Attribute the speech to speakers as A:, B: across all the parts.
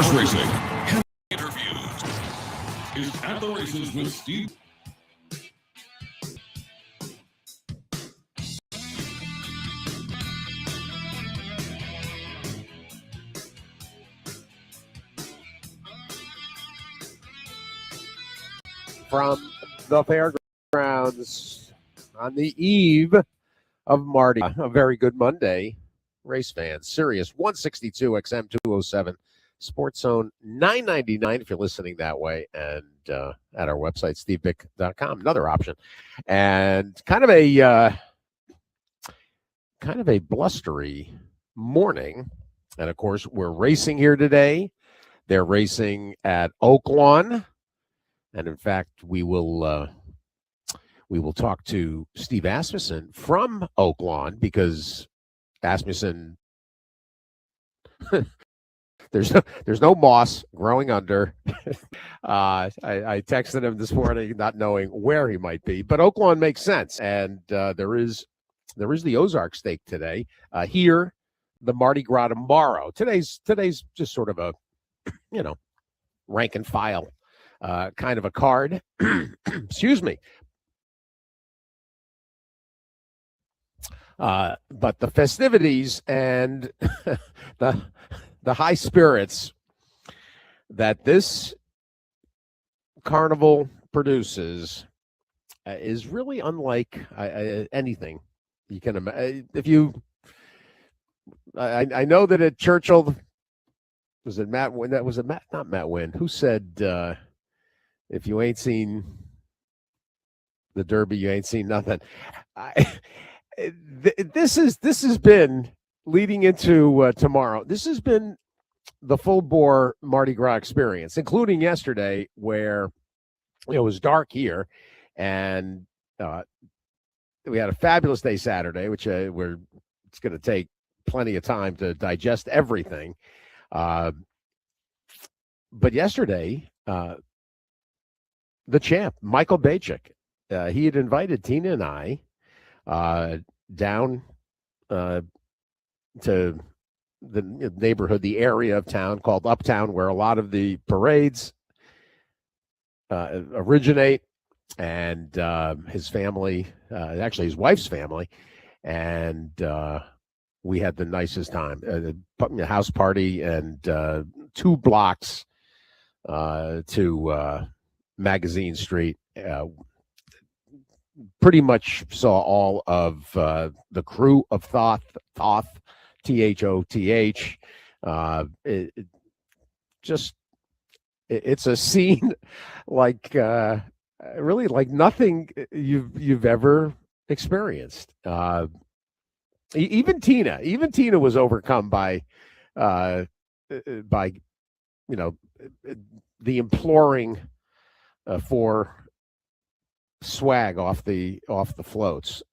A: Horse Racing. Interviews is At the Races with Steve.
B: From the fairgrounds on the eve of Mardi. A very good Monday, race fans. Sirius 162 XM 207, Sports Zone 999 if you're listening that way, and at our website stevebyk.com, another option. And kind of a blustery morning. And of course, we're racing here today. They're racing at Oaklawn. And in fact, we will talk to Steve Asmussen from Oaklawn, because Asmussen, there's no moss growing under. I texted him this morning, not knowing where he might be, but Oaklawn makes sense. And there is the Ozark Stake today. Here, the Mardi Gras tomorrow. Today's just sort of a rank and file kind of a card. Excuse me. But the festivities and the high spirits that this carnival produces is really unlike anything you can imagine. I know that at Churchill, was it Matt Wynn? That was a Matt, not Matt Wynn. Who said, if you ain't seen the Derby, you ain't seen nothing. This has been leading into tomorrow. This has been the full bore Mardi Gras experience, including yesterday, where it was dark here, and we had a fabulous day Saturday, which it's going to take plenty of time to digest everything. But yesterday, the champ, Michael Bajcik, he had invited Tina and I down to the neighborhood, the area of town called Uptown, where a lot of the parades originate, and his family, actually his wife's family, and we had the nicest time. A house party, and 2 blocks to Magazine Street. Pretty much saw all of the crew of Thoth, Thoth. It's a scene like really like nothing you've ever experienced. Even Tina was overcome by the imploring for swag off the floats.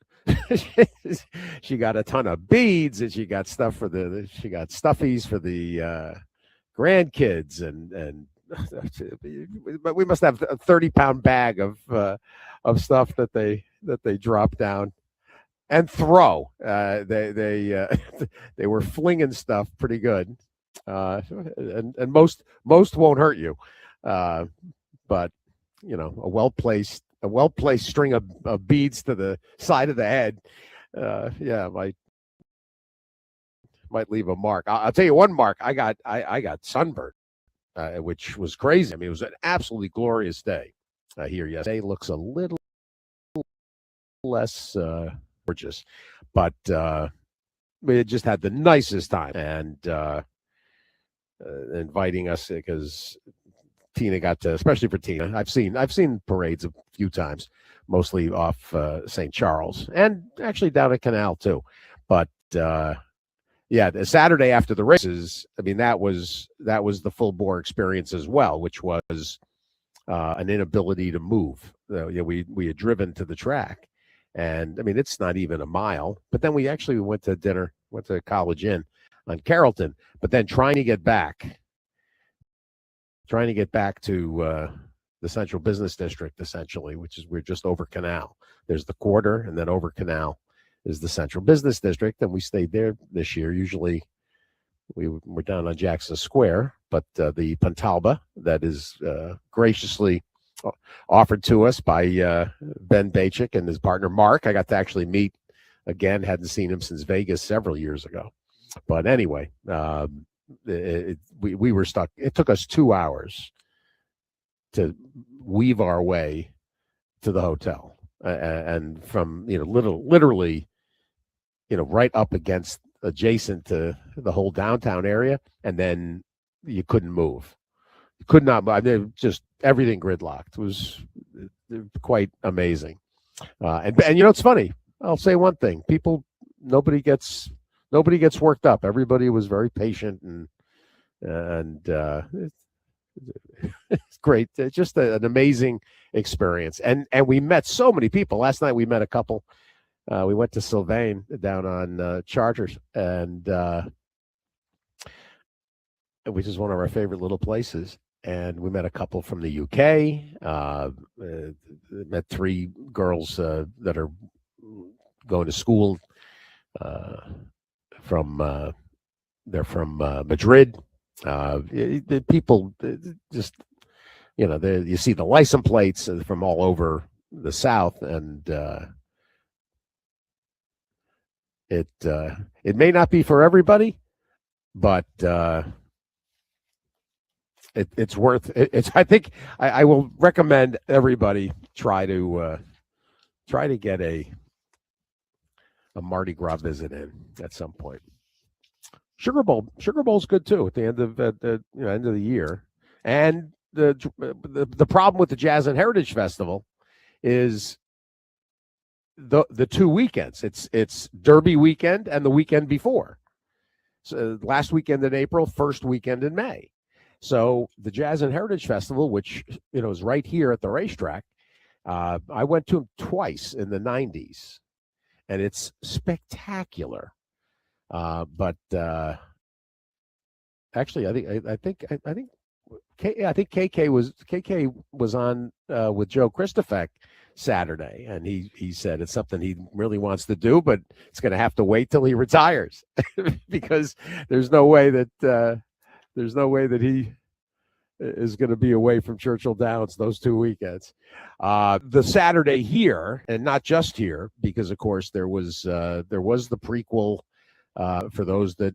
B: She got a ton of beads, and she got stuffies for the grandkids, and but we must have a 30-pound bag of stuff that they drop down and throw. They were flinging stuff pretty good, and most won't hurt you, but a well-placed string of beads to the side of the head, might leave a mark. I'll tell you one mark. I got sunburned, which was crazy. I mean, it was an absolutely glorious day here yesterday. Looks a little less gorgeous, but we just had the nicest time, and inviting us because Tina got to, especially for Tina. I've seen parades a few times, mostly off St. Charles, and actually down at Canal too. But the Saturday after the races, I mean, that was the full bore experience as well, which was an inability to move. We had driven to the track, and I mean, it's not even a mile. But then we went to dinner, went to College Inn on Carrollton, but then trying to get back to the Central Business District, essentially, which is, we're just over Canal. There's the quarter, and then over Canal is the Central Business District, and we stayed there this year. Usually We were down on Jackson Square, but the Pontalba that is graciously offered to us by Ben Bachik and his partner Mark. I got to actually meet again. Hadn't seen him since Vegas several years ago. But anyway, we were stuck. It took us 2 hours to weave our way to the hotel, and from literally, right up against adjacent to the whole downtown area, and then you couldn't move. You could not. I mean, just everything gridlocked. It was quite amazing. And it's funny. I'll say one thing: nobody gets worked up. Everybody was very patient and it's great. It's just an amazing experience. And we met so many people. Last night we met a couple. We went to Sylvain down on Charters, and which is one of our favorite little places. And we met a couple from the UK. Met 3 girls that are going to school from they're from Madrid. The people just you see the license plates from all over the South, and it may not be for everybody, but it's worth it. I think I will recommend everybody try to get a Mardi Gras visit in at some point. Sugar Bowl's good too at the end of end of the year. And the problem with the Jazz and Heritage Festival is the 2 weekends. It's Derby weekend and the weekend before. So last weekend in April, first weekend in May. So the Jazz and Heritage Festival, which is right here at the racetrack, I went to them twice in the 90s, and it's spectacular. But actually, I think KK was on with Joe Christofek Saturday, and he said it's something he really wants to do, but it's going to have to wait till he retires because there's no way that he is going to be away from Churchill Downs those 2 weekends. The Saturday here, and not just here, because of course there was the prequel for those that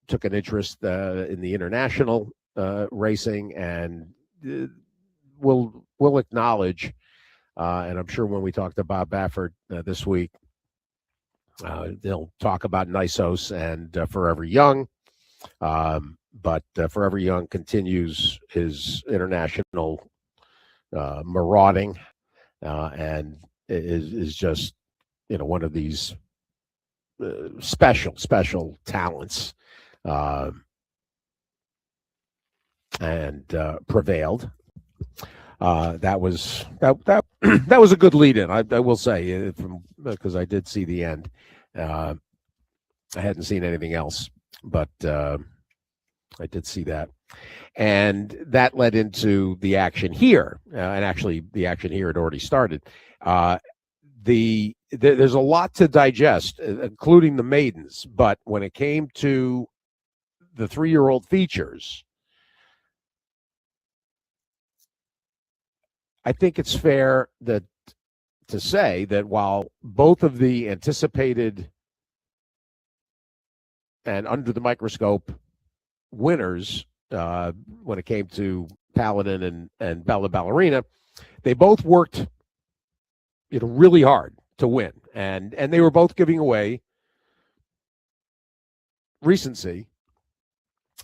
B: took an interest in the international racing, and we'll acknowledge, and I'm sure when we talk to Bob Baffert this week, they'll talk about Nisos and Forever Young. But Forever Young continues his international marauding, and is just one of these special talents, and prevailed. That was a good lead-in. I will say, because I did see the end. I hadn't seen anything else, but I did see that, and that led into the action here. And actually, the action here had already started. There's a lot to digest, including the maidens. But when it came to the 3-year-old features, I think it's fair to say that while both of the anticipated and under the microscope winners, when it came to Paladin and Bella Ballerina, they both worked really hard to win, and they were both giving away recency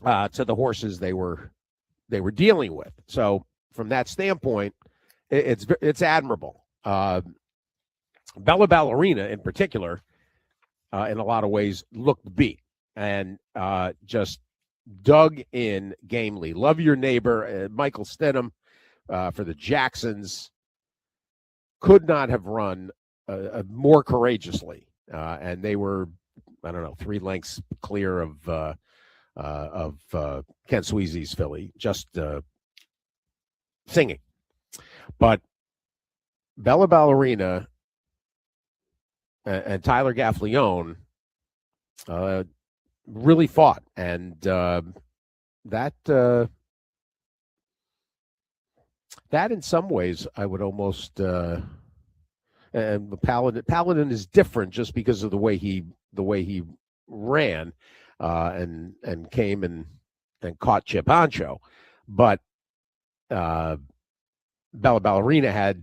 B: to the horses they were dealing with. So from that standpoint, it's admirable. Bella Ballerina in particular, in a lot of ways, looked beat and just dug in gamely. Love Your Neighbor, Michael Stidham for the Jacksons could not have run more courageously, and they were, 3 lengths clear of Ken Sweezy's filly, just singing. But Bella Ballerina and Tyler Gaffalione really fought, and that that in some ways I would almost and the Paladin is different just because of the way he ran and came and caught Chip Honcho, but uh, Bella Ballerina had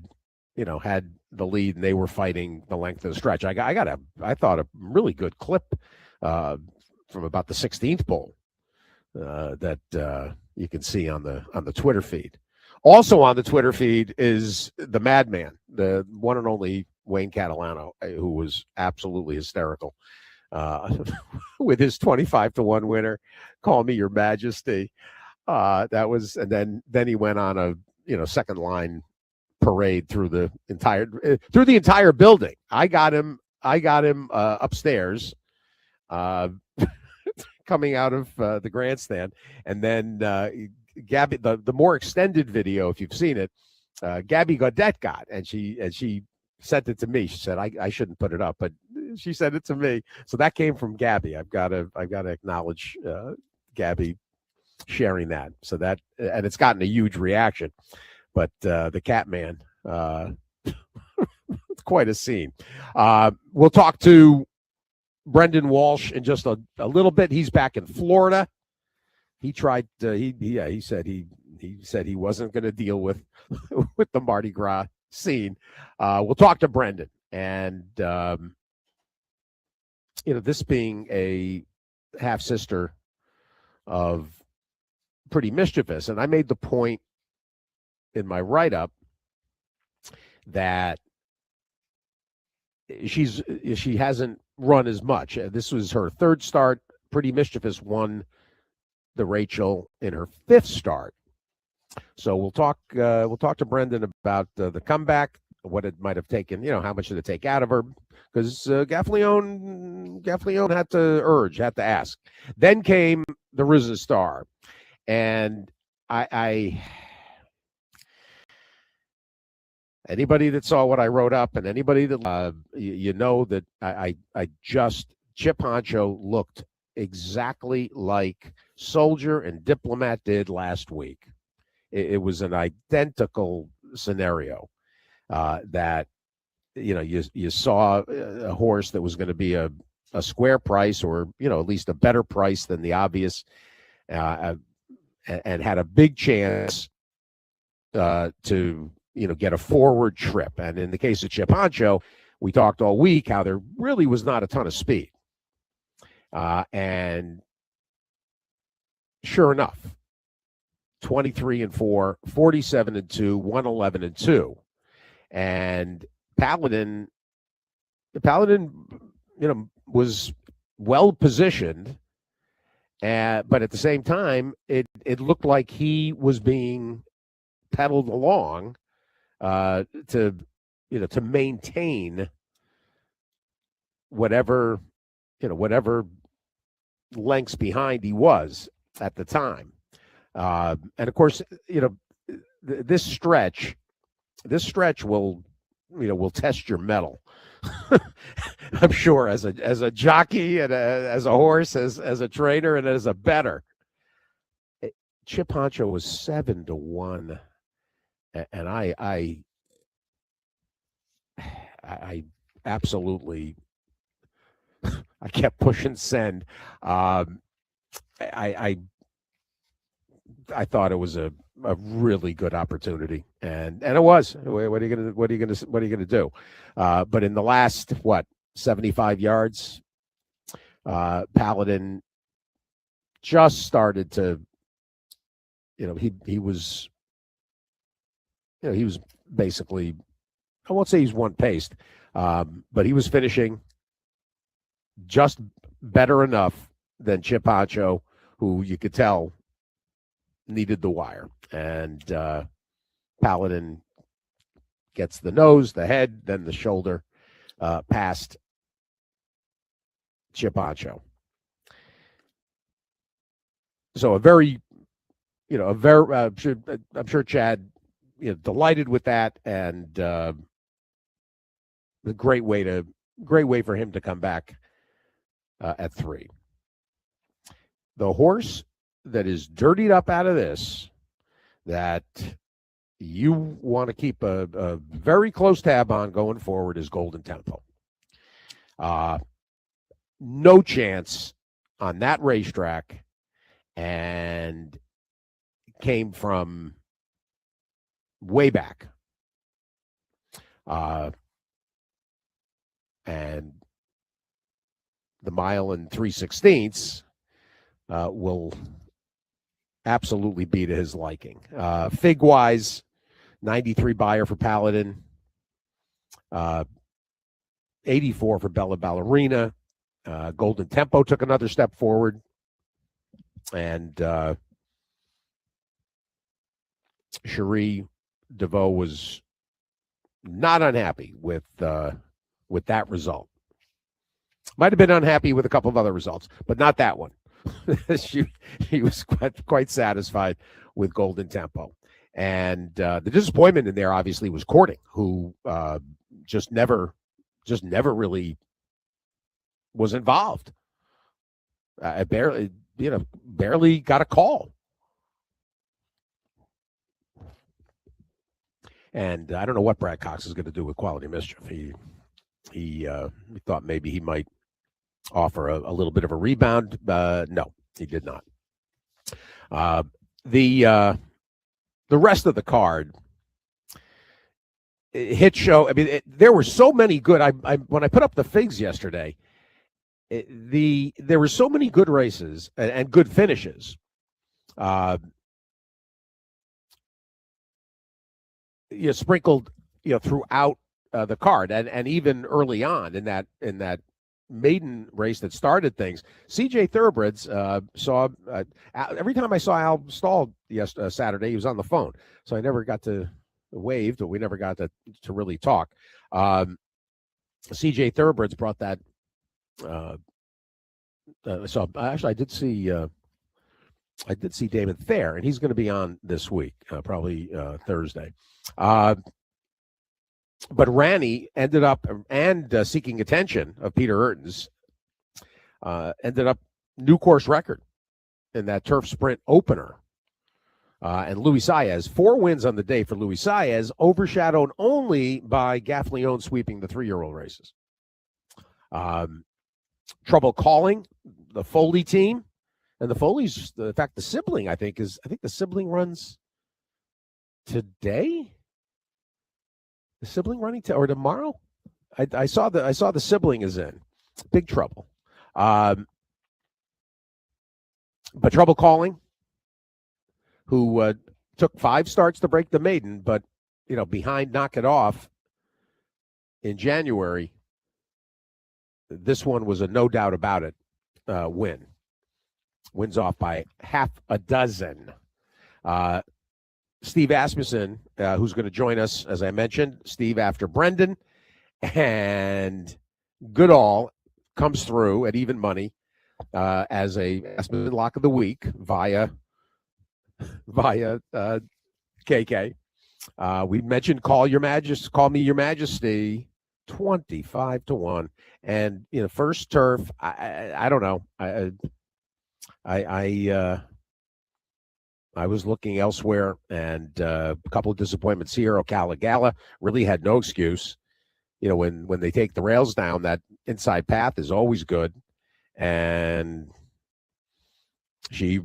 B: had the lead and they were fighting the length of the stretch. I thought a really good clip uh, from about the 16th pole that you can see on the Twitter feed. Also on the Twitter feed is the Madman, the one and only Wayne Catalano, who was absolutely hysterical with his 25-1 winner. Call me your Majesty. That was, and then he went on a second line parade through the entire building. I got him upstairs. Coming out of the grandstand, and then Gabby, the more extended video, if you've seen it, Gabby Gaudette got, and she sent it to me. She said I shouldn't put it up, but she sent it to me. So that came from Gabby. I've got to acknowledge Gabby sharing that. So that, and it's gotten a huge reaction. But the Catman, it's quite a scene. We'll talk to Brendan Walsh in just a little bit. He's back in Florida. He tried. He said he wasn't going to deal with with the Mardi Gras scene. We'll talk to Brendan, and this being a half sister of Pretty Mischievous, and I made the point in my write up that she hasn't run as much. This was her third start. Pretty Mischievous won the Rachel in her fifth start. So we'll talk to Brendan about the comeback, what it might have taken, how much did it take out of her, because Gaffleone had to ask. Then came the Risen Star, and I anybody that saw what I wrote up, and anybody that that I just Chip Honcho looked exactly like Soldier and Diplomat did last week. It was an identical scenario that you saw a horse that was going to be a square price, or at least a better price than the obvious, and had a big chance to get a forward trip. And in the case of Chip Honcho, we talked all week how there really was not a ton of speed. And sure enough, 23-4, 47-2, 111-2. And Paladin, was well positioned, but at the same time, it looked like he was being pedaled along to maintain whatever lengths behind he was at the time. And of course, this stretch will test your mettle. I'm sure, as a jockey and as a horse, as a trainer, and as a bettor. Chip Honcho was 7-1, and I absolutely, I kept pushing send. I thought it was a really good opportunity, and it was. What are you gonna do? But in the last 75 yards, Paladin just started to, he was basically, I won't say he's one paced, but he was finishing just better enough than Chip Honcho, who you could tell needed the wire. And Paladin gets the nose, the head, then the shoulder past Chip Honcho. So I'm sure Chad, delighted with that, and a great way for him to come back at 3. the horse that is dirtied up out of this, that you want to keep a very close tab on going forward, is Golden Tempo. No chance on that racetrack, and came from way back. And the mile and 3/16 will absolutely be to his liking. Fig-wise, 93 buyer for Paladin, 84 for Bella Ballerina. Golden Tempo took another step forward, and Cherie DeVoe was not unhappy with that result. Might have been unhappy with a couple of other results, but not that one. He was quite satisfied with Golden Tempo. And the disappointment in there obviously was Courting, who just never really was involved. Barely got a call. And I don't know what Brad Cox is going to do with Quality Mischief. He thought maybe he might offer a little bit of a rebound. No, he did not. The rest of the card, hit show. I mean, there were so many good. When I put up the figs yesterday, there were so many good races and good finishes. Sprinkled, throughout the card, and even early on in that maiden race that started things. CJ Thoroughbreds saw every time I saw Al Stahl Saturday, he was on the phone, so I never got to wave, but we never got to really talk. CJ Thoroughbreds brought that. So actually, I did see Damon Thayer, and he's going to be on this week, probably Thursday. But Ranny ended up, and Seeking Attention of Peter Urtons, ended up new course record in that turf sprint opener. And Luis Saez, 4 wins on the day for Luis Saez, overshadowed only by Gaffleone sweeping the 3-year-old races. Trouble Calling, the Foley team, and the Foley's, in fact, the sibling, I think the sibling runs today. The sibling running or tomorrow? I saw the sibling is in big trouble. But Trouble Calling, who took 5 starts to break the maiden, but behind Knock It Off in January. This one was a no doubt about it win. Wins off by half a dozen. Steve Asmussen, who's going to join us, as I mentioned, Steve after Brendan, and Goodall comes through at even money as a Asmussen lock of the week via KK. We mentioned Call Me Your Majesty, 25-1, and first turf. I don't know. I was looking elsewhere, and a couple of disappointments here. Ocala Gala really had no excuse. When they take the rails down, that inside path is always good, and she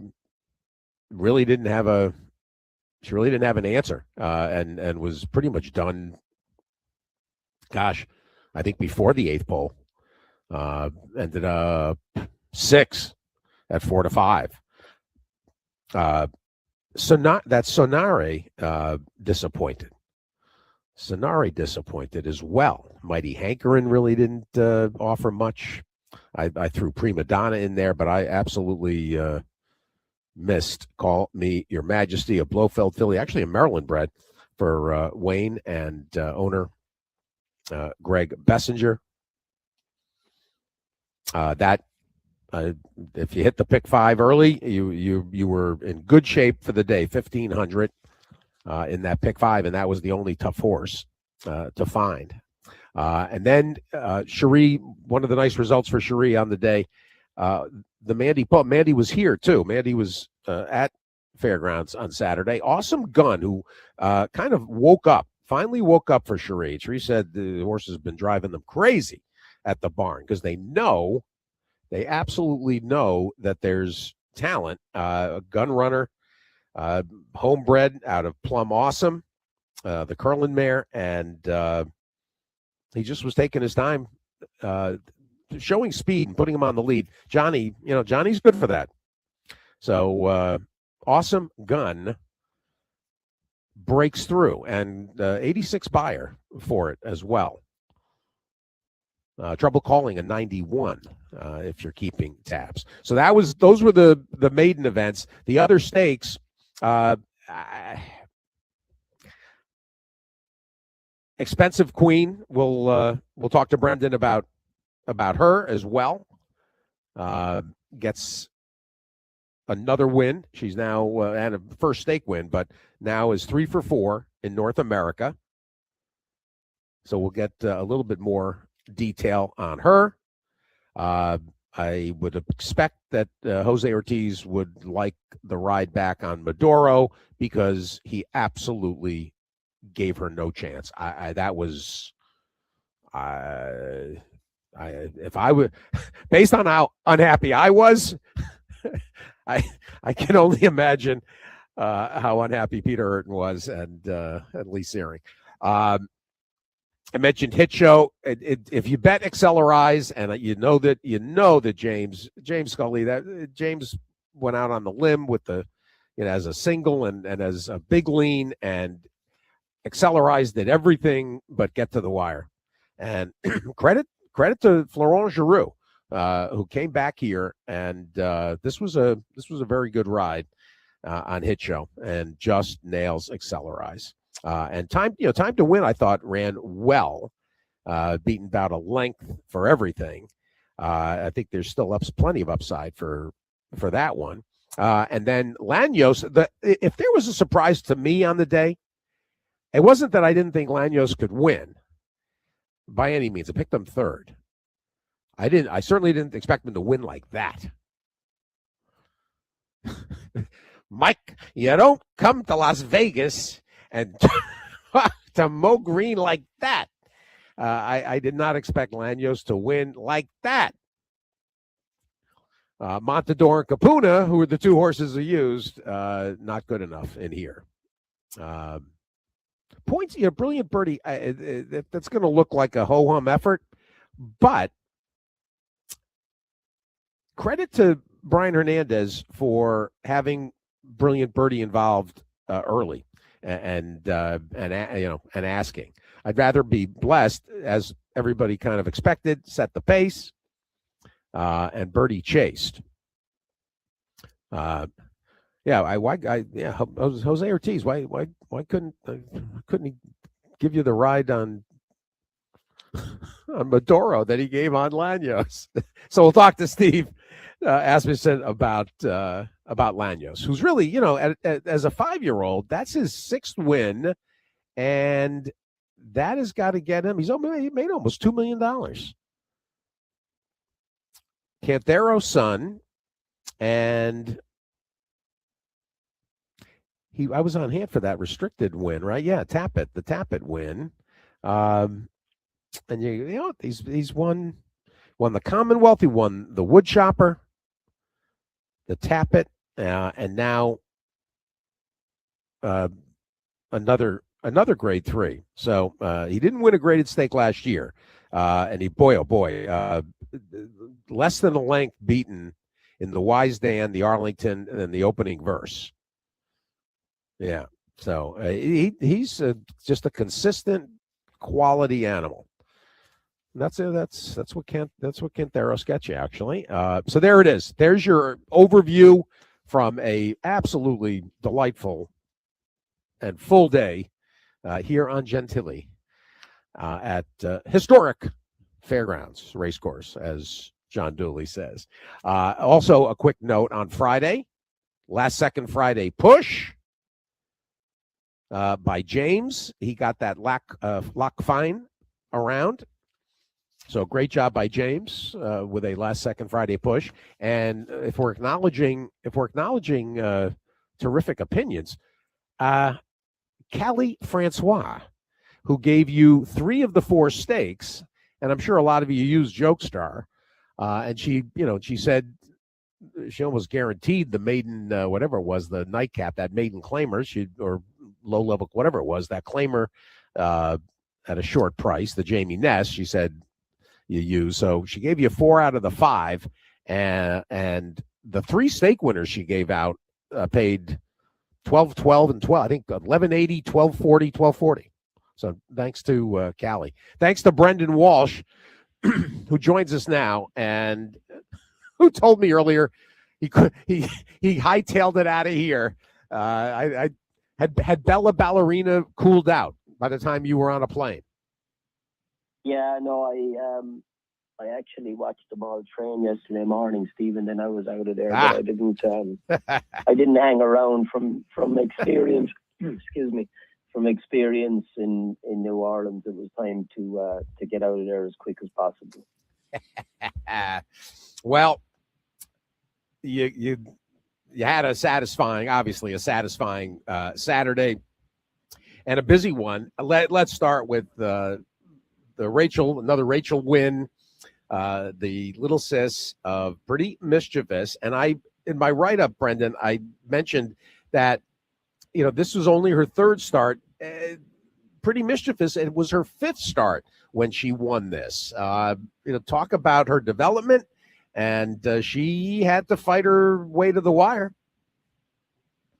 B: really didn't have an answer, and was pretty much done. Gosh, I think before the 8th pole, ended up 6 at 4-5. Sonare disappointed. Sonare disappointed as well. Mighty Hankerin really didn't offer much. I threw Prima Donna in there, but I absolutely missed Call Me Your Majesty, a Blofeld filly, actually a Maryland bred for Wayne and owner Greg Bessinger. If you hit the pick 5 early, you were in good shape for the day. 1,500 in that pick 5, and that was the only tough horse to find. And then Cherie, one of the nice results for Cherie on the day, Mandy was here too. Mandy was at Fairgrounds on Saturday. Awesome Gun, who kind of finally woke up for Cherie. Cherie said the horse has been driving them crazy at the barn because they absolutely know that there's talent. A gun runner, homebred out of Plum Awesome, the Curlin mare, and he just was taking his time, showing speed and putting him on the lead. Johnny's good for that. So Awesome Gun breaks through, and 86 buyer for it as well. Trouble calling a 91 if you're keeping tabs. So those were the maiden events. The other stakes, Expensive Queen. We'll talk to Brendan about her as well. Gets another win. She's now at a first stake win, but now is 3 for 4 in North America. So we'll get a little bit more detail on her. I would expect that Jose Ortiz would like the ride back on Maduro because he absolutely gave her no chance. If I would, based on how unhappy I was, I can only imagine how unhappy Peter Urton was and Lee Searing. I mentioned Hit Show. If you bet Accelerize, and you know that James Scully, James went out on the limb with as a single and as a big lean, and Accelerize did everything but get to the wire. And credit to Florent Giroux, who came back here, and this was a very good ride on Hit Show, and just nails Accelerize. And time to win, I thought ran well, beaten about a length for everything. I think there's still plenty of upside for that one. And then Lanyos, if there was a surprise to me on the day, it wasn't that I didn't think Lanyos could win by any means. I picked him third. I certainly didn't expect him to win like that. Mike, you don't come to Las Vegas and to mow green like that. I did not expect Lanyos to win like that. Montador and Capuna, who were the two horses who used, not good enough in here. Points, Brilliant Birdie, that's going to look like a ho-hum effort, but credit to Brian Hernandez for having Brilliant Birdie involved early and asking. I'd rather be blessed, as everybody kind of expected, set the pace, and Birdie chased. Jose Ortiz. Why couldn't he give you the ride on Maduro that he gave on Lanyos? So we'll talk to Steve Asmussen about Lanyos, who's really, as a 5-year-old, that's his 6th win, and that has got to get him. He made almost $2 million. Cantero's son, and I was on hand for that restricted win, right? Yeah, the Tappet win. And he's won the Commonwealth, he won the Woodchopper, the Tappet, and now another grade 3. So he didn't win a graded stake last year. And less than a length beaten in the Wise Dan, the Arlington, and then the opening verse. Yeah, so he's just a consistent quality animal. That's what Canteros gets you, actually. So there it is. There's your overview from a absolutely delightful and full day here on Gentilly at historic Fairgrounds Racecourse, as John Dooley says. Also, a quick note on Friday, last second Friday push by James. He got that lock fine around. So great job by James with a last second Friday push. And if we're acknowledging terrific opinions, Callie Francois, who gave you 3 of the 4 stakes, and I'm sure a lot of you use Jokestar, and she said she almost guaranteed the maiden, whatever it was, the nightcap, that maiden claimer, or low level, whatever it was, that claimer at a short price, the Jamie Ness, she said you use. So she gave you 4 out of the 5, and the 3 stake winners she gave out paid 12, 12, and 12. I think 1180, 1240, 1240. So thanks to Callie. Thanks to Brendan Walsh, who joins us now, and who told me earlier he hightailed it out of here. I had Bella Ballerina cooled out by the time you were on a plane.
C: Yeah, no, I actually watched the ball train yesterday morning, Steve, and then I was out of there. But I didn't hang around from experience. Excuse me, from experience in New Orleans. It was time to get out of there as quick as possible.
B: Well, you had obviously a satisfying Saturday and a busy one. Let's start with another Rachel win. The little sis of Pretty Mischievous. And in my write-up, Brendan, I mentioned that, this was only her 3rd start. Pretty Mischievous, it was her 5th start when she won this. Talk about her development, and she had to fight her way to the wire.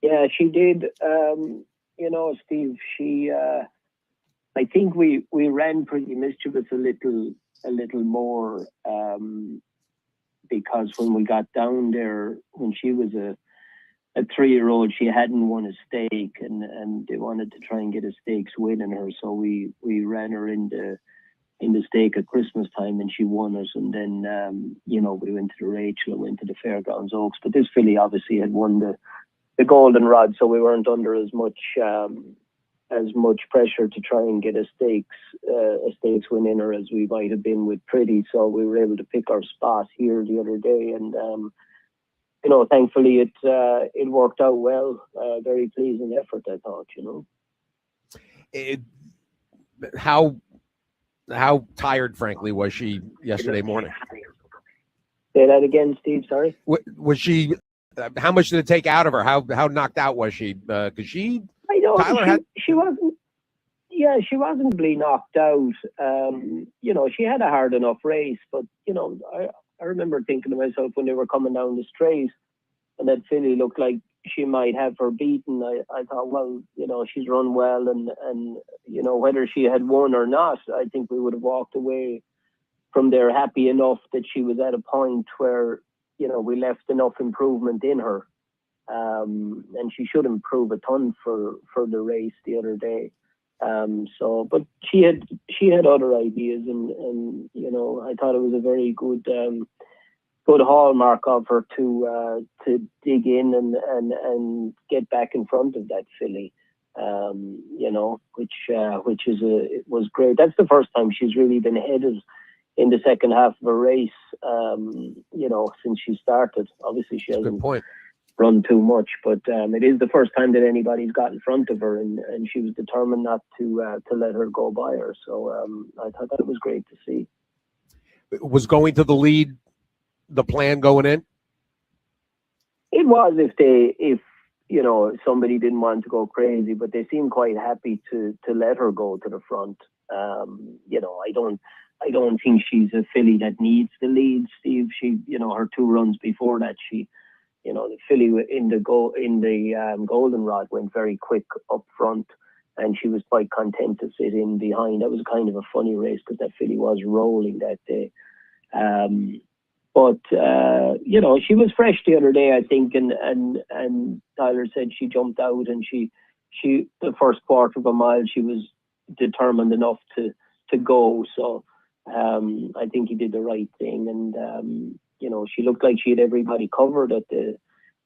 C: Yeah, she did. Steve, I think we ran Pretty Mischievous a little more because when we got down there, when she was a 3-year-old, she hadn't won a stake, and they wanted to try and get a stakes win in her, so we ran her in the stake at Christmas time, and she won it. And then we went to the Rachel and went to the Fairgrounds Oaks, but this filly obviously had won the goldenrod, so we weren't under as much pressure to try and get a stakes win in her as we might have been with Pretty. So we were able to pick our spot here the other day, and thankfully it worked out well. Very pleasing effort, I thought.
B: How tired, frankly, was she yesterday morning?
C: Say that again, Steve. Sorry.
B: Was she? How much did it take out of her? How knocked out was she? Because she wasn't. Yeah, she wasn't really knocked out. She had a hard enough race, but I remember thinking to myself when they were coming down the straight, and that filly looked like she might have her beaten. I thought, well, she's run well, and whether she had won or not, I think we would have walked away from there happy enough that she was at a point where we left enough improvement in her. And she should improve a ton for the race the other day. But she had other ideas, and I thought it was a very good hallmark of her to dig in and get back in front of that filly. It was great. That's the first time she's really been headed in the second half of a race, since she started. Obviously, she hasn't run too much, but it is the first time that anybody's got in front of her, and she was determined not to let her go by her. So I thought that was great to see. Was going to the lead the plan going in?
C: It was if somebody didn't want to go crazy, but they seemed quite happy to let her go to the front. I don't think she's a filly that needs the lead, Steve. She, her 2 runs before that, the filly in the goldenrod went very quick up front, and she was quite content to sit in behind. That was kind of a funny race because that filly was rolling that day. But she was fresh the other day, I think, and Tyler said she jumped out, and she the first quarter of a mile she was determined enough to go. So I think he did the right thing, and she looked like she had everybody covered at the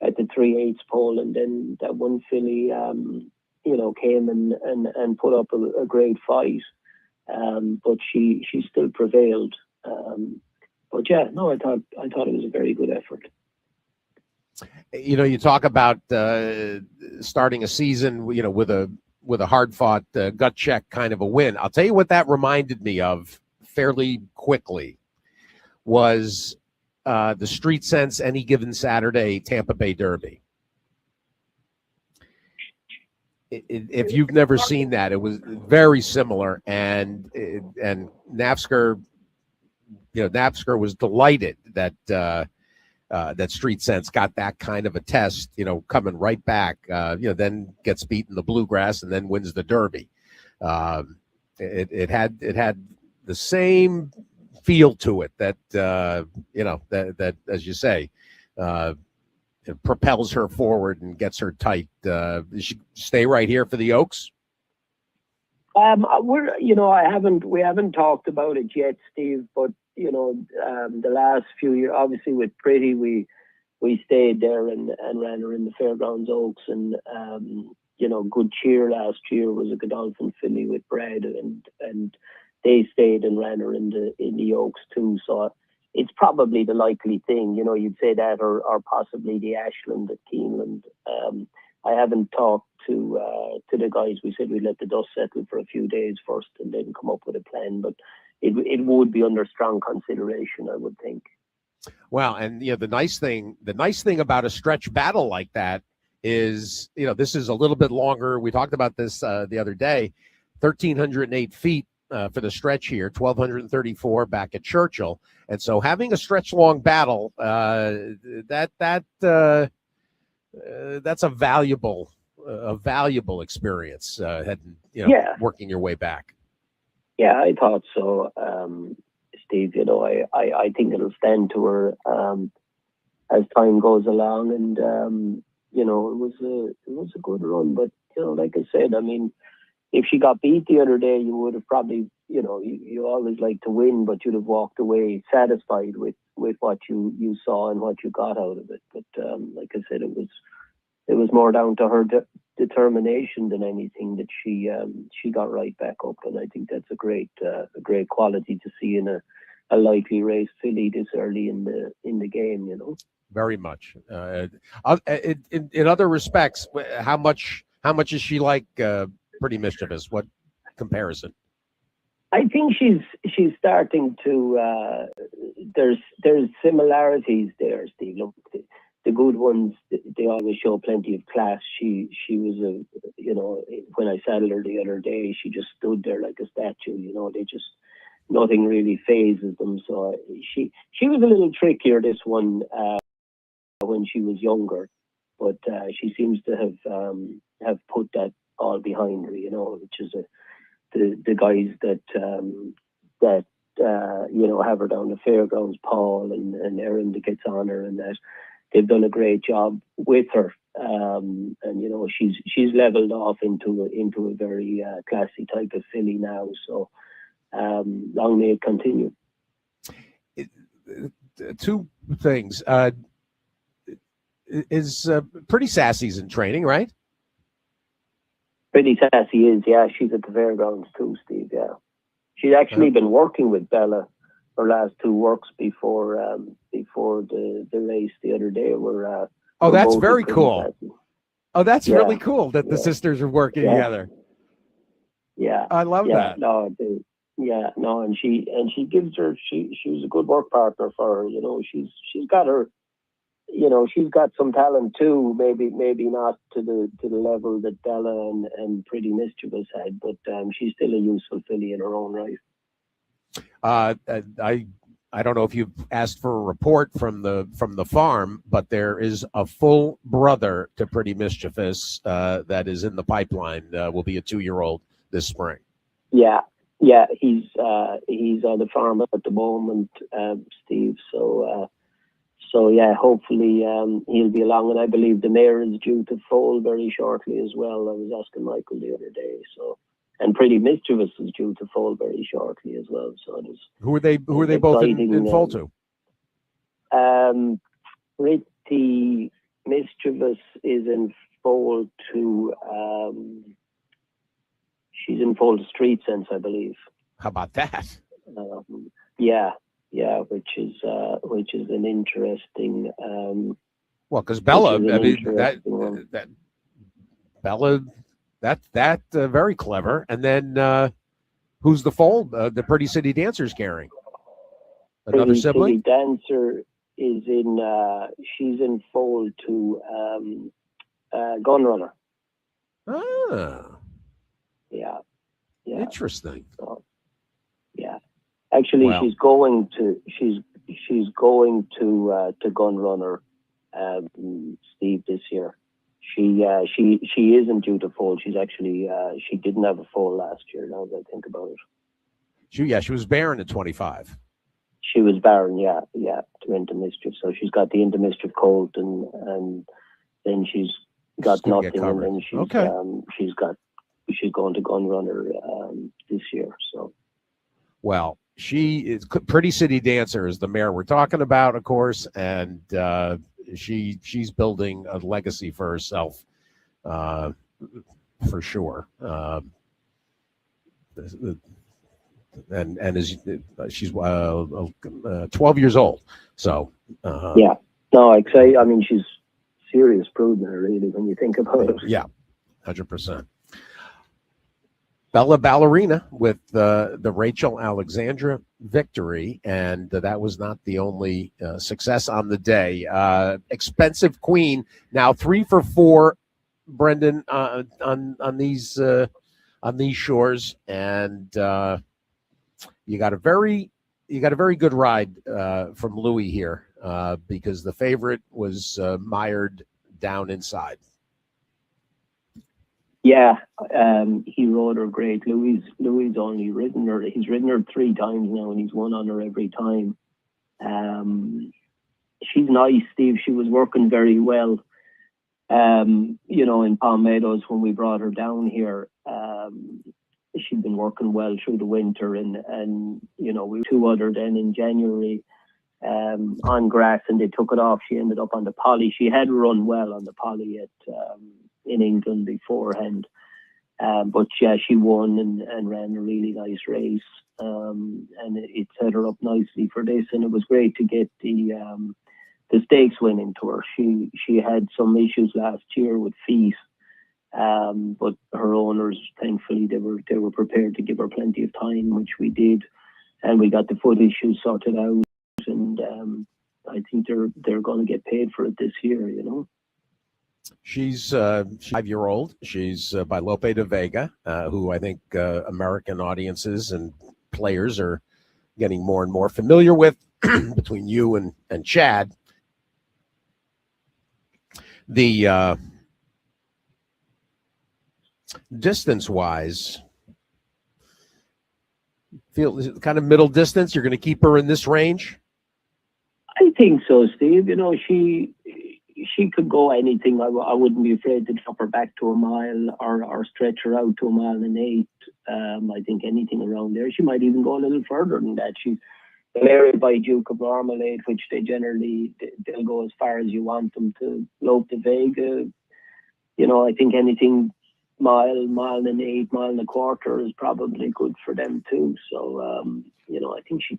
C: 3/8 pole, and then that one filly came and put up a great fight, but she still prevailed. But yeah, no, I thought it was a very good effort.
B: You talk about starting a season, with a hard fought gut check kind of a win. I'll tell you what that reminded me of fairly quickly was the Street Sense Any Given Saturday Tampa Bay Derby. If you've never seen that, it was very similar, and Nafsker, Nafsker was delighted that that Street Sense got that kind of a test, coming right back, then gets beat in the Bluegrass and then wins the Derby. It had the same feel to it that that as you say, it propels her forward and gets her tight. Does she stay right here for the Oaks?
C: we haven't talked about it yet, Steve, but the last few years, obviously with Pretty, we stayed there and ran her in the Fairgrounds Oaks, and Good Cheer last year was a Godolphin filly with Brad, and they stayed and ran her in the Oaks too. So it's probably the likely thing, you'd say that, or possibly the Ashland at Keeneland. I haven't talked to the guys. We said we'd let the dust settle for a few days first and then come up with a plan, but it would be under strong consideration, I would think.
B: Well, and the nice thing about a stretch battle like that is, this is a little bit longer. We talked about this the other day, 1,308 feet for the stretch here, 1,234 back at Churchill, and so having a stretch long battle, that's a valuable experience. Working your way back.
C: Yeah, I thought so, Steve. I think it'll stand to her as time goes along, and it was a good run. But like I said, I mean, if she got beat the other day, you would have probably, you always like to win, but you'd have walked away satisfied with what you saw and what you got out of it. But like I said, it was more down to her determination than anything that she got right back up, and I think that's a great quality to see in a likely race filly this early in the game.
B: Very much. In other respects, how much is she like Pretty Mischievous? What comparison?
C: I think she's starting to. There's similarities there, Steve. Look, the good ones, they always show plenty of class. She was when I saddled her the other day, she just stood there like a statue. They just, nothing really phases them. So she was a little trickier, this one, when she was younger, but she seems to have put that all behind her. Which is the guys that have her down the Fairgrounds, Paul and Erin that gets on her, and that they've done a great job with her. And she's leveled off into a very classy type of filly now. So long may it continue.
B: Two things. Is Pretty Sassy's in training, right?
C: Pretty Sassy is, yeah. She's at the Fairgrounds too, Steve. Yeah, she's actually been working with Bella. Her last two works before the race the other day were.
B: That's very cool.
C: Sassy.
B: Oh, that's really cool that the sisters are working together.
C: Yeah,
B: I love that.
C: And she gives her. She's a good work partner for her. She's got her. She's got some talent too. Maybe not to the level that Bella and Pretty Mischievous had, but she's still a useful filly in her own right.
B: I don't know if you've asked for a report from the farm, but there is a full brother to Pretty Mischievous that is in the pipeline. Will be a 2-year-old this spring. Yeah,
C: he's on the farm at the moment, Steve. So yeah, hopefully he'll be along, and I believe the mare is due to foal very shortly as well. I was asking Michael the other day, so. And Pretty Mischievous is due to foal very shortly as well. So
B: who are they both in foal to?
C: Pretty Mischievous is in foal to. She's in foal to Street Sense, I believe.
B: How about that?
C: Yeah. which is an interesting.
B: Well, because Bella, I
C: Which is an
B: mean,
C: interesting one.
B: that Bella, that very clever. And then who's the foal? The Pretty City Dancers carrying another
C: Pretty
B: sibling.
C: City Dancer is in. She's in foal to Gunrunner.
B: Ah,
C: Yeah.
B: interesting.
C: So, yeah. Actually,
B: Wow.
C: she's going to Gunrunner, Steve, this year. She isn't due to foal. She's actually she didn't have a foal last year. Now that I think about it,
B: She was barren at 25.
C: she was barren. To Into Mischief. So she's got the Into Mischief colt, and then she's got
B: Just didn't get
C: nothing, and
B: covered.
C: then she's going to Gunrunner this year. So.
B: Well, she is Pretty City Dancer is the mare we're talking about, of course, and she's building a legacy for herself, for sure. And she's 12 years old, so
C: Yeah, no, I mean, she's serious prudent, really, when you think about it.
B: Yeah, 100%. Bella Ballerina with the Rachel Alexandra victory, and that was not the only success on the day. Expensive Queen, now 3 for 4, Brendan, on these shores, and you got a very good ride from Louis here, because the favorite was mired down inside.
C: Yeah, he rode her great. Louis only ridden her. He's ridden her 3 times now, and he's won on her every time. She's nice, Steve. She was working very well. In Palm Meadows when we brought her down here. She'd been working well through the winter, and we were 2 other then in January on grass, and they took it off. She ended up on the poly. She had run well on the poly in England beforehand, but yeah, she won and ran a really nice race, and it set her up nicely for this. And it was great to get the stakes win into her. She had some issues last year with feet. But her owners, thankfully, they were prepared to give her plenty of time, which we did, and we got the foot issues sorted out. And I think they're going to get paid for it this year.
B: She's 5-year-old. She's by Lope de Vega, who I think American audiences and players are getting more and more familiar with. Between you and Chad, the distance-wise, feel kind of middle distance. You're going to keep her in this range?
C: I think so, Steve. She could go anything. I wouldn't be afraid to drop her back to a mile or stretch her out to 1.8 miles. I think anything around there. She might even go a little further than that. She's married by Duke of Marmalade, which they'll go as far as you want them to. Lope de Vega, I think anything mile and 1.25 miles is probably good for them too. So I think she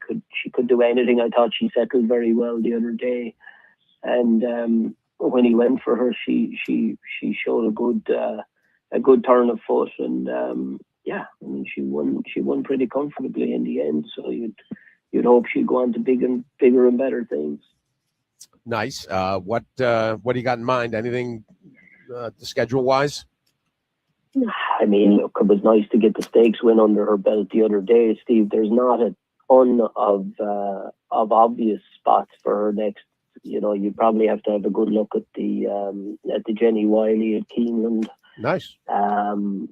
C: could do anything. I thought she settled very well the other day, and when he went for her, she showed a good turn of foot, and she won pretty comfortably in the end. So you'd hope she'd go on to bigger and better things.
B: Nice. What do you got in mind? Anything schedule wise?
C: I mean, look, it was nice to get the stakes win under her belt the other day, Steve. There's not a ton of obvious spots for her next. You probably have to have a good look at the Jenny Wiley at Keeneland.
B: Nice.
C: Something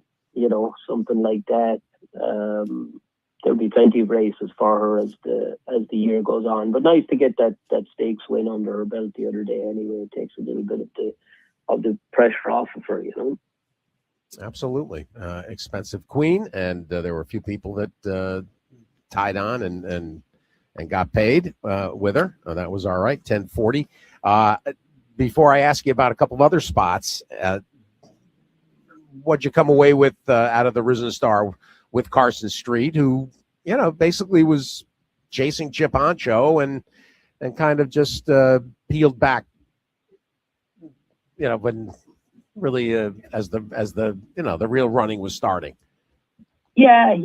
C: like that. There'll be plenty of races for her as the year goes on. But nice to get that stakes win under her belt the other day. Anyway, it takes a little bit of the pressure off of her.
B: Absolutely. Expensive Queen, and there were a few people that tied on and got paid with her. That was all right. 1040. Before I ask you about a couple of other spots, what'd you come away with out of the Risen Star with Carson Street, who basically was chasing Chip Honcho and kind of just peeled back, when really as the the real running was starting.
C: Yeah,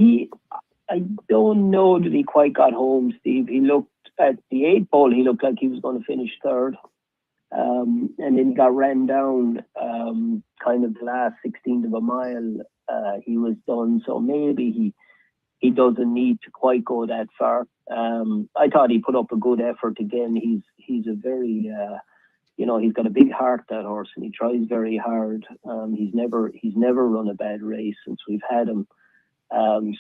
C: I don't know that he quite got home, Steve. He looked at the 8th pole, he looked like he was going to finish third. And then he got ran down kind of the last 16th of a mile. He was done, so maybe he doesn't need to quite go that far. I thought he put up a good effort again. He's a very he's got a big heart, that horse, and he tries very hard. He's never run a bad race since we've had him.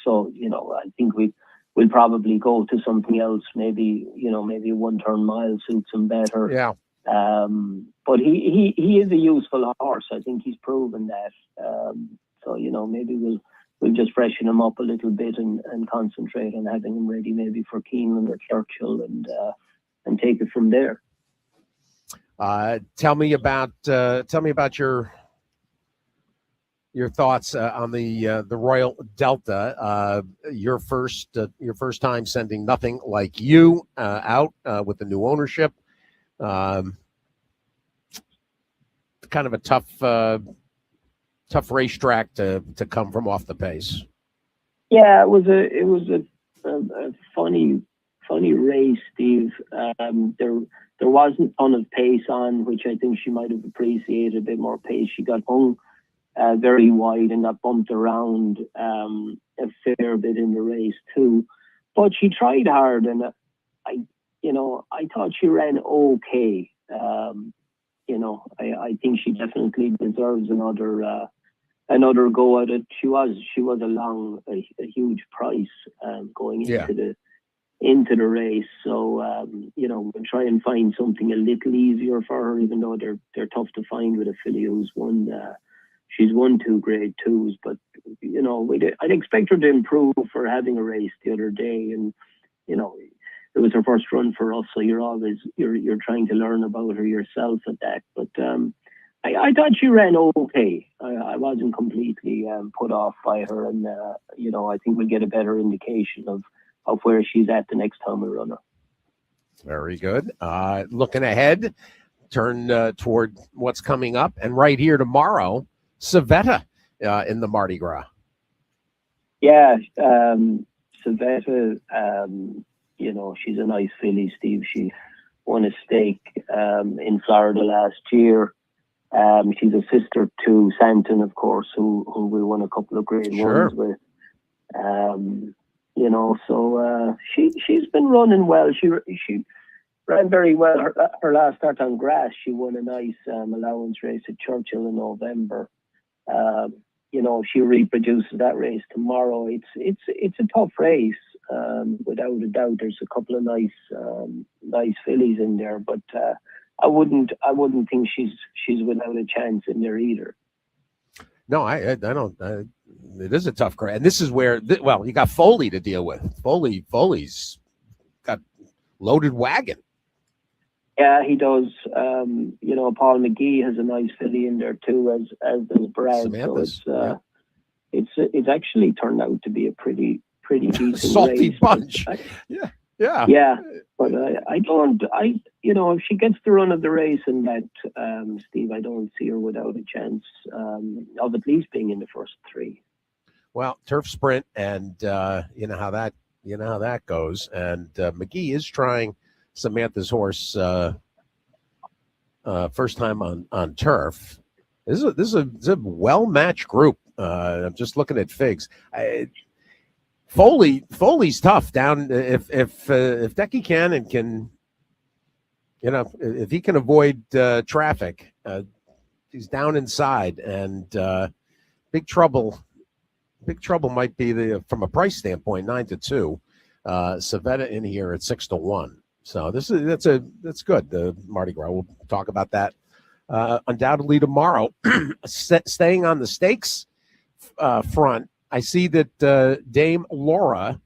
C: So I think we'll probably go to something else. Maybe maybe a 1-turn mile suits him better.
B: Yeah.
C: But he is a useful horse. I think he's proven that. So maybe we'll just freshen him up a little bit and concentrate on having him ready maybe for Keeneland or Churchill and take it from there.
B: Tell me about your thoughts on the Royal Delta. Your first time sending Nothing Like You out with the new ownership. Kind of a tough racetrack to come from off the pace.
C: Yeah, it was a funny race, Steve. There wasn't a ton of pace on, which I think she might have appreciated a bit more pace. She got hung very wide and got bumped around a fair bit in the race too. But she tried hard, and I thought she ran okay. I think she definitely deserves another go at it. She was a huge price going into the race. So we'll try and find something a little easier for her, even though they're tough to find with a filly who's won. She's won 2 grade 2s, but I'd expect her to improve for having a race the other day, and it was her first run for us, so you're trying to learn about her yourself at that. But I thought she ran okay. I wasn't completely put off by her, and I think we'll get a better indication of where she's at the next time we run her.
B: Very good. Looking ahead, turn toward what's coming up, and right here tomorrow, Savetta in the Mardi Gras.
C: Yeah, Savetta, she's a nice filly, Steve. She won a stake in Florida last year. She's a sister to Santon, of course, who we won a couple of grade ones with. So she's been running well. She ran very well. Her last start on grass, she won a nice allowance race at Churchill in November. She reproduces that race tomorrow. It's a tough race, without a doubt. There's a couple of nice fillies in there, but I wouldn't think she's without a chance in there either.
B: No, I don't. It is a tough crowd, and this is where you got Foley to deal with. Foley's got loaded wagon.
C: Yeah, he does. Paul McGee has a nice filly in there too, as does Brad.
B: Samantha's,
C: so it's actually turned out to be a pretty decent
B: salty
C: race.
B: bunch. Yeah.
C: But if she gets the run of the race in that, Steve, I don't see her without a chance of at least being in the first 3.
B: Well, turf sprint, and you know how that goes. And McGee is trying Samantha's horse first time on turf. This is a well-matched group. I'm just looking at figs. Foley's tough down. If Decky can if he can avoid traffic, he's down inside, and big trouble. Big trouble might be from a price standpoint, 9-2. Savetta in here at 6-1. So that's good. The Mardi Gras. We'll talk about that undoubtedly tomorrow. Staying on the stakes front, I see that Dame Laura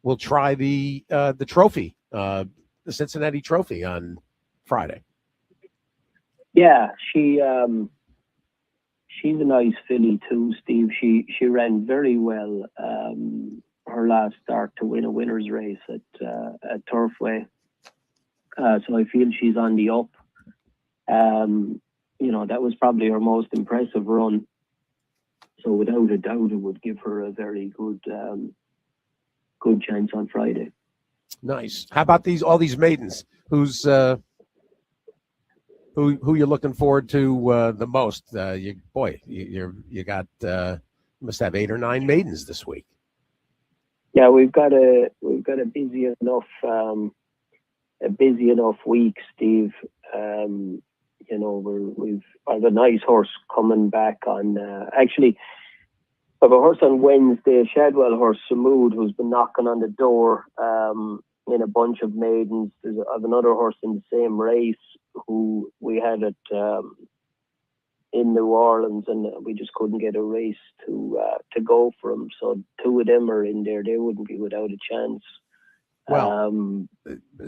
B: will try the trophy, the Cincinnati Trophy on Friday.
C: Yeah, she's a nice filly too, Steve. She ran very well last start to win a winner's race at Turfway. So I feel she's on the up. That was probably her most impressive run. So without a doubt, it would give her a very good chance on Friday.
B: Nice. How about all these maidens? Who's who you're looking forward to the most? You must have 8 or 9 maidens this week.
C: Yeah, we've got a busy enough week, Steve. I've a nice horse coming back on. Actually, I have a horse on Wednesday, a Shadwell horse, Samood, who's been knocking on the door in a bunch of maidens. I have another horse in the same race who we had in New Orleans, and we just couldn't get a race to go for him. So 2 of them are in there. They wouldn't be without a chance.
B: Well,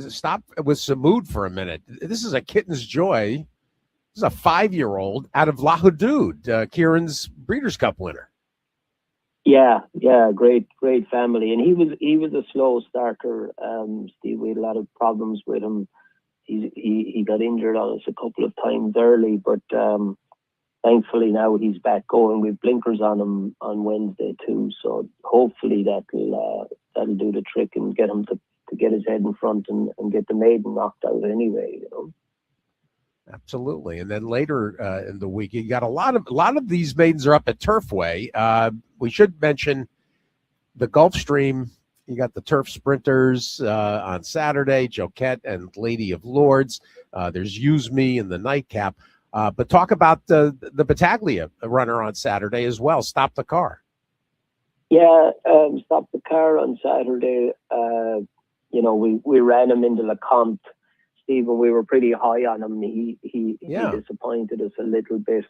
B: stop with Samood for a minute. This is a Kitten's Joy. This is a 5-year-old out of La Houdoud, Kieran's Breeders' Cup winner.
C: Yeah, great family, and he was a slow starter. Steve, we had a lot of problems with him. He got injured on us a couple of times early, but thankfully now he's back going. We've blinkers on him on Wednesday too, so hopefully that'll do the trick and get him to get his head in front and get the maiden knocked out anyway.
B: Absolutely. And then later in the week, you got a lot of these maidens are up at Turfway. We should mention the Gulfstream. You got the Turf Sprinters on Saturday, Joquette and Lady of Lords. There's Use Me in the nightcap. But talk about the Battaglia runner on Saturday as well. Stop the Car.
C: Yeah, Stop the Car on Saturday. We ran him into Lecomte, Stephen. We were pretty high on him. He disappointed us a little bit.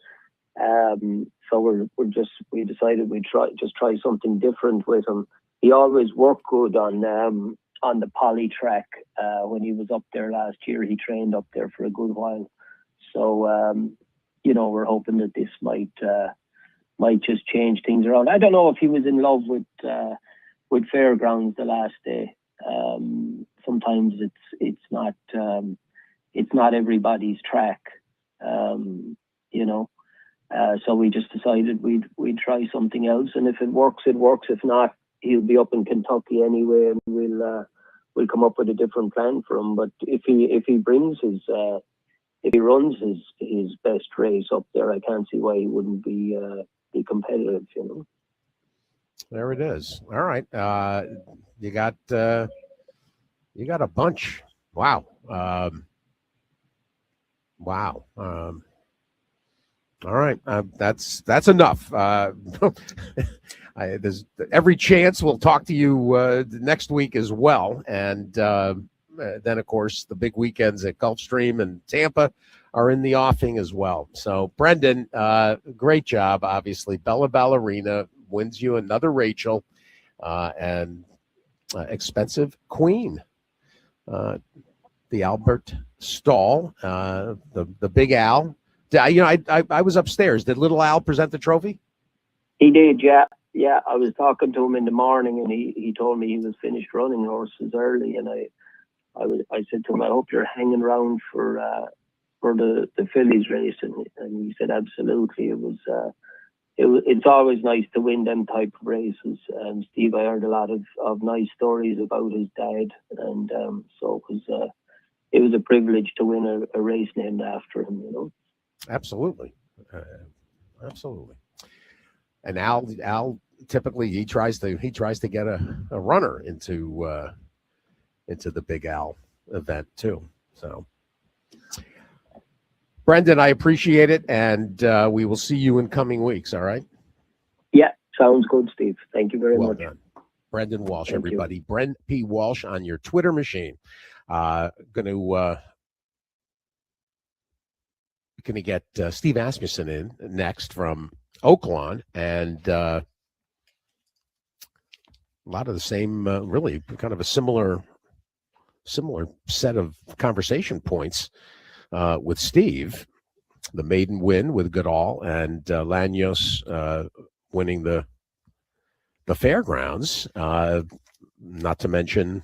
C: So we decided we'd try something different with him. He always worked good on the poly track. When he was up there last year, he trained up there for a good while. So we're hoping that this might just change things around. I don't know if he was in love with Fairgrounds the last day. Sometimes it's not everybody's track, so we just decided we'd try something else, and if it works, it works. If not, he'll be up in Kentucky anyway, and we'll come up with a different plan for him. But if he runs his best race up there, I can't see why he wouldn't be competitive.
B: There it is. All right, you got a bunch. Wow. Wow. All right. That's enough. There's every chance we'll talk to you next week as well. And then, of course, the big weekends at Gulfstream and Tampa are in the offing as well. So, Brendan, great job. Obviously, Bella Ballerina wins you another Rachel and Expensive Queen. The Albert Stall, the Big Al. I was upstairs. Did Little Al present the trophy?
C: He did, yeah. Yeah, I was talking to him in the morning, and he told me he was finished running horses early, and I said to him, I hope you're hanging around for the fillies race, and he said absolutely. It's always nice to win them type of races. Steve, I heard a lot of nice stories about his dad, and so it was a privilege to win a race named after him. Absolutely.
B: Absolutely. And Al typically he tries to get a runner into the Big Al event too. So, Brendan, I appreciate it, and we will see you in coming weeks. All right.
C: Yeah, sounds good, Steve. Thank you very much.
B: Done. Brendan Walsh,
C: Thank
B: everybody.
C: you.
B: Brent P. Walsh on your Twitter machine. Going to get Steve Asmussen in next from Oaklawn, and a lot of the same, really kind of a similar set of conversation points with Steve. The maiden win with Goodall, and Lanyos winning the the fairgrounds. Not to mention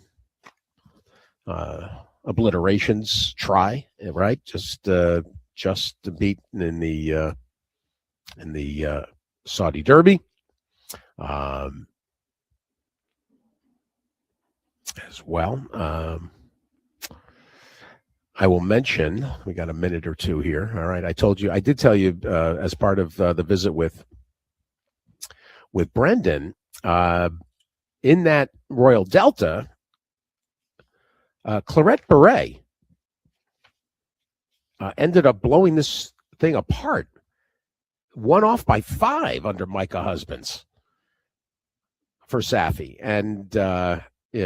B: Obliteration's try, right? Just beaten in the Saudi Derby. As well. I will mention, we got a minute or two here. All right. I did tell you as part of the visit with Brendan, in that Royal Delta, Claret Beret ended up blowing this thing apart. One off by 5 under Micah Husbands for Safi. And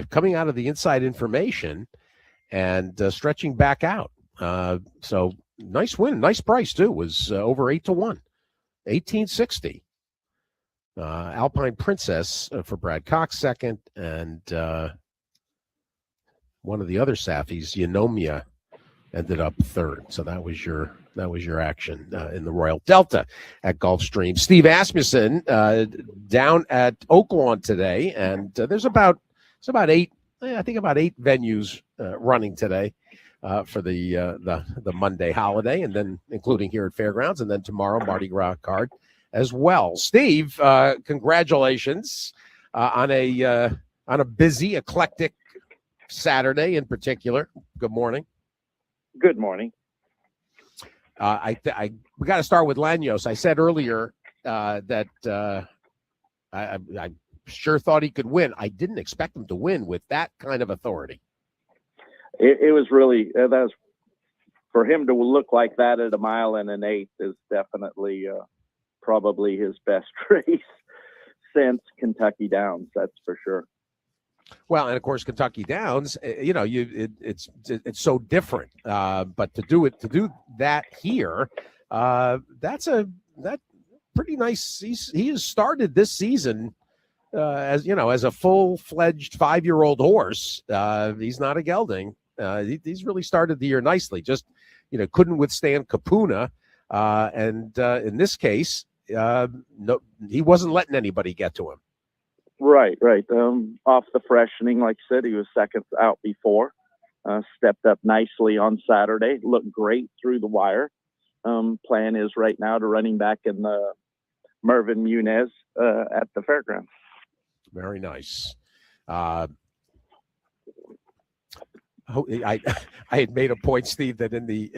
B: coming out of the inside information and stretching back out. So nice win, nice price too. Was over 8-1, 1860. Alpine Princess for Brad Cox second, and one of the other Safis, Eunomia, ended up third. So that was your action in the Royal Delta at Gulfstream. Steve Asmussen down at Oaklawn today, and there's about 8 venues running today for the Monday holiday, and then including here at Fairgrounds, and then tomorrow Mardi Gras card as well. Steve, congratulations on a busy, eclectic Saturday in particular. Good morning.
D: Good morning.
B: We got to start with Lanyos. I said earlier that I sure thought he could win. I didn't expect him to win with that kind of authority.
D: It was really that was for him to look like that at 1 mile and an 1/8 is definitely probably his best race since Kentucky Downs. That's for sure.
B: Well, and of course, Kentucky Downs, it's so different. But to do that here, that's pretty nice. He has started this season as a full-fledged 5-year-old horse. He's not a gelding. He's really started the year nicely. Just couldn't withstand Capuna, and in this case, no, he wasn't letting anybody get to him.
D: Right. Off the freshening, like I said, he was second out before. Stepped up nicely on Saturday. Looked great through the wire. Plan is right now to running back in the Mervyn Muniz at the fairgrounds.
B: Very nice. I had made a point, Steve, that in the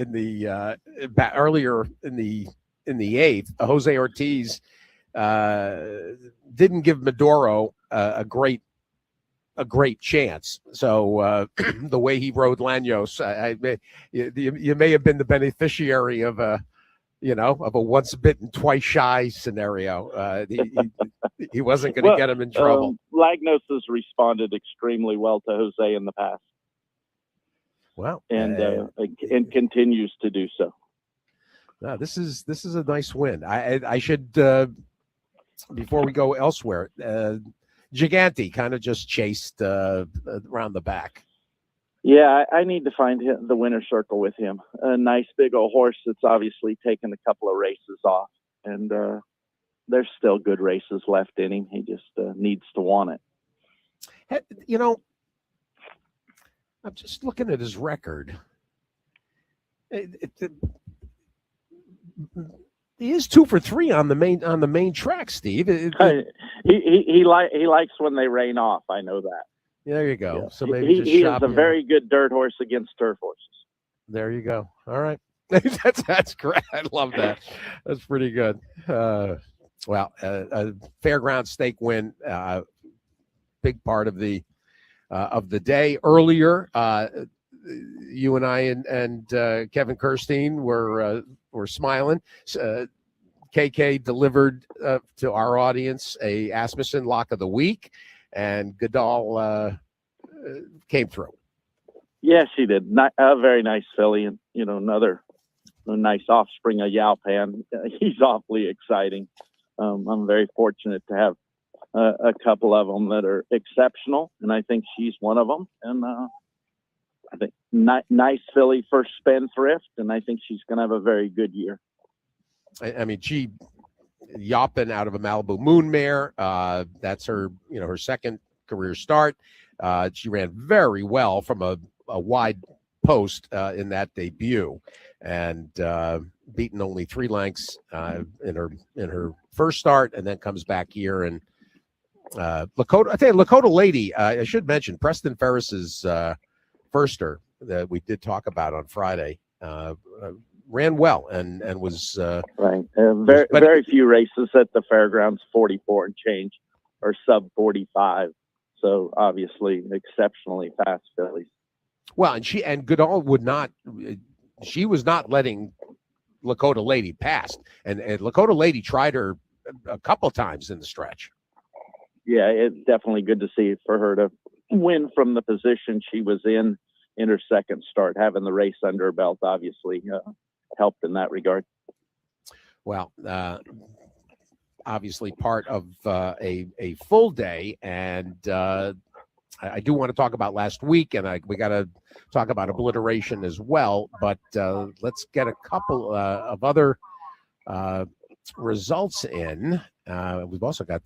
B: earlier in the 8th, Jose Ortiz didn't give Maduro a great chance. So the way he rode Lanyos, you may have been the beneficiary of a once bitten, twice shy scenario. He wasn't going to get him in trouble.
D: Lagnos has responded extremely well to Jose in the past.
B: Well,
D: and continues to do so.
B: No, this is a nice win. I should before we go elsewhere. Gigante kind of just chased around the back.
D: Yeah, I need to find the winner's circle with him. A nice big old horse that's obviously taken a couple of races off, and there's still good races left in him. He just needs to want it.
B: I'm just looking at his record. He is 2 for 3 on the main track, Steve.
D: He likes when they rain off. I know that.
B: There you go.
D: Yeah.
B: So maybe
D: he is a very good dirt horse against turf horses.
B: There you go. All right, that's great. I love that. That's pretty good. A fairground stake win, big part of the day. Earlier, you and I and Kevin Kirstein were smiling. KK delivered to our audience a Asmussen lock of the week, and Goodall came through.
D: Yes, he did. A very nice filly, and another nice offspring of Yalpan. He's awfully exciting. I'm very fortunate to have a couple of them that are exceptional, and I think she's one of them. And I think nice filly for Spendthrift, and I think she's going to have a very good year.
B: I mean, Yoppin out of a Malibu Moon mare. That's her, her second career start. She ran very well from a wide post in that debut, and beaten only 3 lengths in her first start, and then comes back here. And Lakota, I tell you, Lakota Lady, I should mention Preston Ferris's firster that we did talk about on Friday. Ran well and was
D: right. Very few races at the fairgrounds 44 and change or sub 45. So obviously exceptionally fast fillies.
B: Well, and Goodall would not. She was not letting Lakota Lady pass, and Lakota Lady tried her a couple times in the stretch.
D: Yeah, it's definitely good to see for her to win from the position she was in her second start. Having the race under her belt obviously helped in that regard. Well,
B: obviously part of a full day, and I do want to talk about last week, and we got to talk about obliteration as well. But let's get a couple of other results in. We've also got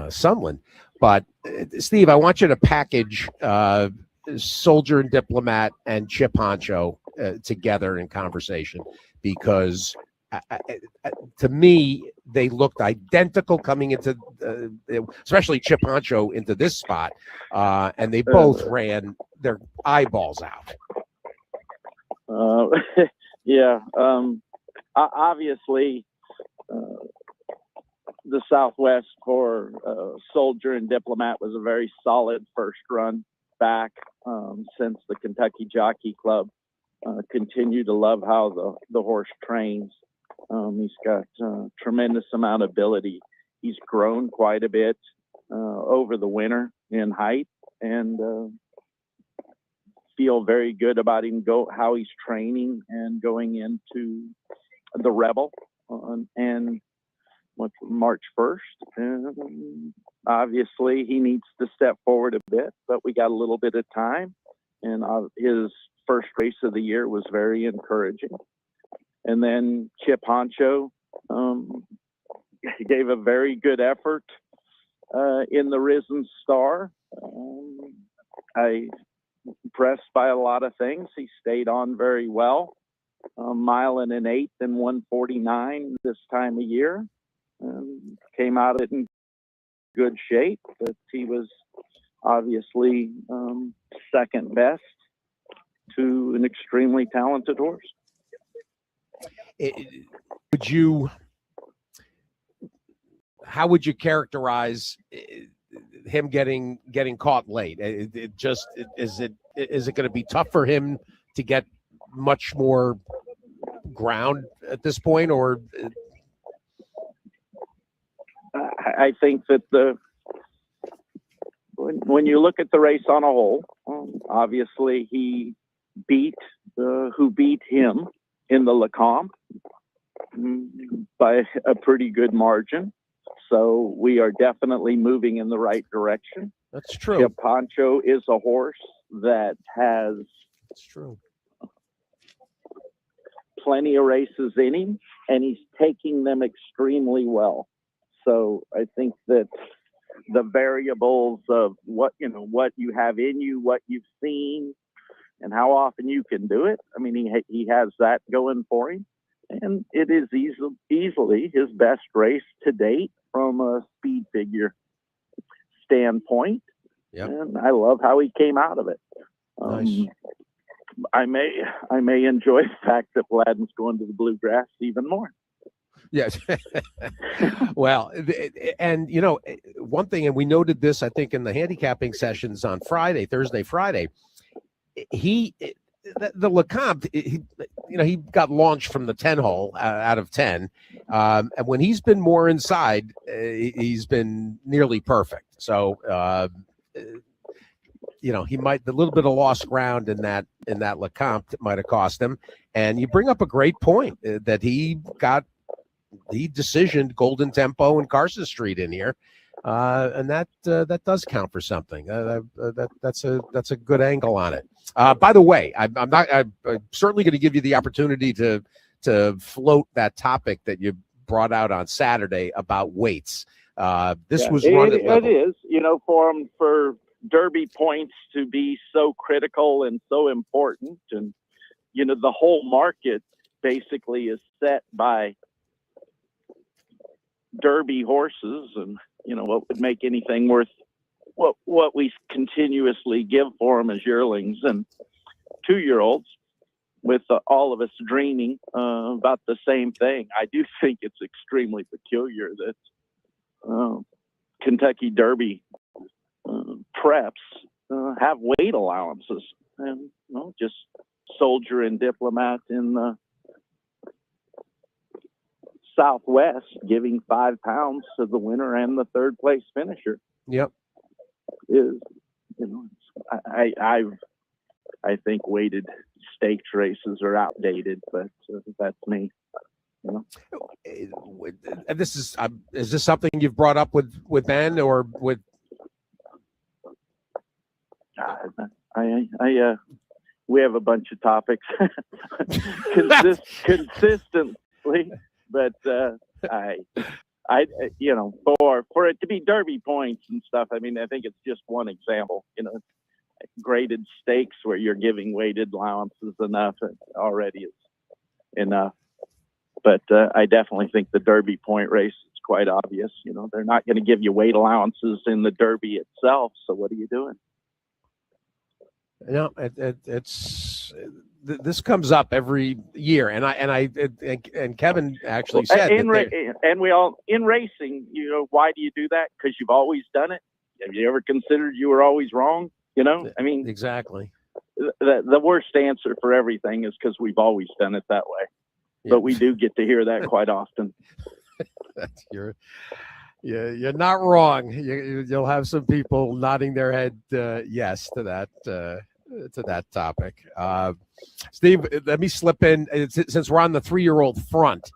B: Sunland. But Steve, I want you to package Soldier and Diplomat and Chip Honcho together in conversation, because to me they looked identical coming into, especially Chip Honcho, into this spot, and they both ran their eyeballs out.
D: Yeah. Obviously, the Southwest for Soldier and Diplomat was a very solid first run back since the Kentucky Jockey Club. Continue to love how the horse trains. He's got tremendous amount of ability. He's grown quite a bit over the winter in height, and feel very good about him, how he's training and going into the Rebel and March 1st. And obviously he needs to step forward a bit, but we got a little bit of time, and his first race of the year was very encouraging. And then Chip Honcho gave a very good effort in the Risen Star. I impressed by a lot of things. He stayed on very well. A mile and an eighth in 149 this time of year. Came out of it in good shape, but he was obviously second best to an extremely talented horse.
B: How would you characterize him getting caught late? Is it going to be tough for him to get much more ground at this point, or?
D: I think that when you look at the race on a whole, obviously he beat who beat him in the Lecomte by a pretty good margin. So we are definitely moving in the right direction.
B: That's true.
D: Chip Honcho is a horse that has plenty of races in him, and he's taking them extremely well. So I think that the variables of what you have in you, what you've seen, and how often you can do it. I mean, he has that going for him, and it is easily his best race to date from a speed figure standpoint.
B: Yep.
D: And I love how he came out of it.
B: Nice.
D: I may enjoy the fact that Vladden's going to the Bluegrass even more.
B: Yes. Well, and one thing, and we noted this, I think, in the handicapping sessions on Thursday, Friday, the Lecomte, he got launched from the 10 hole out of 10. And when he's been more inside, he's been nearly perfect. So, he might, the little bit of lost ground in that Lecomte might have cost him. And you bring up a great point that he decisioned Golden Tempo and Carson Street in here. And that does count for something. That's a good angle on it. By the way, I'm certainly going to give you the opportunity to to float that topic that you brought out on Saturday about weights. This was run at level.
D: It is, for Derby points to be so critical and so important. And, the whole market basically is set by Derby horses, and, what would make anything worth what we continuously give for them as yearlings and 2-year-olds, with all of us dreaming about the same thing. I do think it's extremely peculiar that Kentucky Derby preps have weight allowances, and just soldier and diplomat in the Southwest giving 5 pounds to the winner and the third place finisher.
B: Yep.
D: Is I think weighted stakes races are outdated, but that's me.
B: And this is this something you've brought up with Ben or with?
D: We have a bunch of topics consistently, but for it to be Derby points and stuff, I think it's just one example. Graded stakes where you're giving weighted allowances enough already is enough. But I definitely think the Derby point race is quite obvious. They're not going to give you weight allowances in the Derby itself. So what are you doing?
B: This comes up every year, and Kevin actually said
D: in racing, why do you do that? Because you've always done it. Have you ever considered you were always wrong?
B: Exactly.
D: The worst answer for everything is because we've always done it that way. Yeah. But we do get to hear that quite often.
B: You're not wrong. You'll have some people nodding their head yes to that topic. Steve, let me slip in since we're on the 3-year-old front.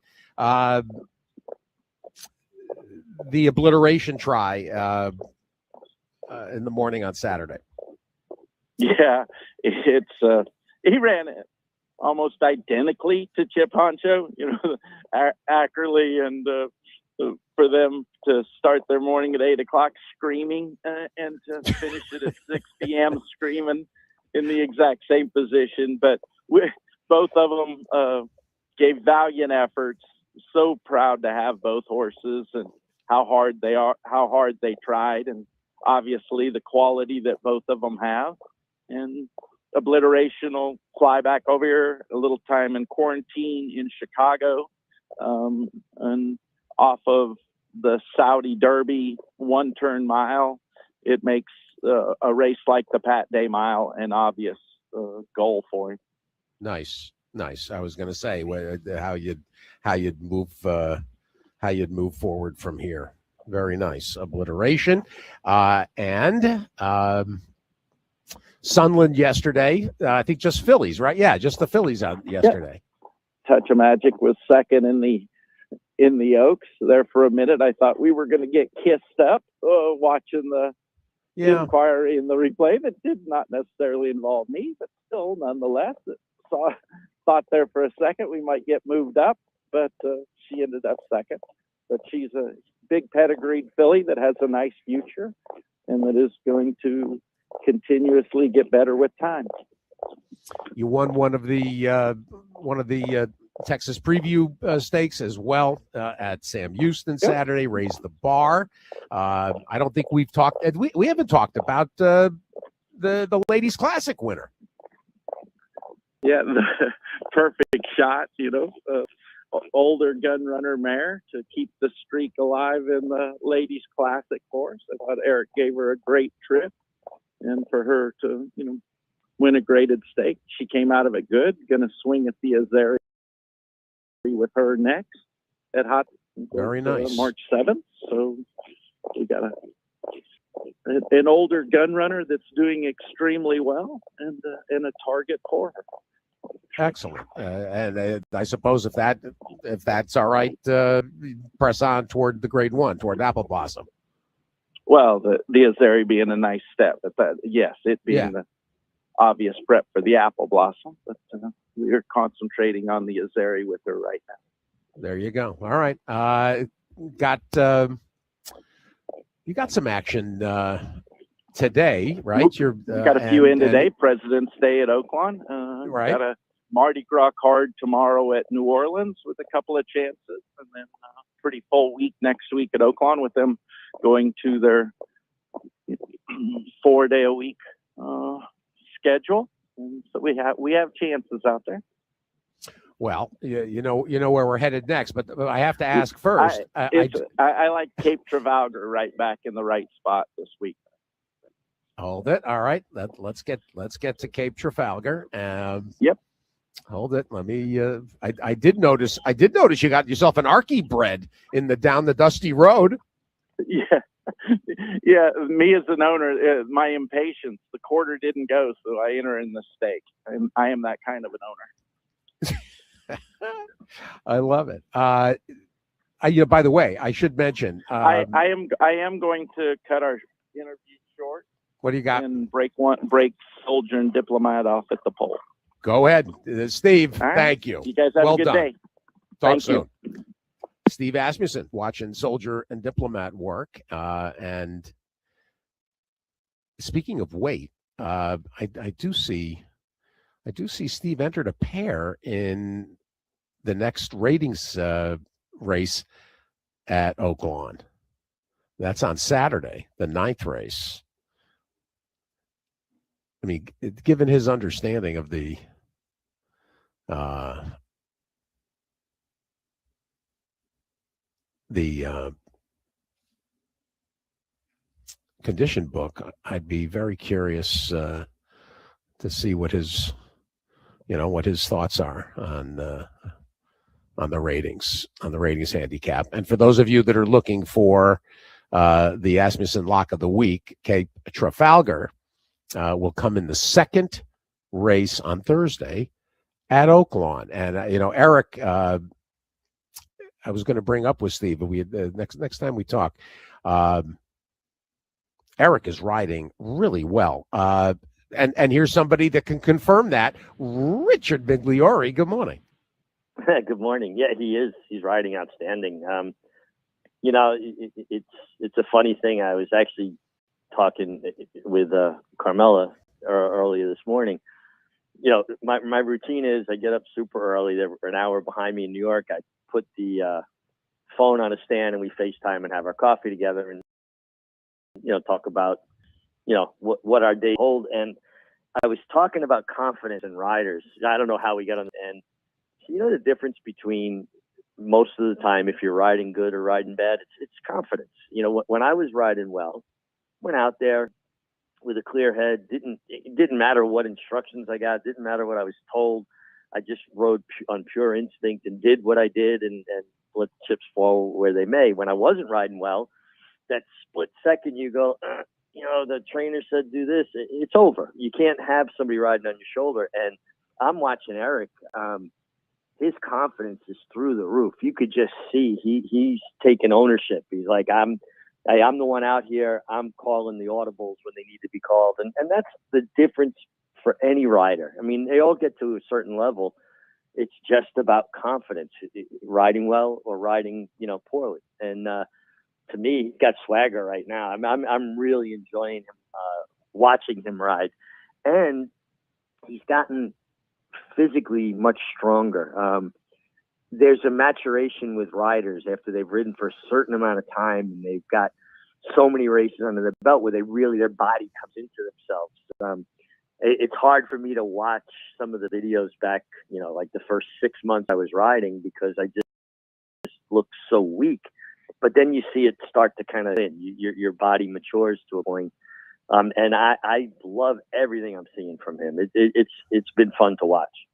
B: The obliteration try in the morning on Saturday.
D: Yeah, he ran it almost identically to Chip Honcho, Ackerley, and for them to start their morning at 8 o'clock screaming and to finish it at 6 p.m. screaming in the exact same position. But both of them gave valiant efforts. So proud to have both horses and how hard they tried, and obviously the quality that both of them have. And obliteration will fly back over here, a little time in quarantine in Chicago, and off of the Saudi Derby 1-turn mile. It makes a race like the Pat Day Mile an obvious goal for him.
B: Nice. I was going to say how you'd move forward from here. Very nice. Obliteration, and Sunland yesterday. I think just fillies, right? Yeah, just the fillies out yesterday.
D: Yeah. Touch of Magic was second in the Oaks. There for a minute, I thought we were going to get kissed up watching the inquiry and the replay. That did not necessarily involve me, but still, nonetheless, thought there for a second we might get moved up, but she ended up second. But she's a big pedigreed filly that has a nice future and that is going to continuously get better with time.
B: You won one of the Texas Preview stakes as well at Sam Houston Saturday. Raised the bar. I don't think we've talked. We haven't talked about the Ladies Classic winner.
D: Yeah, the perfect shot. Older gun runner mare to keep the streak alive in the Ladies Classic course. I thought Eric gave her a great trip, and for her to win a graded stake, she came out of it good. Going to swing at the Azeri with her next at Hot.
B: Very nice.
D: March 7th. So we got an older gun runner that's doing extremely well, and a target for her.
B: Excellent. And I suppose if that's all right, press on toward the grade 1, toward Apple Blossom.
D: Well, the Azeri being a nice step, but yes, it being obvious prep for the apple blossom. But we're concentrating on the Azeri with her right now.
B: There you go. All right. You got some action today, right?
D: You're got a few in today. President's Day at Oaklawn.
B: Right.
D: Got a Mardi Gras card tomorrow at New Orleans with a couple of chances, and then pretty full week next week at Oaklawn with them going to their 4-day-a-week schedule. And so we have chances out there.
B: Well, you know where we're headed next, but I have to ask first.
D: I like Cape Trafalgar right back in the right spot this week.
B: Hold it. All right, let's get to Cape Trafalgar.
D: Yep.
B: Hold it. Let me. I did notice you got yourself an Archie bread down the dusty road.
D: Yeah. Yeah, me as an owner, my impatience. The quarter didn't go, so I enter in the stake. I am that kind of an owner.
B: I love it. By the way, I should mention.
D: I am going to cut our interview short.
B: What do you got?
D: And break Soldier and Diplomat off at the pole.
B: Go ahead, Steve.
D: Right.
B: Thank you.
D: You guys have a good
B: done.
D: day.
B: Talk soon. Steve Asmussen watching Soldier and Diplomat work. And speaking of weight, I do see Steve entered a pair in the next ratings race at Oaklawn. That's on Saturday, the 9th race. I mean, given his understanding of the condition book, I'd be very curious to see what his thoughts are on the ratings handicap. And for those of you that are looking for the Asmussen Lock of the Week, Cape Trafalgar will come in the second race on Thursday at Oaklawn. And Eric, I was going to bring up with Steve, but we had, next time we talk, Eric is riding really well. And here's somebody that can confirm that. Richard Migliori, good morning.
E: Good morning. Yeah, he is. He's riding outstanding. It's a funny thing. I was actually talking with Carmela earlier this morning. My routine is I get up super early. They're an hour behind me in New York. I put the phone on a stand and we FaceTime and have our coffee together and talk about what our day hold. And I was talking about confidence in riders. I don't know how we got on. And the difference between most of the time, if you're riding good or riding bad, it's confidence. When I was riding well, went out there with a clear head. It didn't matter what instructions I got. Didn't matter what I was told. I just rode on pure instinct and did what I did and let the chips fall where they may. When I wasn't riding well, that split second you go, the trainer said do this. It's over. You can't have somebody riding on your shoulder. And I'm watching Eric. His confidence is through the roof. You could just see he's taking ownership. He's like, I'm the one out here. I'm calling the audibles when they need to be called. And that's the difference for any rider. I mean, they all get to a certain level. It's just about confidence, riding well or riding, poorly. And to me, he's got swagger right now. I'm really enjoying him, watching him ride. And he's gotten physically much stronger. There's a maturation with riders after they've ridden for a certain amount of time and they've got so many races under their belt where their body comes into themselves. It's hard for me to watch some of the videos back, like the first 6 months I was riding because I just looked so weak. But then you see it start to kind of, your body matures to a point. And I love everything I'm seeing from him. It's been fun to watch.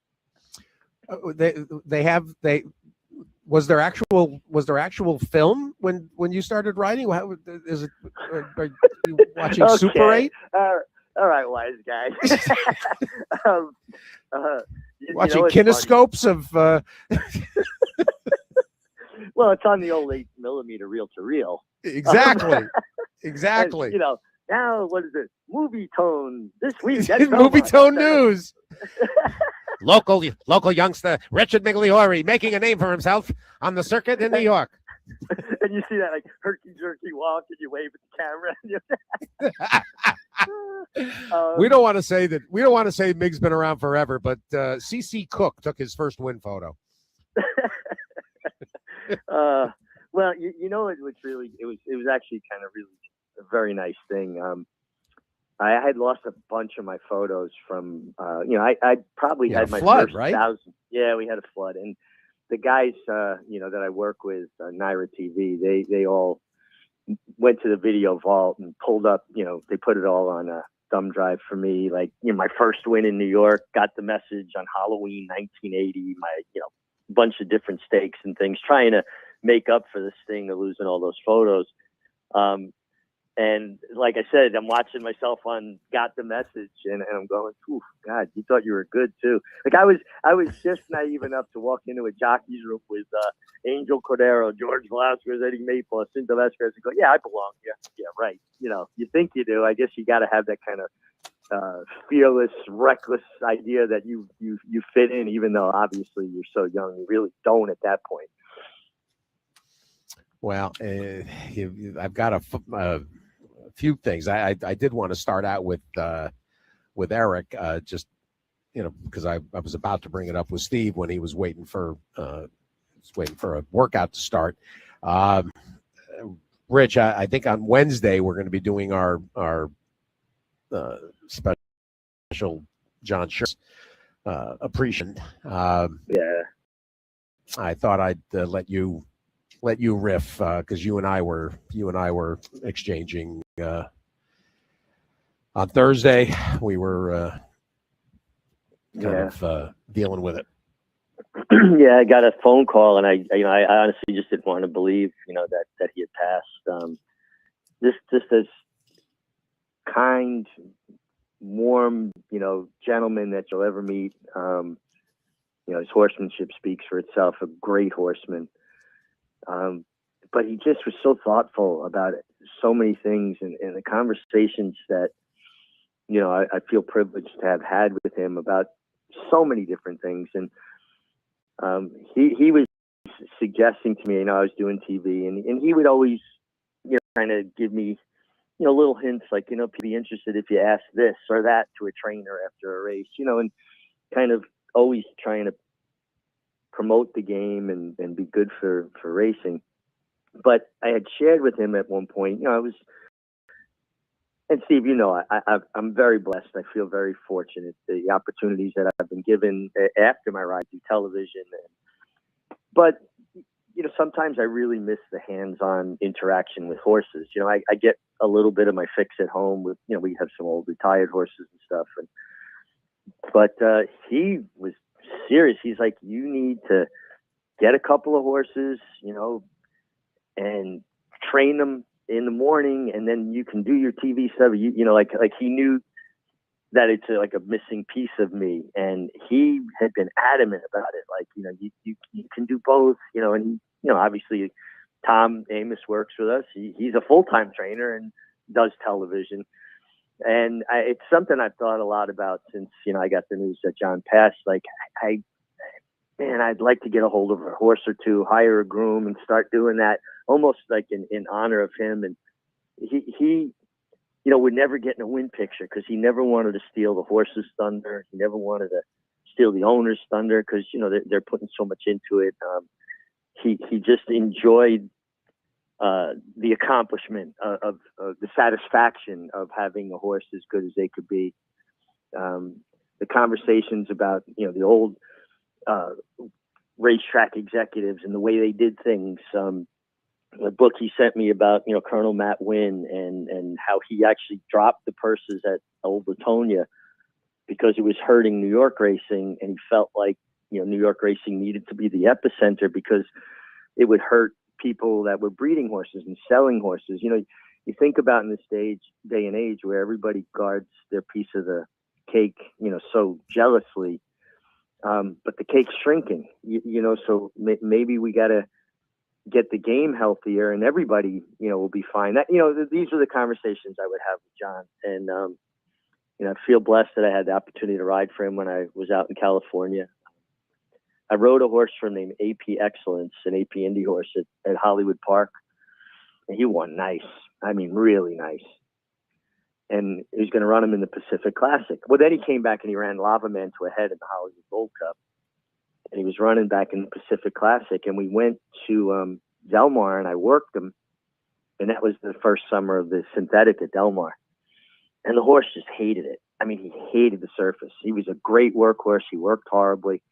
B: Was there actual film when you started riding? How is it? Are you watching
E: Okay.
B: Super 8?
E: All right, wise guy.
B: Watching kinescopes of.
E: Well, it's on the old 8mm reel to reel.
B: Exactly. Exactly.
E: And, Now, what is it? Movie Tone this week.
B: Movie Tone News. Local youngster Richard Migliore making a name for himself on the circuit in New York.
E: And you see that like herky jerky walk, and you wave at the camera.
B: We don't want to say that. We don't want to say Mig's been around forever, but C.C. Cook took his first win photo.
E: Well, you know, it was actually kind of really a very nice thing. I had lost a bunch of my photos from, I probably had my
B: flood,
E: first
B: right?
E: 1,000. Yeah, we had a flood, and the guys, that I work with, Naira TV, they all went to the video vault and pulled up. They put it all on a thumb drive for me. Like, my first win in New York, got the message on Halloween 1980. My, bunch of different stakes and things, trying to make up for this thing of losing all those photos. And like I said, I'm watching myself on Got the Message, and I'm going, "Ooh, God, you thought you were good too." Like I was just naive enough to walk into a jockey's room with Angel Cordero, George Velasquez, Eddie Maple, Cinta Vasquez, and go, "Yeah, I belong here." Yeah, right. You think you do. I guess you got to have that kind of fearless, reckless idea that you fit in, even though obviously you're so young. You really don't at that point.
B: Well, I've got a few things. I did want to start out with Eric, just because I was about to bring it up with Steve when he was waiting for a workout to start. Rich, I think on Wednesday we're going to be doing our special John Schertz appreciation.
E: Yeah,
B: I thought I'd let you riff because you and I were exchanging on Thursday. We were kind of dealing with it.
E: Yeah, I got a phone call, and I honestly just didn't want to believe, that he had passed. Just this kind, warm, gentleman that you'll ever meet. His horsemanship speaks for itself. A great horseman. But he just was so thoughtful about it, so many things, and the conversations that, I feel privileged to have had with him about so many different things. And he was suggesting to me, I was doing TV, and he would always, kind of give me, little hints like, be interested if you ask this or that to a trainer after a race, and kind of always trying to promote the game and be good for racing. But I had shared with him at one point, and Steve, I'm very blessed. I feel very fortunate, the opportunities that I've been given after my ride through television. But, sometimes I really miss the hands-on interaction with horses. I get a little bit of my fix at home with, we have some old retired horses and stuff. But he was serious. He's like, you need to get a couple of horses, and train them in the morning, and then you can do your TV stuff. Like he knew that it's like a missing piece of me, and he had been adamant about it. Like, you can do both, and obviously Tom Amos works with us. He's a full-time trainer and does television. And it's something I've thought a lot about since, I got the news that John passed. Like, I'd like to get a hold of a horse or two, hire a groom, and start doing that almost like in honor of him. And he would never get in a win picture because he never wanted to steal the horse's thunder. He never wanted to steal the owner's thunder because, they're putting so much into it. He just enjoyed the accomplishment of the satisfaction of having a horse as good as they could be. The conversations about, the old racetrack executives and the way they did things. The book he sent me about, Colonel Matt Wynn and how he actually dropped the purses at Old Latonia because it was hurting New York racing, and he felt like, New York racing needed to be the epicenter because it would hurt people that were breeding horses and selling horses. You think about in this day and age where everybody guards their piece of the cake, so jealously. But the cake's shrinking, so maybe we got to get the game healthier, and everybody, will be fine. That, these are the conversations I would have with John. And, I feel blessed that I had the opportunity to ride for him when I was out in California. I rode a horse for him named AP Excellence, an AP Indy horse at Hollywood Park. And he won nice. I mean, really nice. And he was going to run him in the Pacific Classic. Well, then he came back and he ran Lava Man to a head in the Hollywood Gold Cup. And he was running back in the Pacific Classic. And we went to Del Mar, and I worked him. And that was the first summer of the synthetic at Del Mar. And the horse just hated it. I mean, he hated the surface. He was a great workhorse. He worked horribly.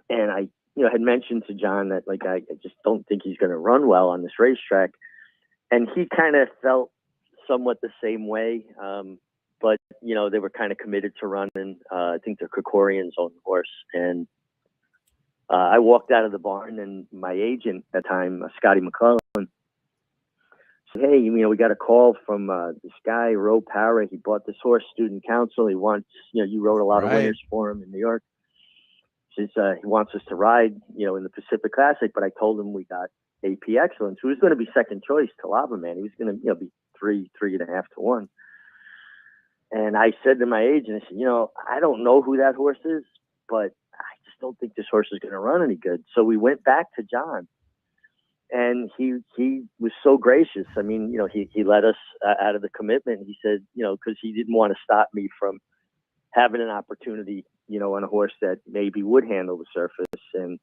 E: And I, had mentioned to John that, like, I just don't think he's going to run well on this racetrack. And he kind of felt somewhat the same way. But, they were kind of committed to running. I think the Krikorian's own horse. And I walked out of the barn, and my agent at the time, Scotty McClellan, said, hey, we got a call from this guy, Ro Parra. He bought this horse, Student Council. He wants, you rode a lot of winners for him in New York. He wants us to ride, in the Pacific Classic. But I told him we got AP Excellence, who was going to be second choice to Lava Man. He was going to, be 3.5 to 1. And I said to my agent, I said, I don't know who that horse is, but I just don't think this horse is going to run any good. So we went back to John, and he was so gracious. I mean, he let us out of the commitment. He said, because he didn't want to stop me from having an opportunity, on a horse that maybe would handle the surface. And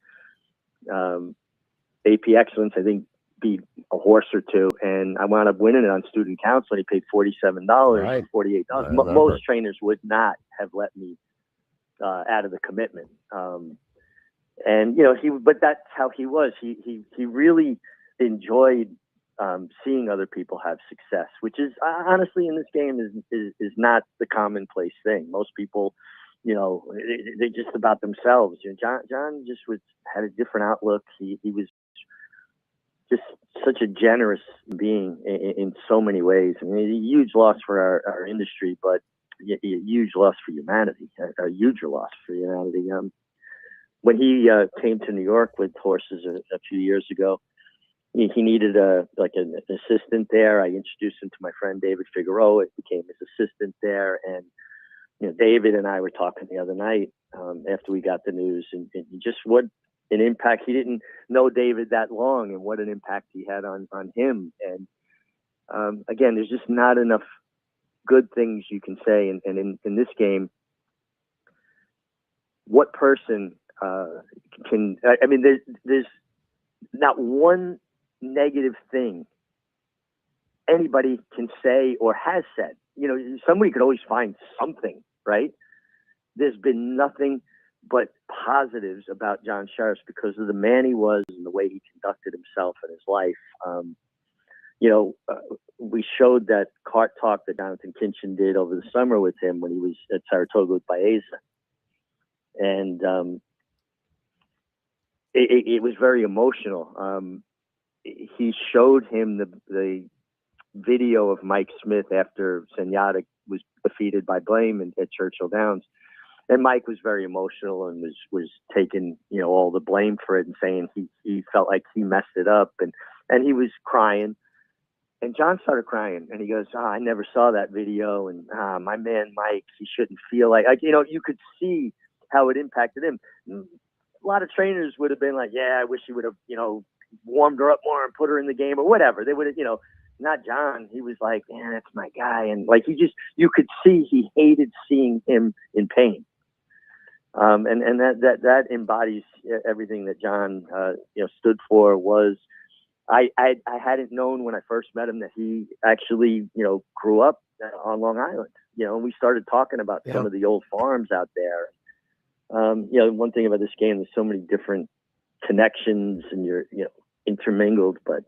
E: AP Excellence, I think, beat a horse or two, and I wound up winning it on Student Council, and he paid $47 or $48. Most trainers would not have let me out of the commitment. And but that's how he was. He really enjoyed seeing other people have success, which is honestly in this game is not the commonplace thing. Most people, they're just about themselves. John just had a different outlook. He was just such a generous being in so many ways. I mean, a huge loss for our industry, but a huge loss for humanity, a huge loss for humanity. When he came to New York with horses a few years ago, he needed an assistant there. I introduced him to my friend David Figueroa. It became his assistant there. And, David and I were talking the other night after we got the news, and just what an impact. He didn't know David that long, and what an impact he had on him. And again, there's just not enough good things you can say. And in this game, what person can, I mean, there's not one negative thing anybody can say or has said. Somebody could always find something, right? There's been nothing but positives about John Sharps because of the man he was and the way he conducted himself in his life. We showed that cart talk that Jonathan Kinchin did over the summer with him when he was at Saratoga with Baeza. And it was very emotional. He showed him the video of Mike Smith after Zenyatta was defeated by Blame at Churchill Downs. And Mike was very emotional and was taking, all the blame for it and saying he felt like he messed it up. And he was crying. And John started crying. And he goes, I never saw that video. And my man Mike, he shouldn't feel like, you could see how it impacted him. A lot of trainers would have been like, yeah, I wish he would have, warmed her up more and put her in the game or whatever. They would have, not John. He was like, man, that's my guy. And like, you could see he hated seeing him in pain. And that embodies everything that John, stood for. Was I hadn't known when I first met him that he actually, grew up on Long Island, and we started talking about some of the old farms out there. One thing about this game, there's so many different connections and you're, intermingled, but,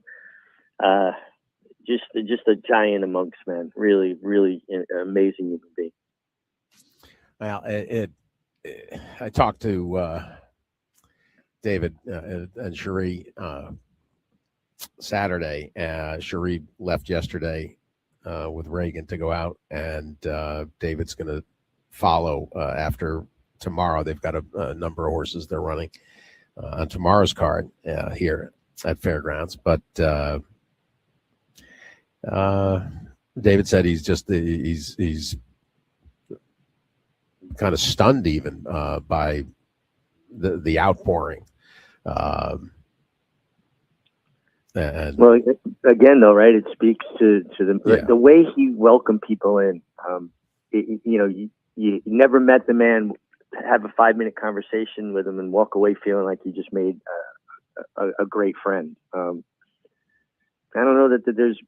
E: just a giant amongst men, really, really amazing human being.
B: Well, I talked to David and Cherie Saturday. Cherie left yesterday with Reagan to go out, and David's going to follow after tomorrow. They've got a number of horses they're running on tomorrow's card here. at Fairgrounds. But David said he's kind of stunned even by the outpouring. And
E: well, again, though, right? It speaks to the way he welcomed people in. You never met the man, have a 5-minute conversation with him, and walk away feeling like you just made a great friend. I don't know that there's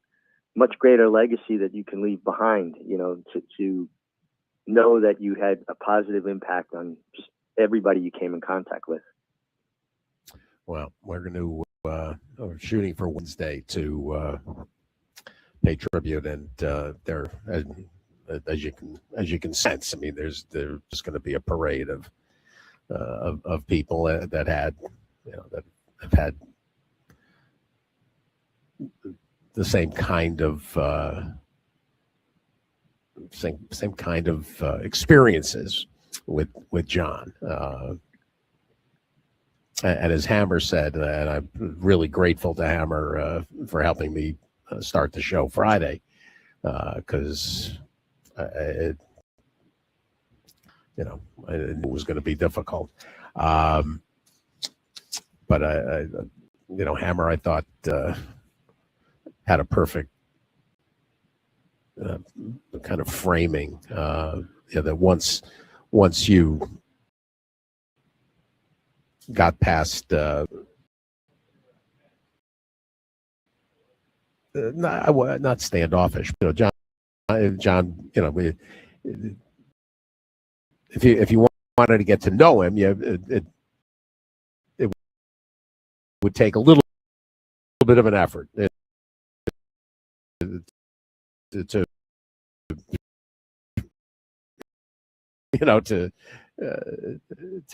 E: much greater legacy that you can leave behind. To know that you had a positive impact on just everybody you came in contact with.
B: Well, we're going to we're shooting for Wednesday to pay tribute, and there, as you can sense, I mean, there's just going to be a parade of people that had, that have had the same kind of experiences with John. And as Hammer said, and I'm really grateful to Hammer for helping me start the show Friday, because it was going to be difficult. But Hammer, I thought, had a perfect kind of framing. That once you got past not standoffish, John, if you wanted to get to know him, it would take a little bit of an effort to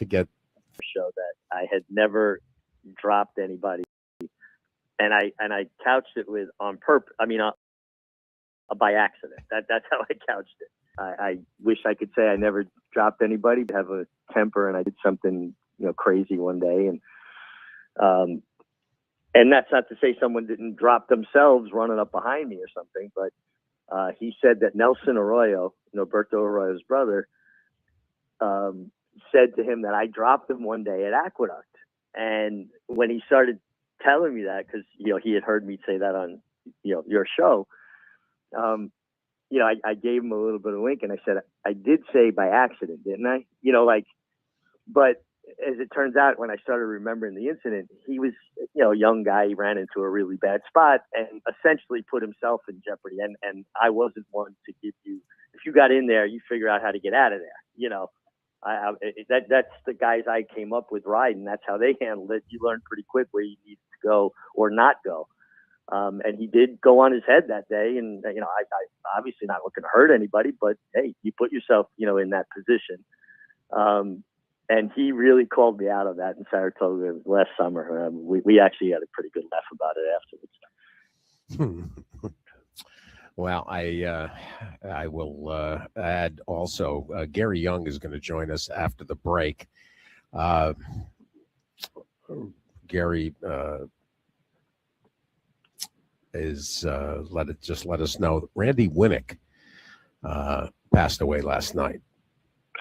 B: get.
E: Show that I had never dropped anybody, and I couched it with on purpose. I mean, by accident. That's how I couched it. I wish I could say I never dropped anybody. I have a temper, and I did something crazy one day, and that's not to say someone didn't drop themselves running up behind me or something. But he said that Nelson Arroyo, Norberto Arroyo's brother, said to him that I dropped him one day at Aqueduct. And when he started telling me that, because he had heard me say that on your show, I gave him a little bit of a wink, and I said, I did say by accident, didn't I? But as it turns out, when I started remembering the incident, he was a young guy. He ran into a really bad spot and essentially put himself in jeopardy. And I wasn't one to give you, if you got in there, you figure out how to get out of there. That's the guys I came up with riding. That's how they handled it. You learn pretty quick where you need to go or not go. And he did go on his head that day. And, I obviously not looking to hurt anybody, but hey, you put yourself, in that position. And he really called me out of that in Saratoga last summer. We actually had a pretty good laugh about it afterwards.
B: Well, I will add also, Gary Young is going to join us after the break. Gary let us know Randy Winnick passed away last night.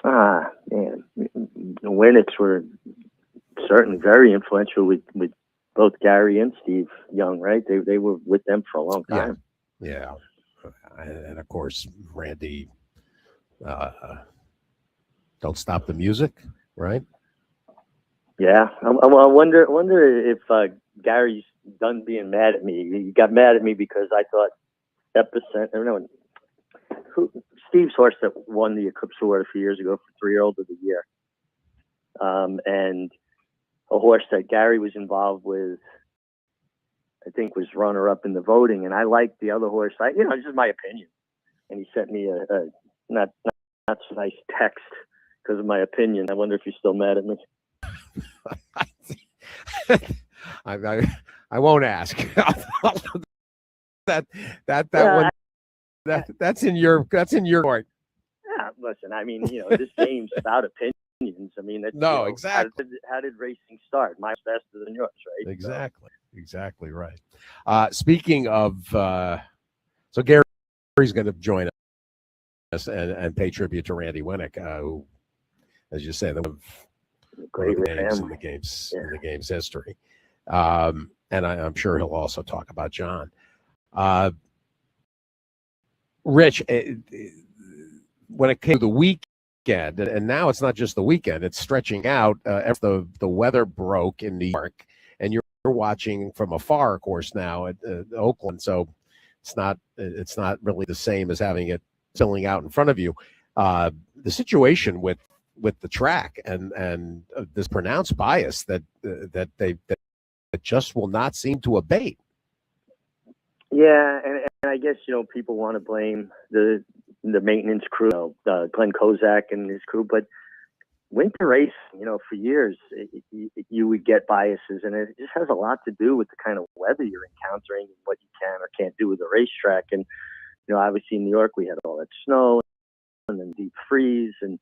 E: Ah, man. The Winnicks were certainly very influential with both Gary and Steve Young, right? They were with them for a long time.
B: Yeah. And of course, Randy, Don't Stop the Music, right?
E: Yeah. I wonder if Gary's done being mad at me. He got mad at me because I thought Steve's horse that won the Eclipse Award a few years ago for 3-year-old of the year. And a horse that Gary was involved with, I think, was runner-up in the voting, and I liked the other horse. It's just my opinion. And he sent me a not so nice text because of my opinion. I wonder if he's still mad at me.
B: I won't ask. That's in your court.
E: Yeah, listen. I mean, this game's about opinions. I mean,
B: no, exactly.
E: How did racing start? Mine's faster than yours, right?
B: Exactly. exactly right. Speaking of, so Gary's going to join us and pay tribute to Randy Winnick, who, as you say, one of
E: Great
B: the
E: with
B: names
E: him.
B: in the game's
E: Yeah.
B: in the game's history. And I'm sure he'll also talk about John. Rich, when it came to the weekend, and now it's not just the weekend, it's stretching out. After the weather broke in New York, and you're watching from afar, of course, now at Oakland, so it's not really the same as having it filling out in front of you. The situation with the track and this pronounced bias that just will not seem to abate.
E: Yeah, and I guess people want to blame the maintenance crew, Glenn Kozak and his crew, but winter race, for years you would get biases, and it just has a lot to do with the kind of weather you're encountering and what you can or can't do with a racetrack. And obviously in New York we had all that snow and then deep freeze, and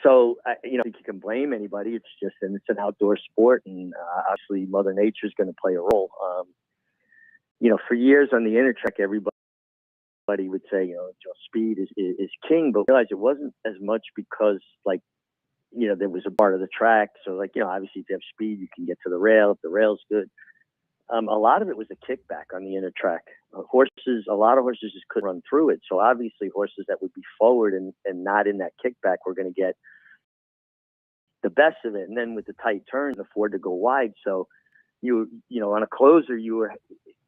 E: so I think you can blame anybody. It's just, and it's an outdoor sport, and obviously Mother Nature is going to play a role. For years on the Intertrack, everybody would say, speed is king, but realize it wasn't as much because, there was a part of the track. So, obviously, if you have speed, you can get to the rail if the rail's good. A lot of it was a kickback on the Intertrack. A lot of horses just couldn't run through it. So, obviously, horses that would be forward and not in that kickback were going to get the best of it. And then with the tight turn, afford to go wide. So, on a closer, you were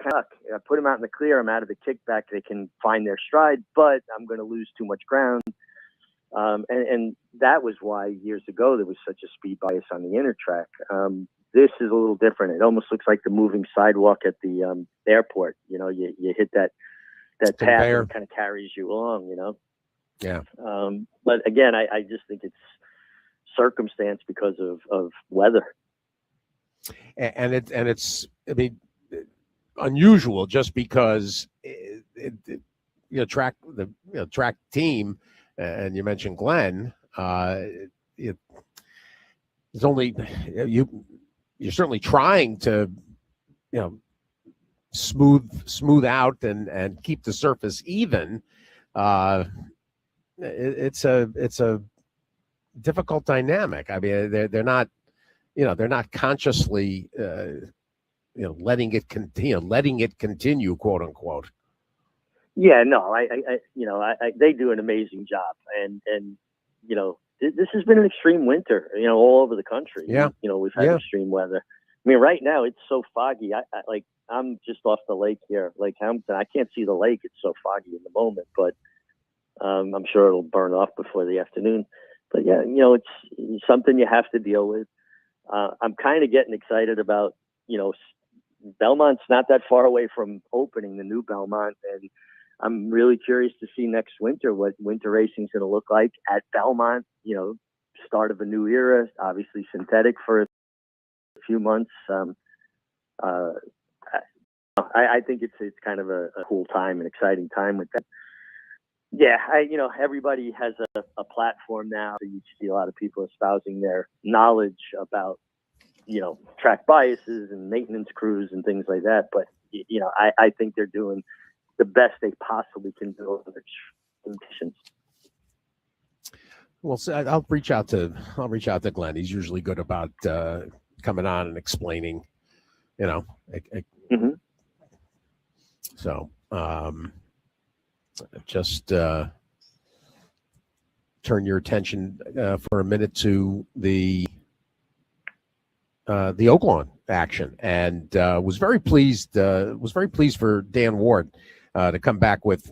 E: kind of, I put them out in the clear. I'm out of the kickback. They can find their stride, but I'm going to lose too much ground. And that was why years ago there was such a speed bias on the Intertrack. This is a little different. It almost looks like the moving sidewalk at the airport. You hit that path and it kind of carries you along.
B: Yeah.
E: But again, I just think it's circumstance because of weather.
B: And it's unusual just because track team, and you mentioned Glenn. It's only you're certainly trying to smooth out and keep the surface even. It's a difficult dynamic. I mean, they're not. They're not consciously, letting it continue, quote unquote.
E: Yeah, no, they do an amazing job, and this has been an extreme winter, all over the country.
B: Yeah,
E: we've had extreme weather. I mean, right now it's so foggy. I'm just off the lake here, Lake Hamilton. I can't see the lake; it's so foggy in the moment. But I'm sure it'll burn off before the afternoon. But yeah, it's something you have to deal with. I'm kind of getting excited about, Belmont's not that far away from opening, the new Belmont, and I'm really curious to see next winter what winter racing is going to look like at Belmont. Start of a new era, obviously synthetic for a few months. I think it's kind of a cool time, an exciting time with that. Yeah, everybody has a platform now. So you see a lot of people espousing their knowledge about, track biases and maintenance crews and things like that. But, I think they're doing the best they possibly can do under conditions.
B: Well, so I'll reach out to Glenn. He's usually good about coming on and explaining,
E: Mm-hmm.
B: So just turn your attention for a minute to the Oaklawn action, and was very pleased for Dan Ward to come back with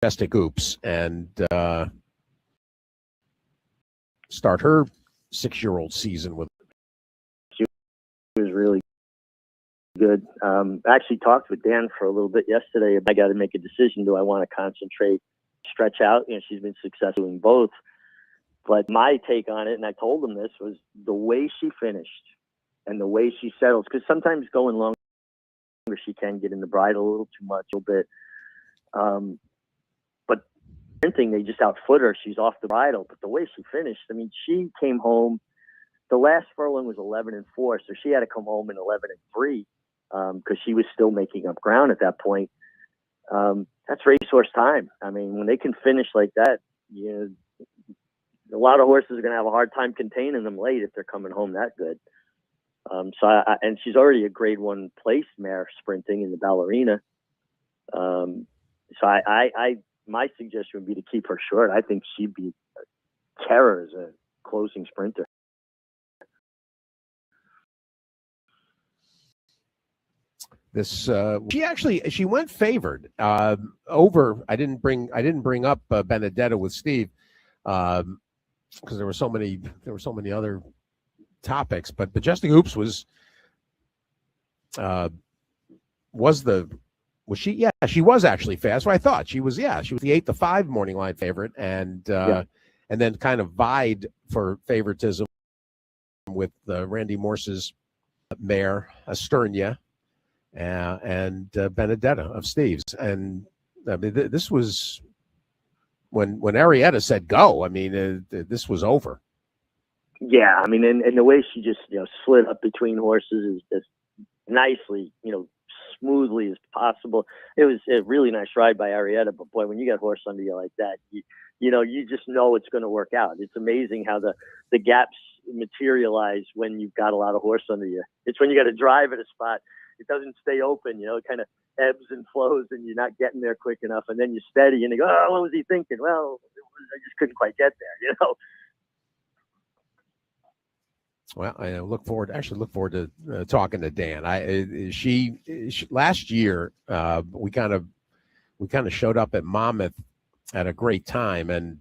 B: Majestic Oops and start her 6-year-old season with.
E: She was really good. I actually talked with Dan for a little bit yesterday. I got to make a decision. Do I want to concentrate, stretch out? She's been successful in both. But my take on it, and I told him this, was the way she finished and the way she settles. Because sometimes going longer, she can get in the bridle a little too much, a little bit. But sprinting, they just outfoot her. She's off the bridle. But the way she finished, she came home the last furlong was 11-4, so she had to come home in 11-3 because she was still making up ground at that point. That's racehorse time. I mean, when they can finish like that, a lot of horses are going to have a hard time containing them late if they're coming home that good. And she's already a grade 1 place mare sprinting in the ballerina. My suggestion would be to keep her short. I think she'd be terror as a closing sprinter.
B: She went favored over. I didn't bring up Benedetta with Steve because there were so many other topics. But Majestic Hoops was she? Yeah, she was actually fast. What I thought she was the 8-5 morning line favorite, and then kind of vied for favoritism with Randy Morse's mare Asternia and Benedetta of Steve's. And I mean, this was when Arietta said go. I mean, this was over.
E: Yeah, I mean, and the way she just slid up between horses is just nicely, smoothly as possible. It was a really nice ride by Arietta, but boy, when you got horse under you like that, you just know it's going to work out. It's amazing how the gaps materialize when you've got a lot of horse under you. It's when you got to drive at a spot, it doesn't stay open, it kind of ebbs and flows and you're not getting there quick enough, and then you're steady and you go, oh, what was he thinking? Well, I just couldn't quite get there,
B: Well, I look forward to talking to Dan. She last year we kind of showed up at Monmouth at a great time, and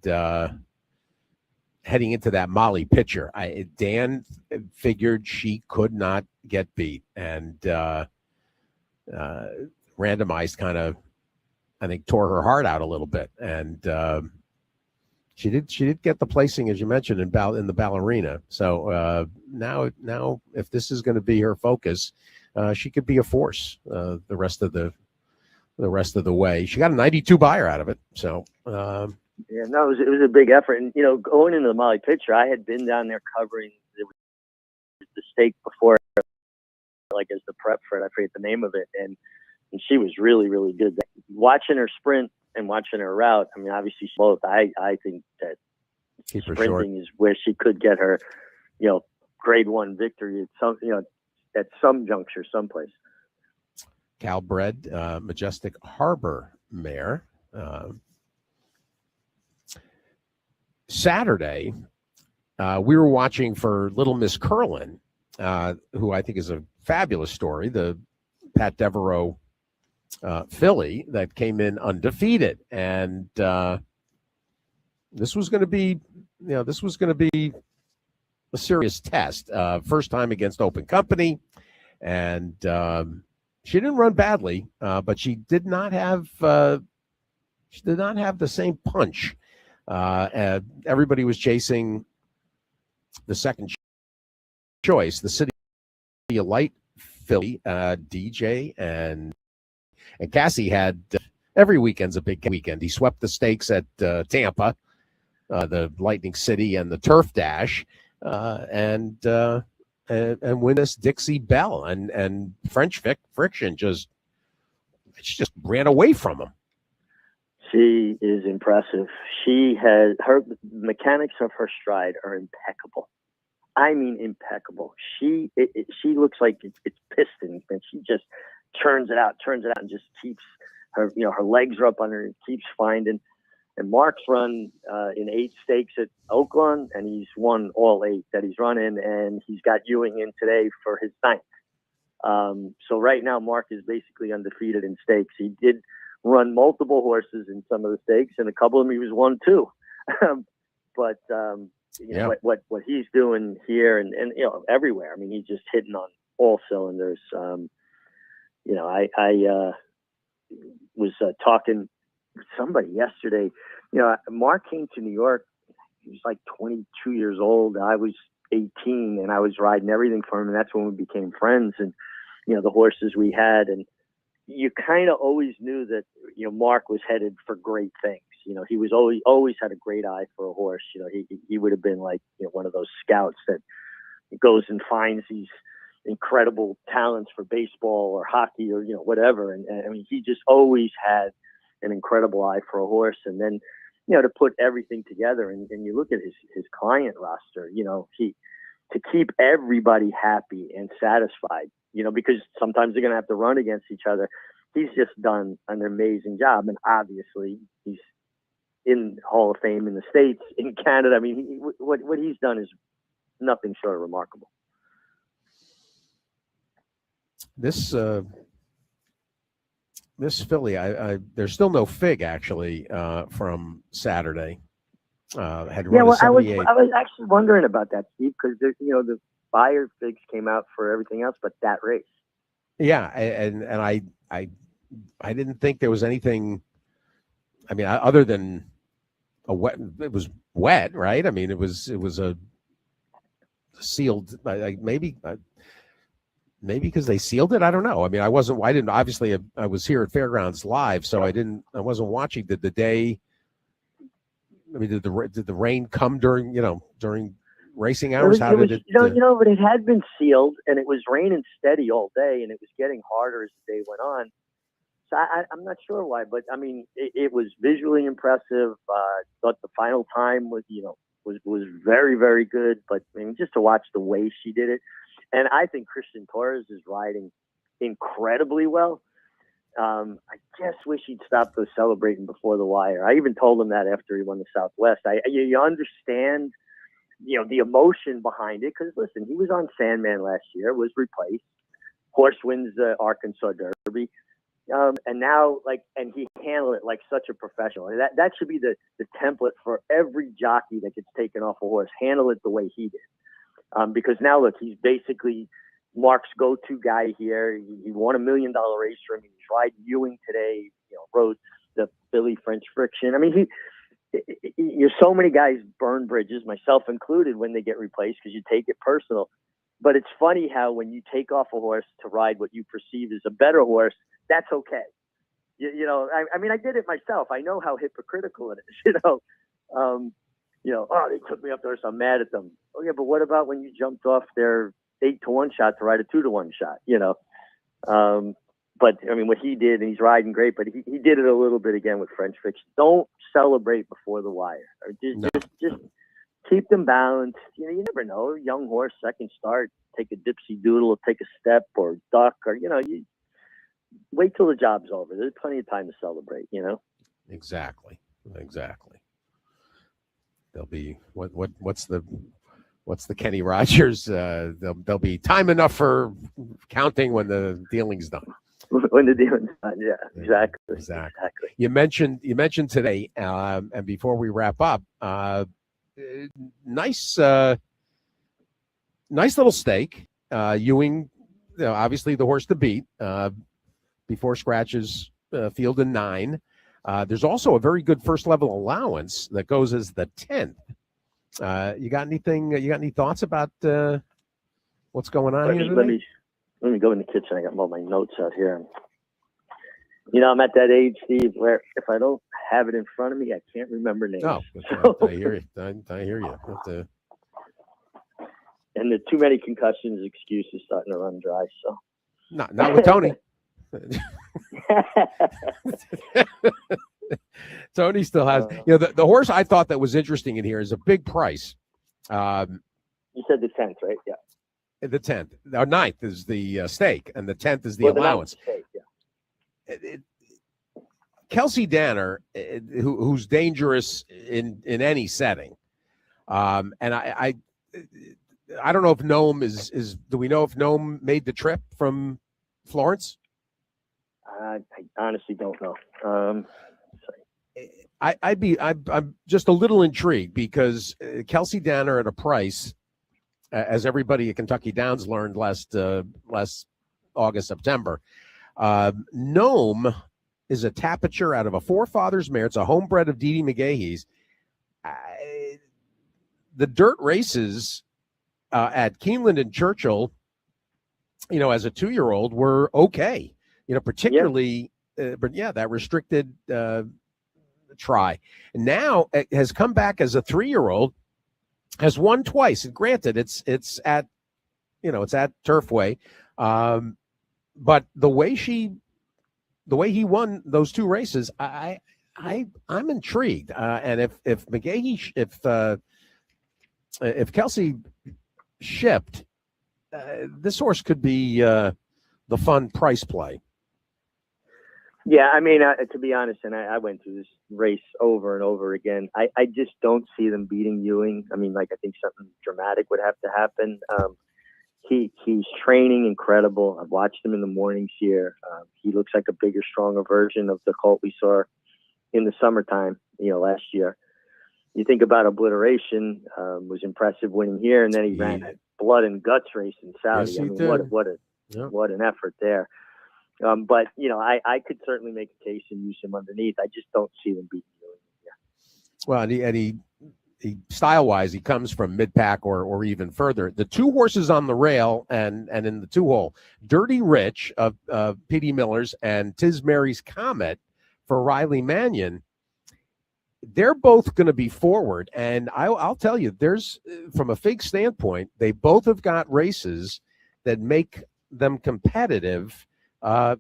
B: heading into that Molly picture, Dan figured she could not get beat, and randomized kind of, I think, tore her heart out a little bit, and she did get the placing, as you mentioned, in the ballerina. So now if this is going to be her focus, she could be a force the rest of the way. She got a 92 buyer out of it. So
E: it was a big effort. And going into the Molly picture, I had been down there covering the stake before, like as the prep for it. I forget the name of it, and she was really, really good. Watching her sprint and watching her route, I mean, obviously both. I think that sprinting is where she could get her, grade 1 victory at some juncture, someplace.
B: Calbred, Majestic Harbor mare. Saturday, we were watching for Little Miss Curlin, who I think is a fabulous story. The Pat Devereaux filly that came in undefeated, and this was going to be a serious test. First time against Open Company, and she didn't run badly, but she did not have the same punch. Everybody was chasing the second choice, the City of Light filly, DJ, and Cassie had every weekend's a big weekend. He swept the stakes at Tampa, the Lightning City, and the Turf Dash, and win this Dixie Belle, and French Friction just ran away from him.
E: She is impressive. She has her mechanics of her stride are impeccable. I mean, impeccable. She looks like it's pistons, and she just turns it out, and just keeps her. Her legs are up on her, and keeps finding. And Mark's run in 8 stakes at Oakland, and he's won all 8 that he's run in, and he's got Ewing in today for his 9th. So right now, Mark is basically undefeated in stakes. He did run multiple horses in some of the stakes, and a couple of them he was 1-2. But what he's doing here and everywhere. I mean, he's just hitting on all cylinders. I was talking with somebody yesterday. Mark came to New York. He was like 22 years old. I was 18, and I was riding everything for him, and that's when we became friends. And the horses we had, and you kind of always knew that Mark was headed for great things. He was always had a great eye for a horse. He would have been like one of those scouts that goes and finds these incredible talents for baseball or hockey or, whatever. And I mean, he just always had an incredible eye for a horse. And then, to put everything together and you look at his client roster, to keep everybody happy and satisfied, because sometimes they're going to have to run against each other. He's just done an amazing job. And obviously he's in Hall of Fame in the States, in Canada. I mean, what he's done is nothing short of remarkable.
B: This filly, there's still no fig actually from Saturday. Had run a 78.
E: I was actually wondering about that, Steve, because the buyer figs came out for everything else but that race.
B: Yeah, and I didn't think there was anything. I mean, other than a wet, it was wet, right? I mean, it was a sealed. Maybe because they sealed it. I don't know. I mean, I didn't. Obviously, I was here at Fairgrounds Live, so I wasn't watching. Did the day? I mean, did the rain come during racing hours?
E: But it had been sealed, and it was raining steady all day, and it was getting harder as the day went on. So I'm not sure why, but I mean, it was visually impressive. Thought the final time was very, very good. But I mean, just to watch the way she did it, and I think Christian Torres is riding incredibly well. I just wish he'd stop those celebrating before the wire. I even told him that after he won the Southwest. You understand, the emotion behind it, because listen, he was on Sandman last year, was replaced. Horse wins the Arkansas Derby. And now, and he handled it like such a professional. And that should be the template for every jockey that gets taken off a horse. Handle it the way he did. Because now, look, he's basically Mark's go-to guy here. He won $1 million race for him. He's riding Ewing today. Rode the Philly French Friction. I mean, so many guys burn bridges, myself included, when they get replaced because you take it personal. But it's funny how when you take off a horse to ride what you perceive as a better horse, that's okay. I mean, I did it myself. I know how hypocritical it is, oh, they took me off the horse, I'm mad at them. Oh, yeah, but what about when you jumped off their 8-to-1 shot to ride a 2-to-1 shot, But, I mean, what he did, and he's riding great, but he did it a little bit again with French Fiction. Don't celebrate before the wire. Or just keep them balanced. You never know. Young horse, second start, take a dipsy doodle, or take a step, or duck, or, you wait till the job's over. There's plenty of time to celebrate,
B: Exactly. There'll be what's the Kenny Rogers? There'll be time enough for counting when the dealing's done.
E: When the dealing's done, yeah, exactly.
B: You mentioned today, and before we wrap up, nice little stake. Ewing, obviously the horse to beat. Before scratches, field in 9. There's also a very good first level allowance that goes as the 10th. You got anything? You got any thoughts about what's going on here today?
E: Let me go in the kitchen. I got all my notes out here. I'm at that age, Steve, where if I don't have it in front of me, I can't remember names.
B: No, I hear you. I hear you.
E: And the too many concussions excuse is starting to run dry. So
B: not with Tony. Tony still has, the horse I thought that was interesting in here is a big price.
E: You said the 10th, right? Yeah.
B: The 10th, or 9th is the stake, and the 10th is the allowance. Kelsey Danner, who's dangerous in any setting, and I don't know if Nome is. Do we know if Nome made the trip from Florence?
E: I honestly don't know.
B: I'm just a little intrigued because Kelsey Danner at a price, as everybody at Kentucky Downs learned last August, September, Nome is a tapature out of a forefathers mare. It's a homebred of Dee Dee McGahee's. The dirt races at Keeneland and Churchill, as a 2-year-old were okay. Particularly, but that restricted try. Now it has come back as a 3-year-old, has won twice. And granted, it's at it's at Turfway. But the way he won those two races, I'm intrigued. And if McGahee, if Kelsey shipped, this horse could be the fun price play.
E: Yeah, I mean, to be honest, and I went through this race over and over again. I just don't see them beating Ewing. I mean, like, I think something dramatic would have to happen. He's training incredible. I've watched him in the mornings here. He looks like a bigger, stronger version of the colt we saw in the summertime, last year. You think about Obliteration, was impressive winning here, and then he ran a blood and guts race in Saudi.
B: Yes,
E: I mean, what an effort there. But I could certainly make a case and use him underneath. I just don't see them beating Ewing here.
B: Well, and he style-wise, he comes from mid-pack or even further. The two horses on the rail and in the two-hole, Dirty Rich of P.D. Miller's and Tis Mary's Comet for Riley Mannion, they're both going to be forward. And I'll tell you, there's, from a fig standpoint, they both have got races that make them competitive.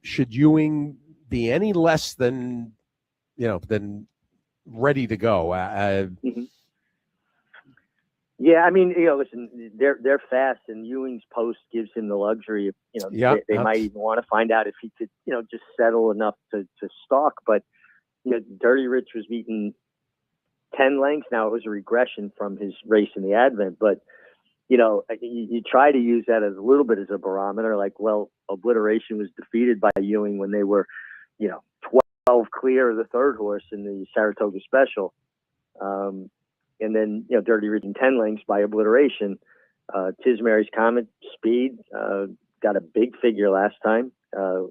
B: Should Ewing be any less than ready to go?
E: Mm-hmm. Yeah, I mean, listen, they're fast, and Ewing's post gives him the luxury of, they might even want to find out if he could, just settle enough to stalk. But, Dirty Rich was beaten 10 lengths. Now, it was a regression from his race in the Advent, but, you try to use that as a little bit as a barometer. Like, well, Obliteration was defeated by Ewing when they were, 12 clear of the third horse in the Saratoga Special. And then, Dirty Rich in 10 lengths by Obliteration. Tis Mary's Comet speed, got a big figure last time,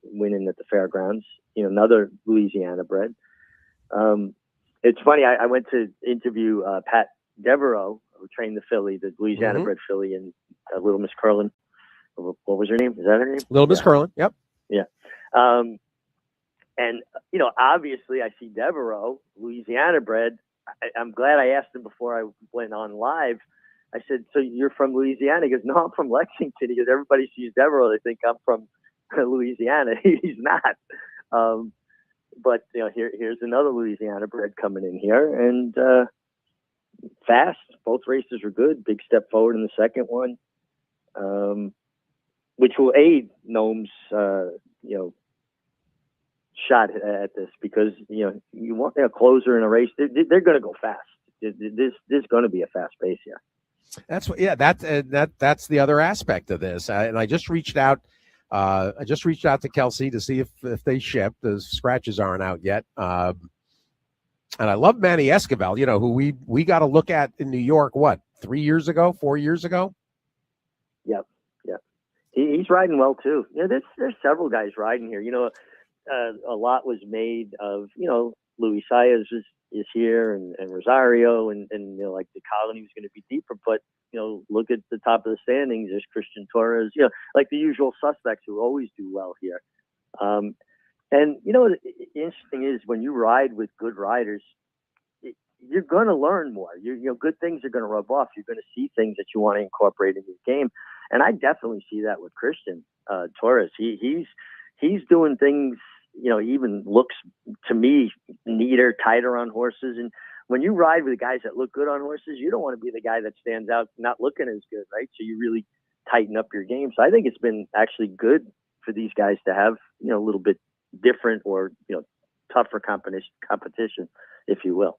E: winning at the fairgrounds. Another Louisiana bred. It's funny, I went to interview Pat Devereaux, who trained the filly, the Louisiana bred filly, and Little Miss Curlin. What was her name? Is that her name?
B: Little Miss Curlin, yep.
E: Yeah. And, obviously I see Devereaux, Louisiana bred. I'm glad I asked him before I went on live. I said, so you're from Louisiana? He goes, no, I'm from Lexington. He goes, everybody sees Devereaux, they think I'm from Louisiana. He's not. But, here's another Louisiana bred coming in here. And fast. Both races were good. Big step forward in the second one, which will aid Nome's, shot at this, because you want a closer in a race. They're going to go fast. There's going to be a fast pace here.
B: That's that's the other aspect of this. And I just reached out. I just reached out to Kelsey to see if they ship. The scratches aren't out yet. And I love Manny Esquivel. Who we got to look at in New York. What, 4 years ago?
E: Yep. He's riding well too. There's several guys riding here. A lot was made of, Luis Saez is here and Rosario and like the colony was going to be deeper, but, look at the top of the standings. There's Christian Torres, like the usual suspects who always do well here. And, the interesting is when you ride with good riders, you're going to learn more. Good things are going to rub off. You're going to see things that you want to incorporate in your game. And I definitely see that with Christian Torres. He's doing things, even looks to me neater, tighter on horses. And when you ride with guys that look good on horses, you don't want to be the guy that stands out not looking as good, right? So you really tighten up your game. So I think it's been actually good for these guys to have, a little bit different or, tougher competition, if you will.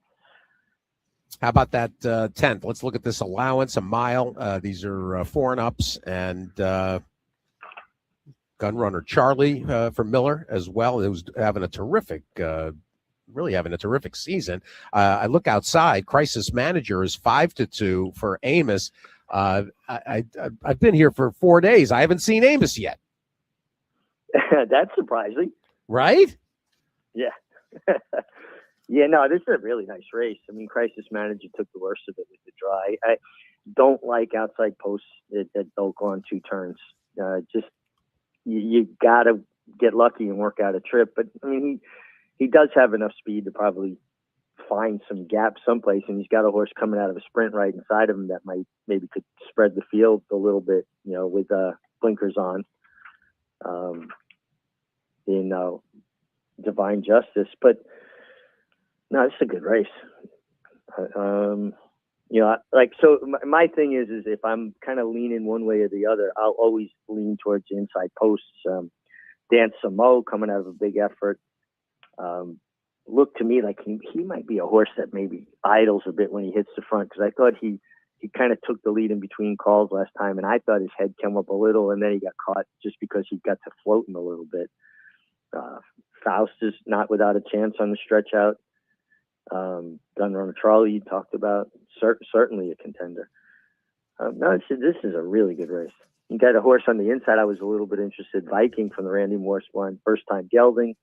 B: How about that 10th? Let's look at this allowance, a mile. These are 4 and ups, and Gunrunner Charlie from Miller as well. It was having a terrific, really having a terrific season. I look outside. Crisis Manager is 5-2 for Amos. I've been here for 4 days. I haven't seen Amos yet.
E: That's surprising,
B: right?
E: Yeah. Yeah, no, this is a really nice race. I mean, Crisis Manager took the worst of it with the dry. I don't like outside posts that don't go on 2 turns. Just you got to get lucky and work out a trip. But I mean, he does have enough speed to probably find some gap someplace, and he's got a horse coming out of a sprint right inside of him that maybe could spread the field a little bit, with blinkers on. In Divine Justice, but no, it's a good race. So my thing is if I'm kind of leaning one way or the other, I'll always lean towards the inside posts. Dan Samo coming out of a big effort. Looked to me like he might be a horse that maybe idles a bit when he hits the front, because I thought he kind of took the lead in between calls last time, and I thought his head came up a little, and then he got caught just because he got to floating a little bit. Faust is not without a chance on the stretch out. Gun Runner Charlie you talked about, certainly a contender. No, this is a really good race. You got a horse on the inside. I was a little bit interested. Viking from the Randy Morse one, first time gelding.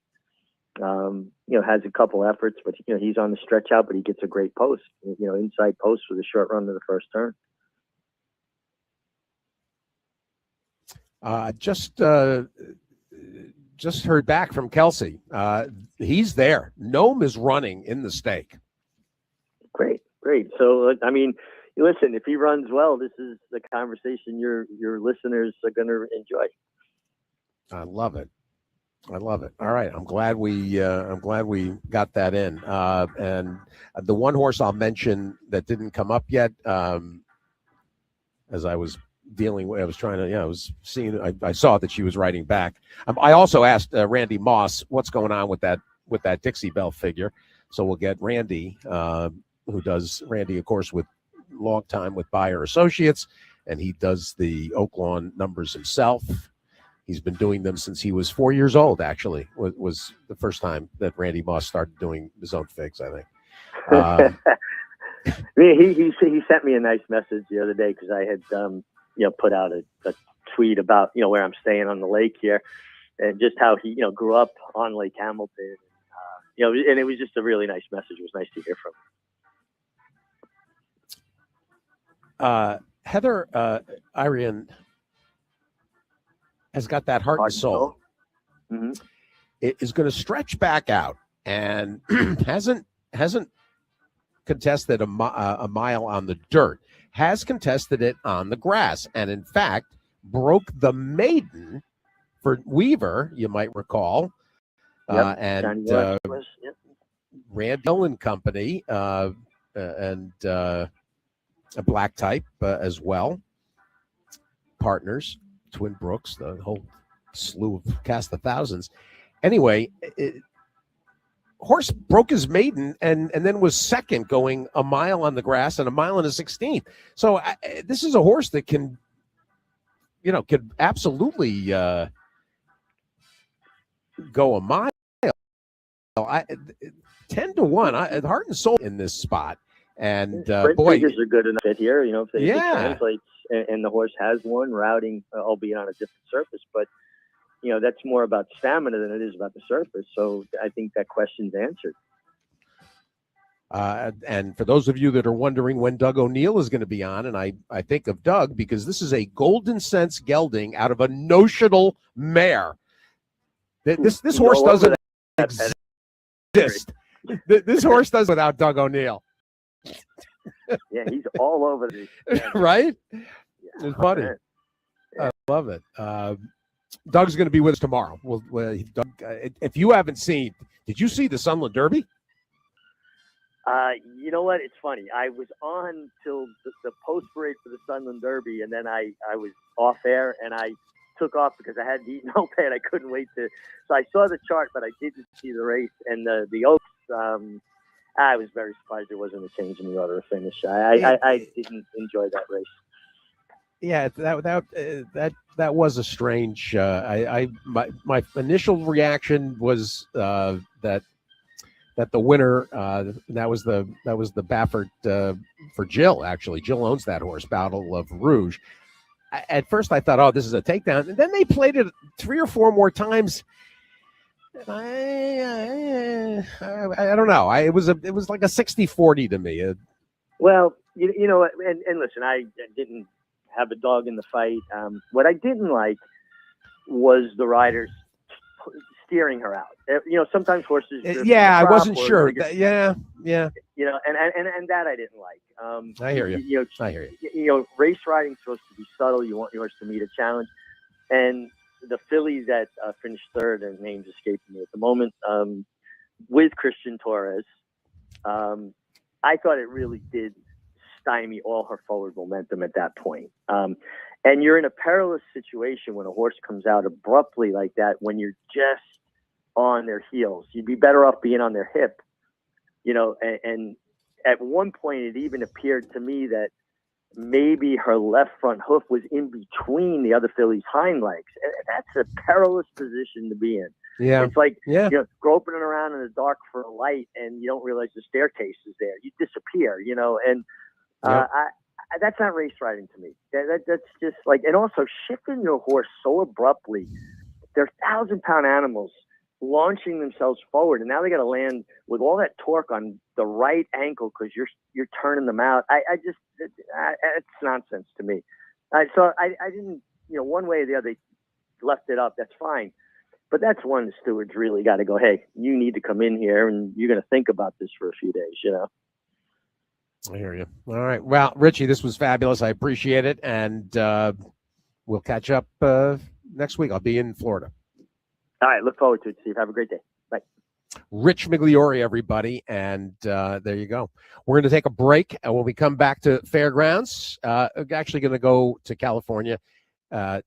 E: Has a couple efforts, but he's on the stretch out, but he gets a great post. Inside post with a short run to the first turn.
B: Just heard back from Kelsey. He's there. Gnome is running in the stake.
E: Great. So, listen, if he runs well, this is the conversation your listeners are going to enjoy.
B: I love it. All right, I'm glad we got that in. And the one horse I'll mention that didn't come up yet, as I was dealing with, I was trying to, I was seeing, I saw that she was writing back. I also asked Randy Moss what's going on with that Dixie Belle figure. So we'll get Randy, who does Randy, of course, with long time with Bayer Associates, and he does the Oaklawn numbers himself. He's been doing them since he was 4 years old, actually, was the first time that Randy Moss started doing his own figs, I think.
E: He sent me a nice message the other day because I had, put out a tweet about, where I'm staying on the lake here and just how he, grew up on Lake Hamilton. And it was just a really nice message. It was nice to hear from him.
B: Heather Irian has got that heart and soul.
E: Mm-hmm.
B: It is going to stretch back out and hasn't contested a mile on the dirt, has contested it on the grass, and in fact broke the maiden for Weaver, you might recall.
E: Yep.
B: And Randall and Company and a black type as well, partners, Twin Brooks, the whole slew of Cast the Thousands. Anyway, horse broke his maiden and then was second, going a mile on the grass and a mile and a 16th. So this is a horse that can, could absolutely go a mile. 10-1, heart and soul in this spot. And boy,
E: figures are good enough here. If it translates and the horse has one routing, albeit on a different surface, but that's more about stamina than it is about the surface. So I think that question's answered.
B: And for those of you that are wondering when Doug O'Neill is going to be on, and I think of Doug because this is a Golden Sense gelding out of a notional mare. This horse doesn't exist. This horse does without Doug O'Neill.
E: Yeah, he's all over this.
B: Right?
E: Yeah,
B: It's funny. I love it. Doug's going to be with us tomorrow. Doug, if you haven't seen, did you see the Sunland Derby?
E: You know what? It's funny. I was on till the post parade for the Sunland Derby, and then I was off air, and I took off because I hadn't eaten all day, and I couldn't wait to. So I saw the chart, but I didn't see the race. And the Oaks, I was very surprised there wasn't a change in the order of finish. I didn't enjoy that race.
B: Yeah, that was a strange. My initial reaction was that the winner that was the Baffert for Jill. Actually, Jill owns that horse, Battle of Rouge. At first, I thought, oh, this is a takedown, and then they played it 3 or 4 more times. I don't know. It was like a 60-40 to me.
E: Well, you know, and listen, I didn't have a dog in the fight. What I didn't like was the riders steering her out. Sometimes horses.
B: I wasn't sure. Yeah.
E: And that I didn't like.
B: I hear you. I hear
E: you. Race riding's supposed to be subtle. You want yours to meet a challenge, and the filly that finished third, and name's escaping me at the moment, with Christian Torres, I thought it really did stymie all her forward momentum at that point. And you're in a perilous situation when a horse comes out abruptly like that, when you're just on their heels. You'd be better off being on their hip, and at one point it even appeared to me that maybe her left front hoof was in between the other filly's hind legs. And that's a perilous position to be in.
B: Yeah.
E: It's like, groping around in the dark for a light and you don't realize the staircase is there. You disappear, and that's not race riding to me. That's just like, and also shifting your horse so abruptly. They're 1,000-pound animals launching themselves forward, and now they got to land with all that torque on the right ankle because you're turning them out. It's nonsense to me. So I didn't, one way or the other, they left it up. That's fine. But that's one the stewards really got to go, hey, you need to come in here and you're going to think about this for a few days,
B: I hear you. All right. Well, Richie, this was fabulous. I appreciate it. And we'll catch up next week. I'll be in Florida.
E: All right. Look forward to it, Steve. Have a great day. Bye.
B: Rich Migliori, everybody. And there you go. We're going to take a break. And when we come back to Fairgrounds, actually going to go to California,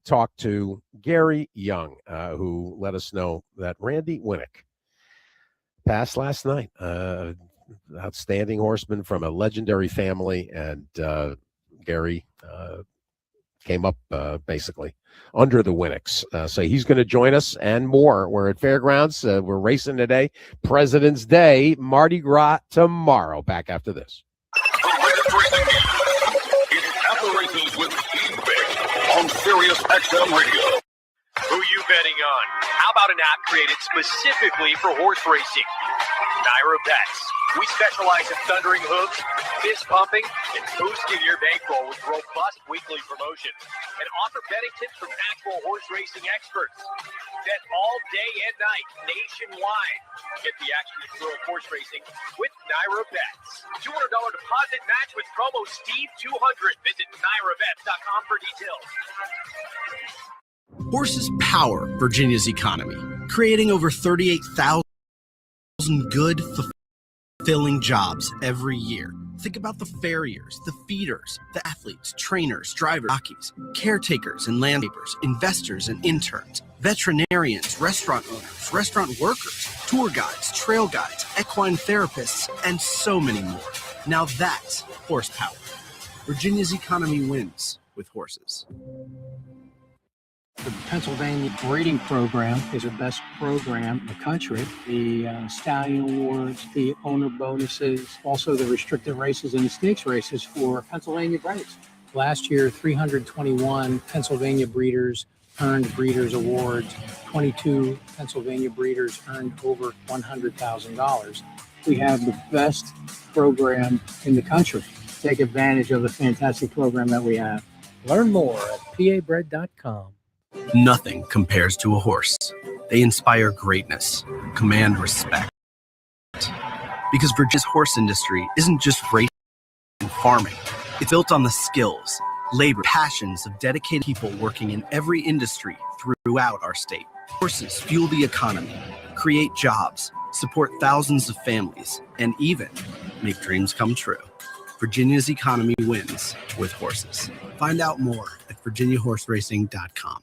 B: talk to Gary Young, who let us know that Randy Winnick passed last night. Outstanding horseman from a legendary family. And Gary came up basically under the Winnicks. So he's going to join us and more. We're at Fairgrounds. We're racing today. President's Day, Mardi Gras tomorrow. Back after this.
A: It's At the Races with Steve Byk on Sirius XM Radio.
F: Who you betting on? How about an app created specifically for horse racing? Naira Bets. We specialize in thundering hooves, fist pumping, and boosting your bankroll with robust weekly promotions and offer betting tips from actual horse racing experts. Bet all day and night nationwide. Get the action and thrill of horse racing with Naira Bets. $200 deposit match with promo Steve200. Visit NairaBets.com for details.
G: Horses power Virginia's economy, creating over 38,000 good, fulfilling jobs every year. Think about the farriers, the feeders, the athletes, trainers, drivers, jockeys, caretakers and landscapers, investors and interns, veterinarians, restaurant owners, restaurant workers, tour guides, trail guides, equine therapists, and so many more. Now that's horsepower. Virginia's economy wins with horses.
H: The Pennsylvania breeding program is the best program in the country. The stallion awards, the owner bonuses, also the restricted races and the stakes races for Pennsylvania breeds. Last year, 321 Pennsylvania breeders earned breeders awards. 22 Pennsylvania breeders earned over $100,000. We have the best program in the country. Take advantage of the fantastic program that we have. Learn more at pabred.com.
G: Nothing compares to a horse. They inspire greatness, command respect. Because Virginia's horse industry isn't just racing and farming. It's built on the skills, labor, passions of dedicated people working in every industry throughout our state. Horses fuel the economy, create jobs, support thousands of families, and even make dreams come true. Virginia's economy wins with horses. Find out more at virginiahorseracing.com.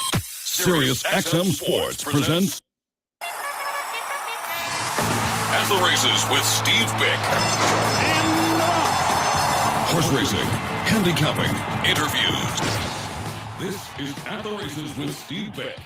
A: Sirius XM Sports presents At the Races with Steve Byk. Horse racing, handicapping, interviews. This is At the Races with Steve Byk.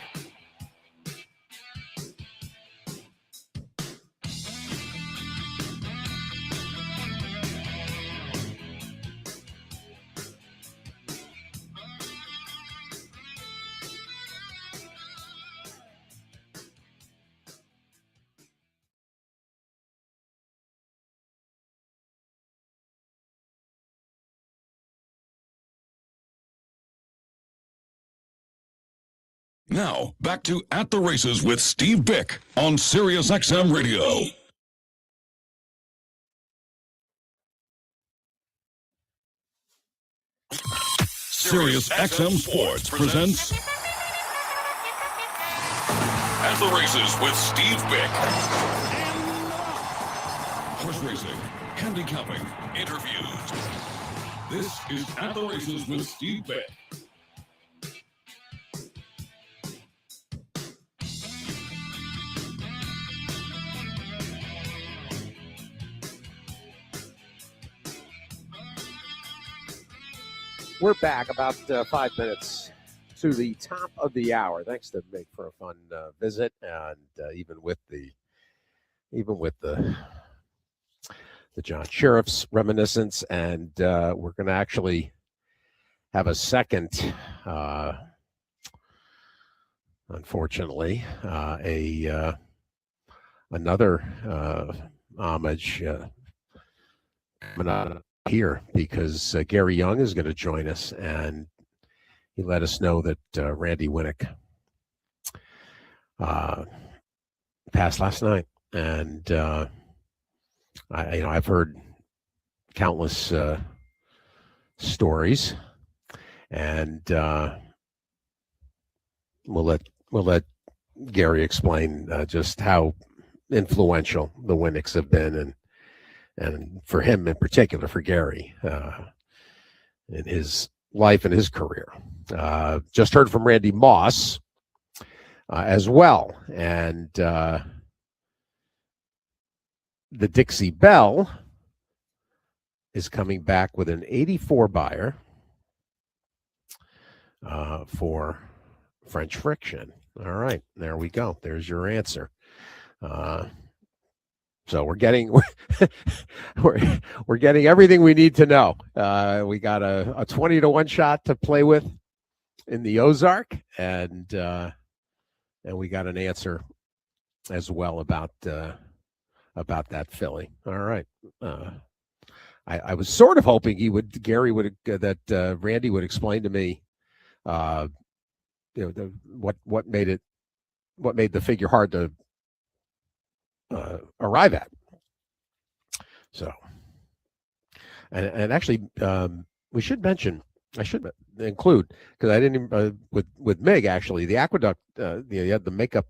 A: Now, back to At the Races with Steve Byk on Sirius XM Radio. Sirius XM Sports presents At the Races with Steve Byk. Horse racing, handicapping, interviews. This is At the Races with Steve Byk.
B: We're back about 5 minutes to the top of the hour. Thanks to Mick for a fun visit, and even with the John Sheriff's reminiscence, and we're going to actually have a second, unfortunately, another homage coming out here, because Gary Young is going to join us, and he let us know that Randy Winnick passed last night, and I've heard countless stories, and we'll let Gary explain just how influential the Winnicks have been, and for him in particular, for Gary, in his life and his career. Just heard from Randy Moss as well, and the Dixie Belle is coming back with an 84 buyer for French Friction. All right, there we go. There's your answer. So we're getting we're getting everything we need to know. We got a 20-1 shot to play with in the Ozark, and we got an answer as well about that filly. All right. I was sort of hoping Randy would explain to me, what made the figure hard to arrive at. So, and actually, we should mention, I should include, because I didn't even, with Meg, actually, the Aqueduct, you had the makeup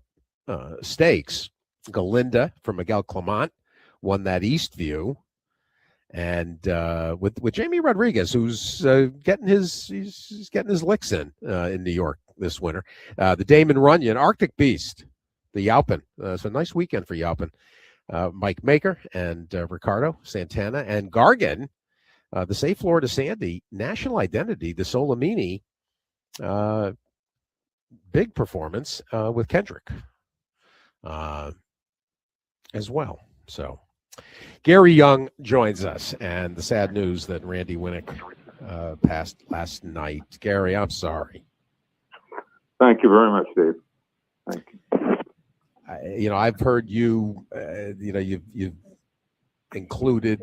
B: stakes. Galinda from Miguel Clement won that East View, and with Jamie Rodriguez, who's getting his licks in New York this winter. The Damon Runyon Arctic Beast, the Yaupen. So a nice weekend for Yaupen. Mike Maker and Ricardo Santana and Gargan, the Safe Florida Sandy, National Identity, the Solamini, big performance with Kendrick as well. So Gary Young joins us, and the sad news that Randy Winnick passed last night. Gary, I'm sorry.
I: Thank you very much, Dave. Thank you.
B: I've heard you. You've included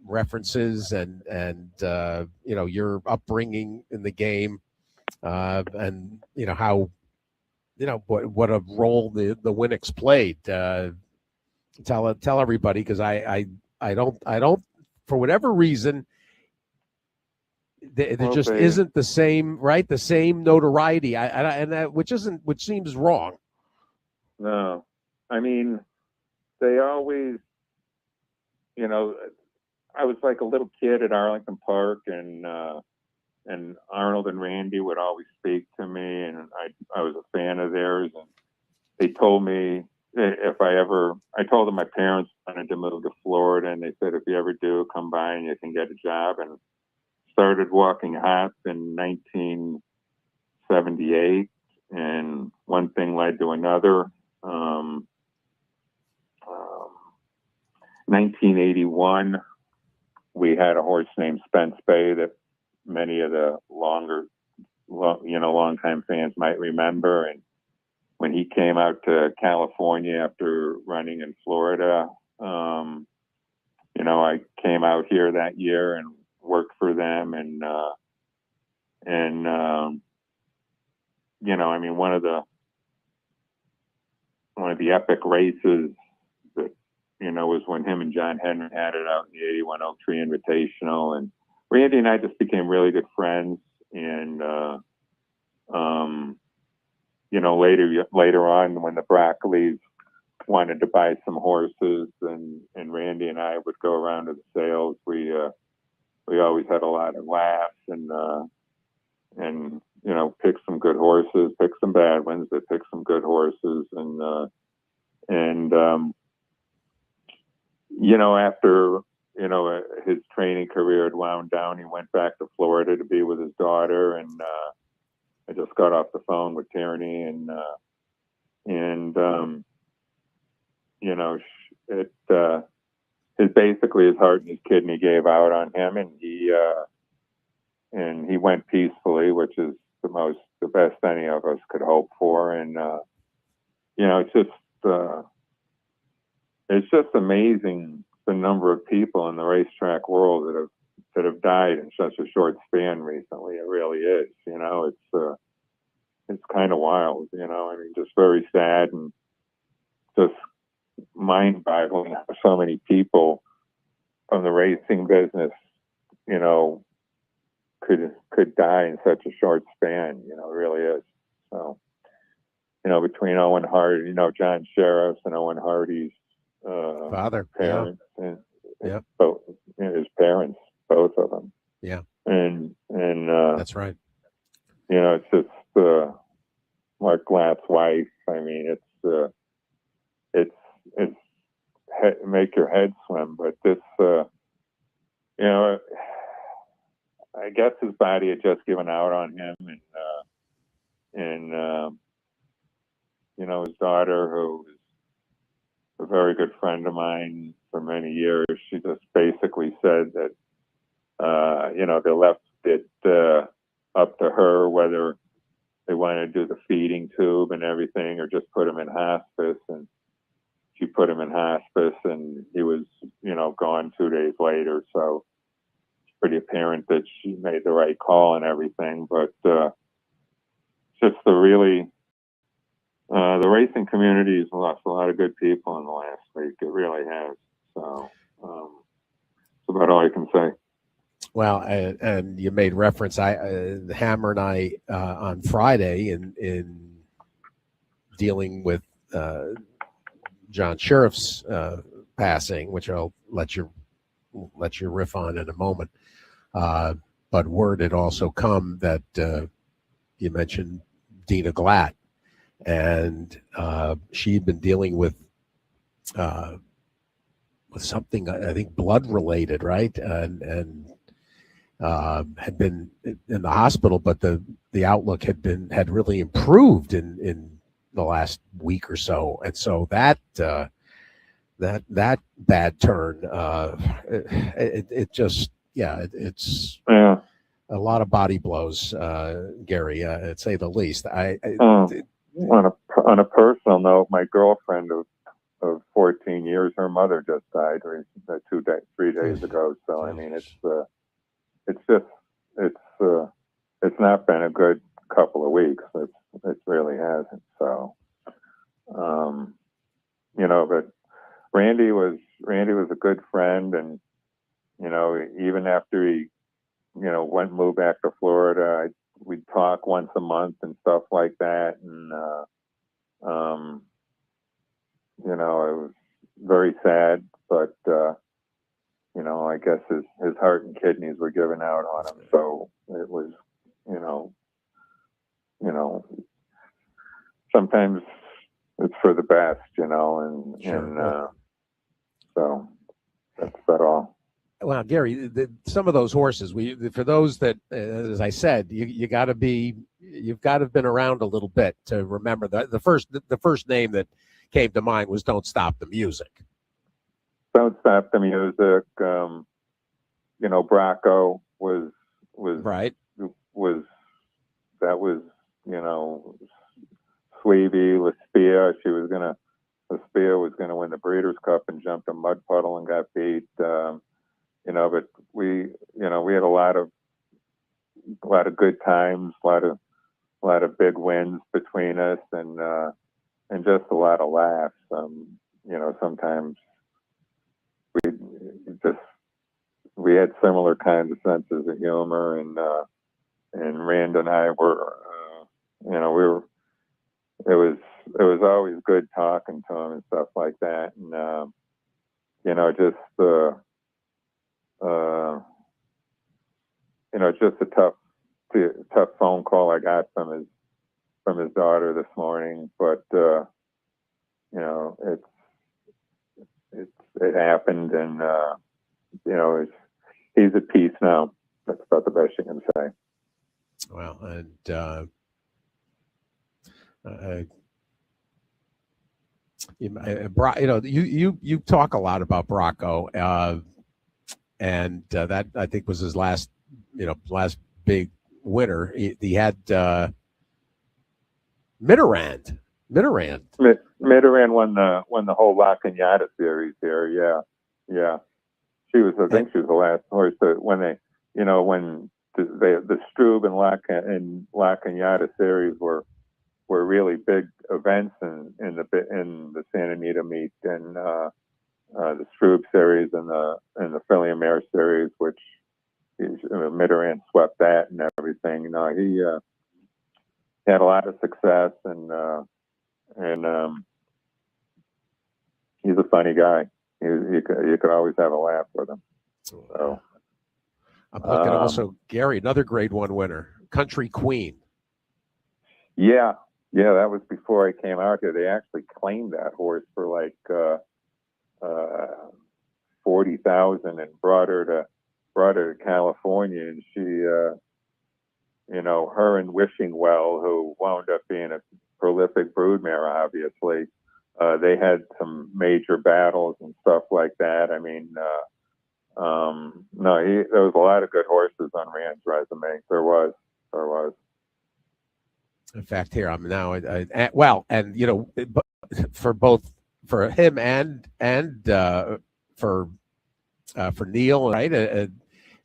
B: references and your upbringing in the game, and how what a role the Winnicks played. Tell everybody, because I don't for whatever reason there just isn't the same notoriety, which seems wrong.
I: No, I mean, they always, I was like a little kid at Arlington Park, and Arnold and Randy would always speak to me, and I was a fan of theirs, and they told me I told them my parents wanted to move to Florida, and they said, if you ever do, come by and you can get a job. And started walking hops in 1978, and one thing led to another. 1981, we had a horse named Spence Bay that many of the longtime fans might remember. And when he came out to California after running in Florida, I came out here that year and worked for them, and you know, I mean, one of the epic races that, you know, was when him and John Henry had it out in the 81 Oak Tree Invitational. And Randy and I just became really good friends. And, you know, later on when the Broccoli's wanted to buy some horses, and Randy and I would go around to the sales, we always had a lot of laughs, and you know, pick some good horses, pick some bad ones, but pick some good horses. And you know, after, you know, his training career had wound down, he went back to Florida to be with his daughter. And I just got off the phone with Tierney, and you know, basically his heart and his kidney gave out on him, and he went peacefully, which is the best any of us could hope for. And you know, it's just amazing the number of people in the racetrack world that have died in such a short span recently. It really is. You know, it's kind of wild. You know, I mean, just very sad and just mind-boggling how so many people from the racing business, you know, could die in such a short span. You know, it really is. So, you know, between Owen Hardy, you know, John Sheriff's and Owen Hardy's
B: father,
I: parents,
B: yeah,
I: and both, you know, his parents, both of them.
B: Yeah,
I: and
B: that's right.
I: You know, it's just Mark Glatt's wife. I mean, it's make your head swim. But this, you know, I guess his body had just given out on him, and you know, his daughter, who is a very good friend of mine for many years, she just basically said that, you know, they left it up to her whether they wanted to do the feeding tube and everything, or just put him in hospice. And she put him in hospice, and he was, you know, gone 2 days later. So it's pretty apparent that she made the right call and everything. But just the racing community has lost a lot of good people in the last week. It really has. So that's about all I can say.
B: Well, and you made reference. Hammer and I on Friday in dealing with John Sheriff's passing, which I'll let you riff on in a moment. But word had also come that you mentioned Dina Glatt, and she'd been dealing with something, I think, blood related, right? And had been in the hospital, but the outlook had really improved in the last week or so, and so that bad turn, it's a lot of body blows, Gary, to say the least.
I: On a personal note, my girlfriend of 14 years, her mother just died 3 days ago. So I mean, it's not been a good couple of weeks. It really hasn't. So, you know, but Randy was a good friend, and you know, even after he, you know, moved back to Florida, we'd talk once a month and stuff like that, and you know, it was very sad, but you know, I guess his heart and kidneys were giving out on him, so it was, you know, sometimes it's for the best, you know, and so that's about all.
B: Well, Gary, some of those horses, for those that, as I said, you've got to have been around a little bit to remember that the first name that came to mind was "Don't Stop the Music."
I: Don't Stop the Music. You know, Bracco was
B: right.
I: That was, you know, Sweevy, Laspia. Laspia was gonna win the Breeders' Cup and jumped a mud puddle and got beat. You know, but we had a lot of good times, a lot of lot of big wins between us, and just a lot of laughs. Sometimes we had similar kinds of senses of humor, and Rand and I were, it was always good talking to him and stuff like that, and just a tough phone call I got from his daughter this morning, but it happened, and he's at peace now. That's about the best you can say.
B: Well, and you talk a lot about Bracco, and that I think was his last big winner. He had Mitterrand.
I: Mitterrand won the whole La Cañada series here. Yeah. She was, I think, she was the last horse that when the Strub and La Cañada series were really big events in the Santa Anita meet, and the Strub series and the Philly Mare series, which Mitterrand swept that and everything. He had a lot of success, and he's a funny guy. You could always have a laugh with him. So
B: I'm looking also, Gary, another Grade 1 winner, Country Queen.
I: Yeah, that was before I came out here. They actually claimed that horse for like $40,000 and brought her to California, and she, her and Wishing Well, who wound up being a prolific broodmare, obviously. They had some major battles and stuff like that. I mean, there was a lot of good horses on Rand's resume. There was.
B: In fact, here I'm now. For him and for Neil, right?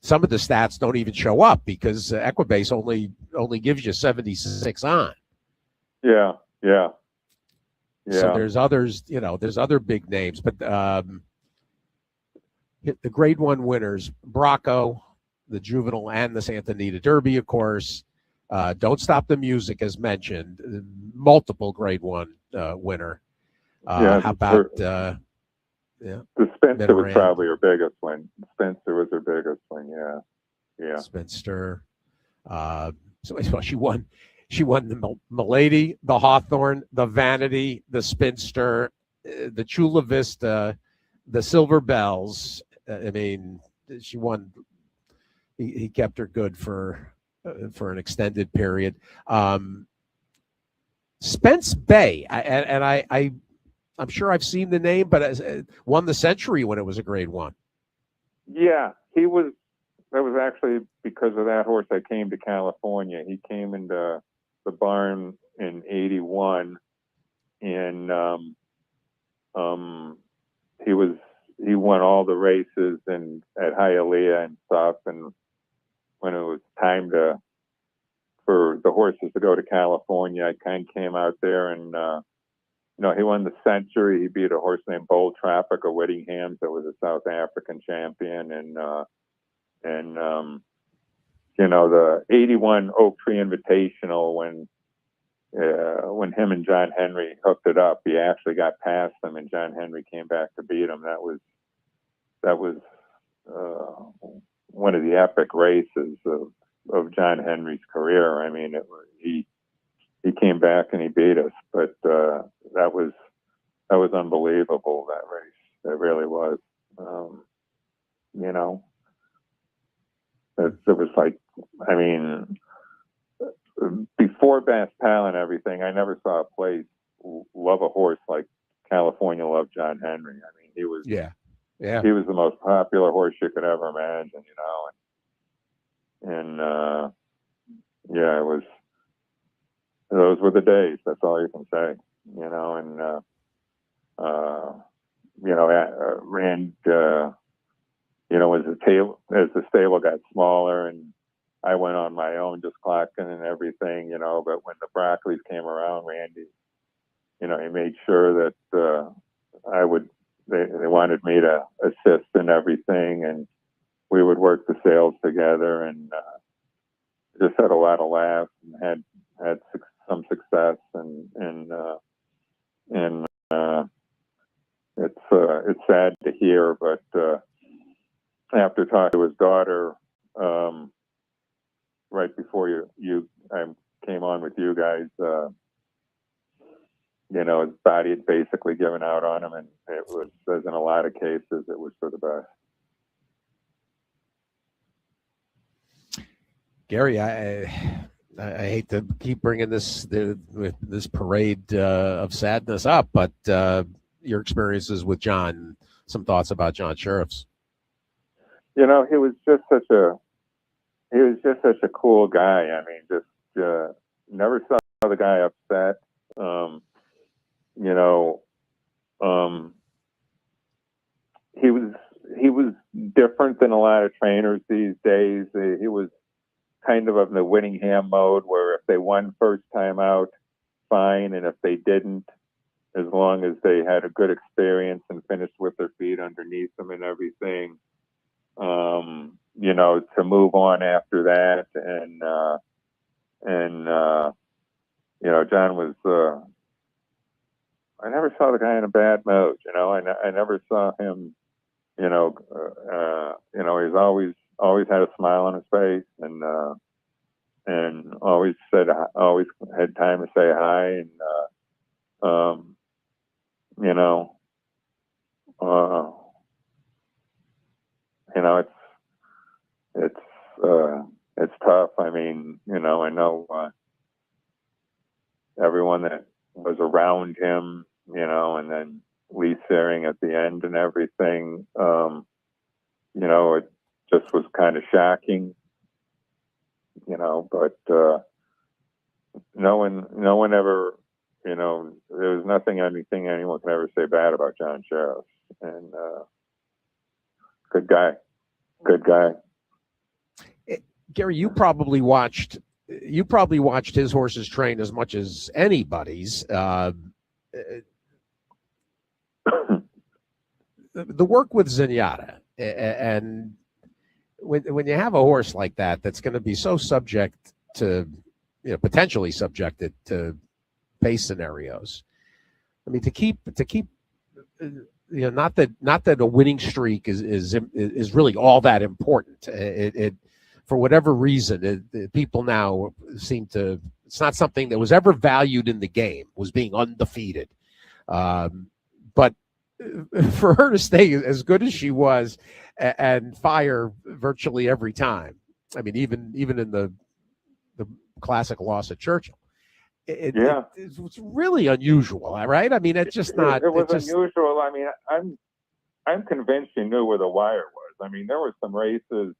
B: Some of the stats don't even show up because Equibase only gives you 76 on.
I: Yeah.
B: So there's others, there's other big names, but the Grade 1 winners, Bracco, the Juvenile, and the Santa Anita Derby, of course. Don't Stop the Music, as mentioned, multiple Grade 1 winner. How about
I: the Spencer was probably her biggest one. Spencer was her biggest one. Yeah.
B: Spencer. So she won. She won the Milady, the Hawthorne, the Vanity, the Spinster, the Chula Vista, the Silver Bells. I mean, she won. He kept her good for an extended period. Spence Bay, I'm sure I've seen the name, but won the Century when it was a Grade 1.
I: Yeah, he was. That was actually because of that horse I came to California. He came into the barn in '81, and he won all the races and at Hialeah and stuff. And when it was time for the horses to go to California, I kind of came out there, and he won the Century. He beat a horse named Bold Traffic of Whittingham's that was a South African champion, and the '81 Oak Tree Invitational, when him and John Henry hooked it up, he actually got past him, and John Henry came back to beat him. That was one of the epic races of John Henry's career. I mean, he came back and he beat us, but that was unbelievable, that race. It really was. It was like, I mean, before Bass Pal and everything, I never saw a place love a horse like California loved John Henry. I mean, he was he was the most popular horse you could ever imagine, and it was. Those were the days. That's all you can say, and Rand, as the stable got smaller, and I went on my own, just clocking and everything, but when the Broccolis came around, Randy, he made sure that they wanted me to assist in everything, and we would work the sales together, and just had a lot of laughs and had some success, and it's sad to hear, but after talking to his daughter right before I came on with you guys, his body had basically given out on him, and it was, as in a lot of cases, it was for the best.
B: Gary, I hate to keep bringing this parade of sadness up, but your experiences with John, some thoughts about John Sheriffs.
I: He was just such a cool guy. I mean, just never saw the guy upset. He was different than a lot of trainers these days. He was kind of the Winningham mode, where if they won first time out, fine, and if they didn't, as long as they had a good experience and finished with their feet underneath them and everything, to move on after that. And John was, I never saw the guy in a bad mood. I never saw him, he's always had a smile on his face, and always had time to say hi, and it's tough. I mean, I know everyone that was around him, and then Lee Searing at the end and everything. It just was kind of shocking, but no one ever, there was anything anyone can ever say bad about John Sheriff, and good guy.
B: Gary, you probably watched his horses train as much as anybody's. The work with Zenyatta, and when you have a horse like that that's going to be so subject to, potentially subjected to pace scenarios. I mean, to keep not that a winning streak is really all that important. It for whatever reason, people now seem to, it's not something that was ever valued in the game, was being undefeated. But for her to stay as good as she was and fire virtually every time, I mean, even in the classic loss at Churchill, it's really unusual, right? I mean, it's just not.
I: It was unusual. I mean, I'm convinced she knew where the wire was. I mean, there were some races.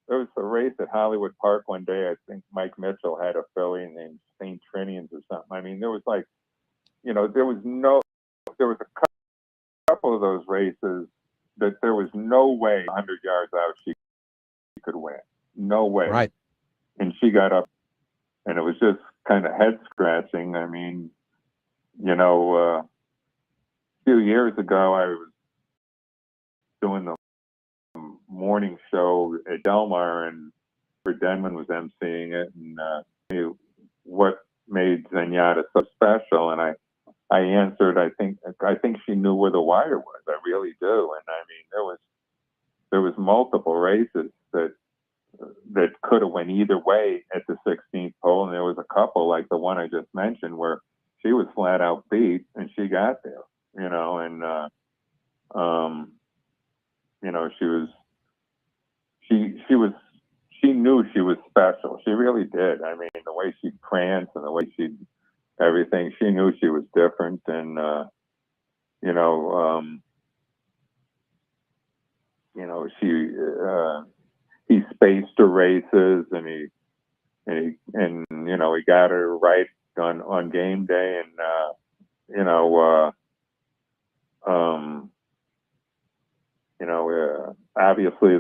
I: There was a race at Hollywood Park one day. I think Mike Mitchell had a filly named St. Trinians or something. I mean, there was there was a couple of those races that there was no way 100 yards out she could win. No way.
B: Right.
I: And she got up, and it was just kind of head scratching. I mean, a few years ago, I was doing the morning show at Del Mar, and Denman was emceeing it, and what made Zenyatta so special, and I answered, I think she knew where the wire was. I really do. And I mean, there was multiple races that could have went either way at the 16th hole, and there was a couple like the one I just mentioned where she was flat out beat and she got there, and she knew she was special. She really did. I mean, the way she pranced and the way everything, she knew she was different, and he spaced her races, and he got her right on game day, and obviously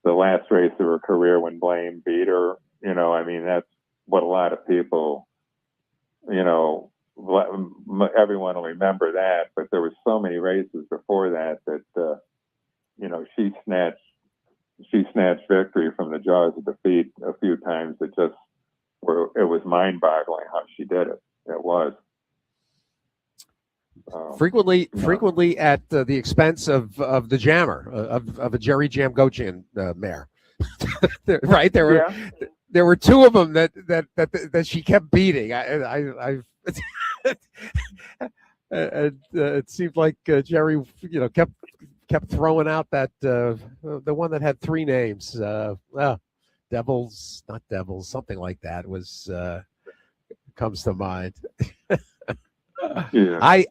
I: the last race of her career when Blaine beat her. You know, I mean, that's what a lot of people, you know, everyone will remember that. But there were so many races before that you know, she snatched victory from the jaws of defeat a few times. It was mind-boggling how she did it. It was.
B: Frequently at the expense of the jammer, of a Jerry Jam Gochan mare. Right, there were two of them that she kept beating. It seemed like Jerry, you know, kept throwing out that the one that had three names, Devils, not Devils, something like that was comes to mind.
I: Yeah.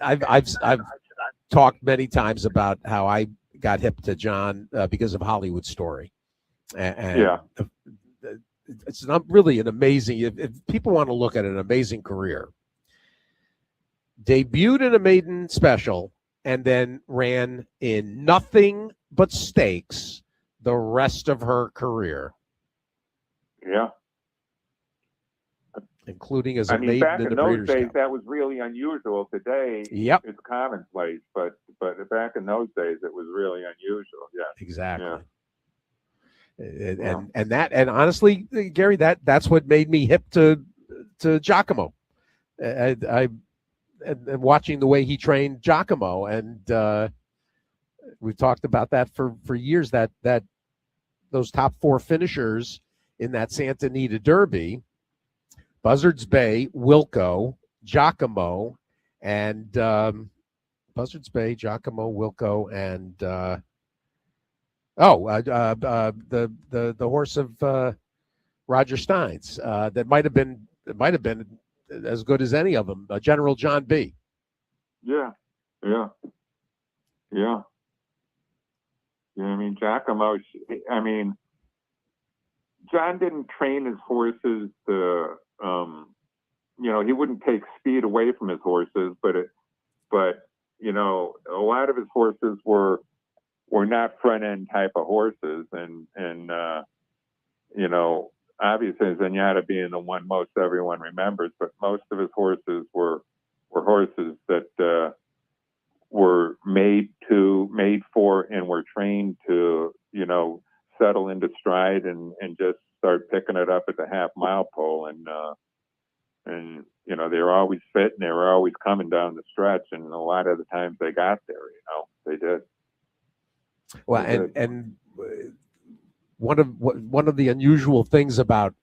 B: I've talked many times about how I got hip to John because of Hollywood Story, and
I: Yeah.
B: It's not really an amazing. If people want to look at an amazing career, debuted in a maiden special and then ran in nothing but stakes the rest of her career.
I: Yeah.
B: Including as a
I: I mean,
B: maiden
I: back
B: in the
I: in those
B: Breeders'
I: days,
B: Cup.
I: that was really unusual. Today,
B: Yep.
I: it's commonplace, but back in those days, it was really unusual. Yeah.
B: Exactly.
I: Yeah.
B: And honestly, Gary, that's what made me hip to Giacomo. I and watching the way he trained Giacomo, and we've talked about that for years. That those top four finishers in that Santa Anita Derby, Buzzards Bay, Wilco, Giacomo, and Buzzards Bay, Giacomo, Wilco, and the horse of Roger Steins that might have been as good as any of them, General John B.
I: Yeah. I mean, Giacomo. I mean, John didn't train his horses to. You know, he wouldn't take speed away from his horses, but you know, a lot of his horses were not front end type of horses, and you know, obviously Zenyatta being the one most everyone remembers, but most of his horses were horses that were made for and were trained to, you know, settle into stride and just start picking it up at the half mile pole, and you know, they were always fit and they were always coming down the stretch, and a lot of the times they got there. You know, they did.
B: Well, and one of the unusual things about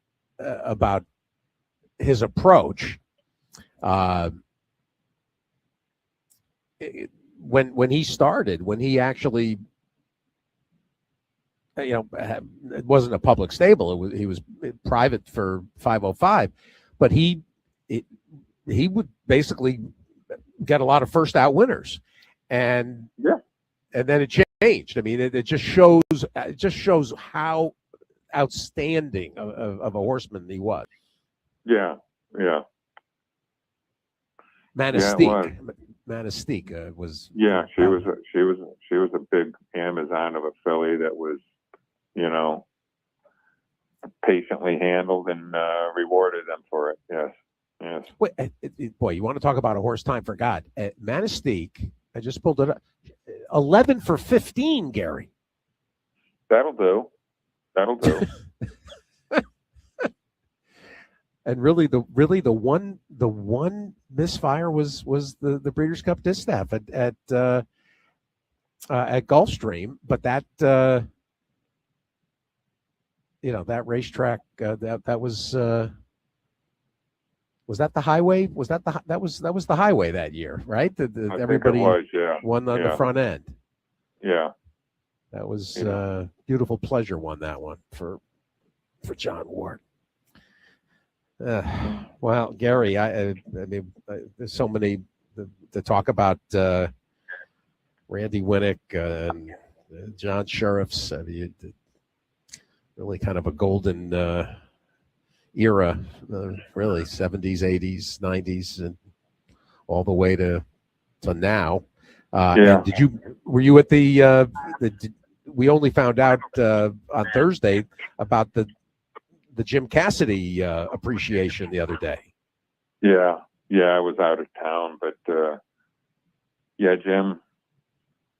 B: his approach, when he started, when he actually, you know, it wasn't a public stable. He was private for 505, but he would basically get a lot of first out winners, and then it changed. I mean, it just shows how outstanding of a horseman he was.
I: Yeah.
B: Manistique was.
I: Yeah, she was a big Amazon of a filly that was, you know, patiently handled and rewarded them for it. Yes.
B: Wait, boy, you want to talk about a horse time for God? Manistique, I just pulled it up. 11 for 15, Gary.
I: That'll do.
B: And really, the one misfire was the Breeders' Cup Distaff at Gulfstream, but that you know, that racetrack that was that the highway? That was the highway that year, right? Everybody
I: think it was,
B: won on the front end.
I: Yeah.
B: That was Beautiful Pleasure won that one for John Ward. Well, Gary, I mean, there's so many to talk about. Randy Winnick and John Sheriffs. I mean, really kind of a golden era, really 70s, 80s, 90s, and all the way to now. And were you at we only found out on Thursday about the Jim Cassidy appreciation the other day.
I: Yeah, I was out of town, but yeah, Jim.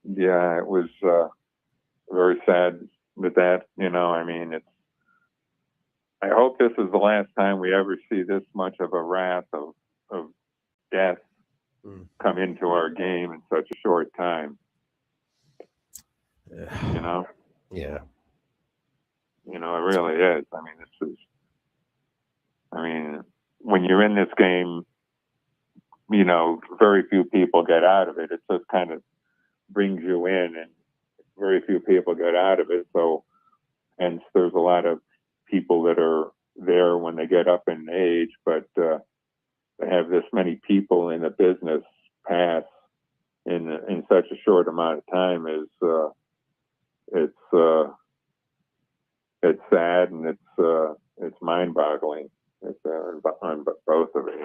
I: Yeah, it was very sad with that. I mean, I hope this is the last time we ever see this much of a wrath of death come into our game in such a short time.
B: Yeah.
I: It really is. When you're in this game, very few people get out of it. It just kind of brings you in, and very few people get out of it. So, hence, there's a lot of people that are there when they get up in age, but to have this many people in the business pass in such a short amount of time is it's sad, and it's mind-boggling. It's on both of it,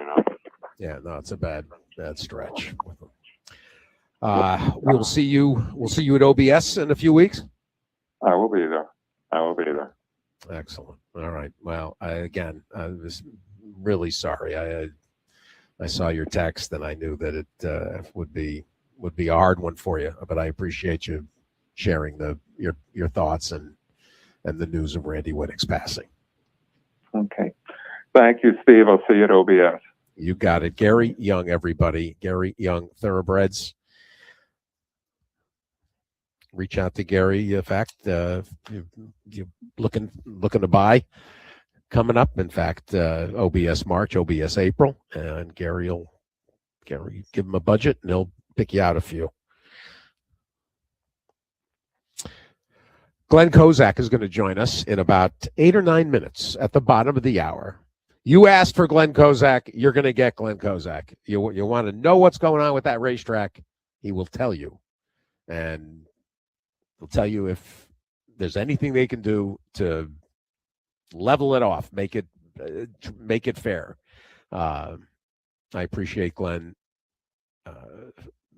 B: Yeah, no, it's a bad stretch. We'll see you at OBS in a few weeks.
I: I will be there.
B: Excellent. All right. Well, I was really sorry. I saw your text, and I knew that it would be a hard one for you. But I appreciate you sharing your thoughts and the news of Randy Winnick's passing.
I: Okay. Thank you, Steve. I'll see you at OBS.
B: You got it. Gary Young, everybody. Gary Young Thoroughbreds. Reach out to Gary. In fact, you're looking to buy coming up. In fact, OBS March, OBS April, and Gary give him a budget, and he'll pick you out a few. Glenn Kozak is going to join us in about 8 or 9 minutes at the bottom of the hour. You asked for Glenn Kozak, you're going to get Glenn Kozak. You want to know what's going on with that racetrack, he will tell you. And he'll tell you if there's anything they can do to level it off, make it fair. I appreciate Glenn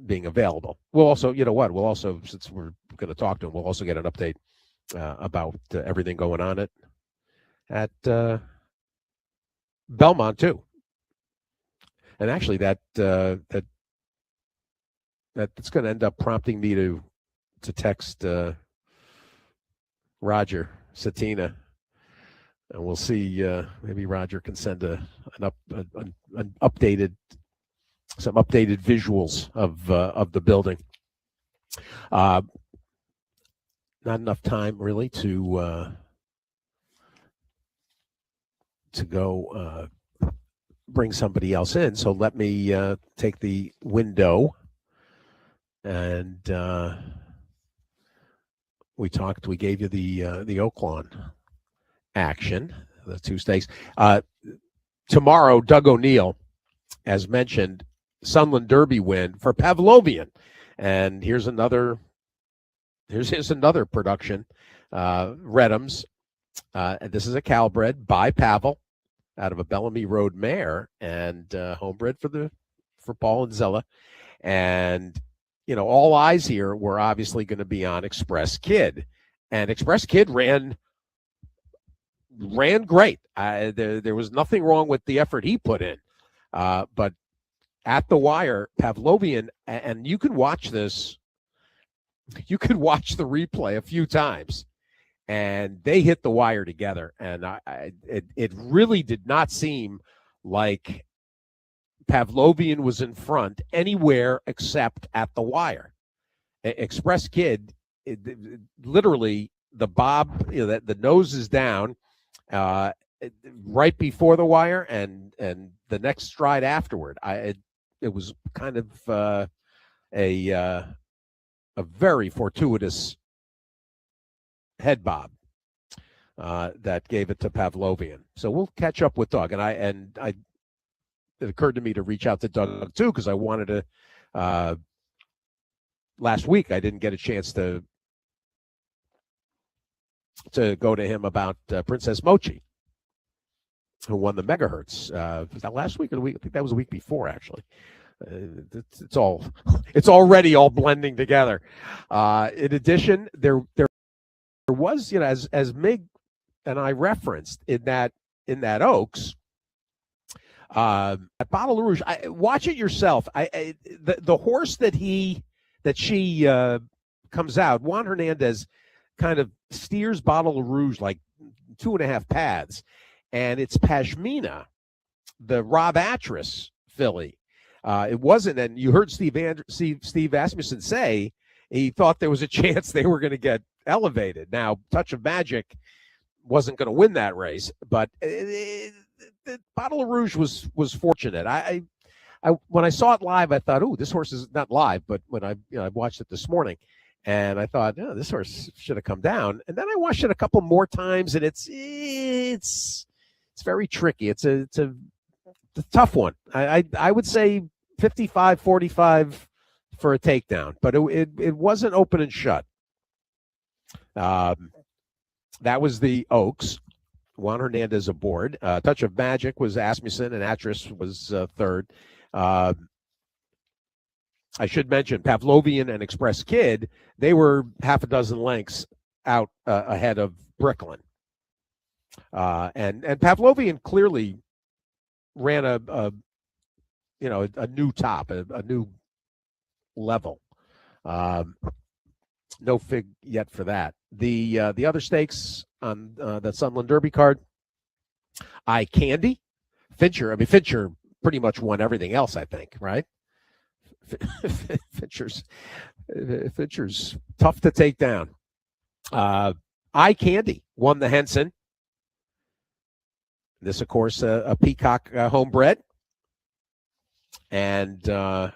B: being available. We'll also, since we're going to talk to him, we'll also get an update about everything going on at Belmont too. And actually, that's going to end up prompting me to text Roger Satina, and we'll see. Maybe Roger can send an updated visuals of the building. Not enough time really to go bring somebody else in. So let me take the window, and we gave you the Oaklawn action, the 2 stakes. Tomorrow, Doug O'Neill, as mentioned, Sunland Derby win for Pavlovian. And here's another production, Redham's. This is a Calbred by Pavel out of a Bellamy Road mare, and homebred for Paul and Zella. And, all eyes here were obviously going to be on Express Kid. And Express Kid ran great. There was nothing wrong with the effort he put in. But at the wire, Pavlovian, and you can watch this, you could watch the replay a few times, and they hit the wire together. And it really did not seem like Pavlovian was in front anywhere except at the wire. Express Kid, literally the bob, the nose is down right before the wire, and the next stride afterward. It was kind of a very fortuitous head bob that gave it to Pavlovian. So we'll catch up with Doug, and it occurred to me to reach out to Doug too, because I wanted to. Last week I didn't get a chance to go to him about Princess Mochi, who won the megahertz. Was that last week or the week? I think that was a week before, actually. It's already all blending together. In addition, there was, as Mig and I referenced in that Oaks, at Bottle Rouge. Watch it yourself. The horse that she comes out, Juan Hernandez, kind of steers Bottle Rouge like 2.5 paths, and it's Pashmina, the Rob Atras filly. It wasn't, and you heard Steve Asmussen say he thought there was a chance they were going to get elevated. Now, Touch of Magic wasn't going to win that race, but the Bottle Rouge was fortunate. I when I saw it live, I thought, "Oh, this horse is not live," but when I watched it this morning, and I thought, "Oh, this horse should have come down." And then I watched it a couple more times, and it's very tricky. It's a tough one. I would say 55-45 for a takedown, but it wasn't open and shut. That was the Oaks. Juan Hernandez aboard. Touch of Magic was Asmussen, and Atras was third. I should mention Pavlovian and Express Kid. They were half a dozen lengths out ahead of Bricklin. And Pavlovian clearly ran a new top, a new level. No fig yet for that. The other stakes on the Sunland Derby card, Eye Candy, Fincher. I mean, Fincher pretty much won everything else, I think, right? Fincher's tough to take down. Eye Candy won the Henson. This, of course, a Peacock homebred. And I'll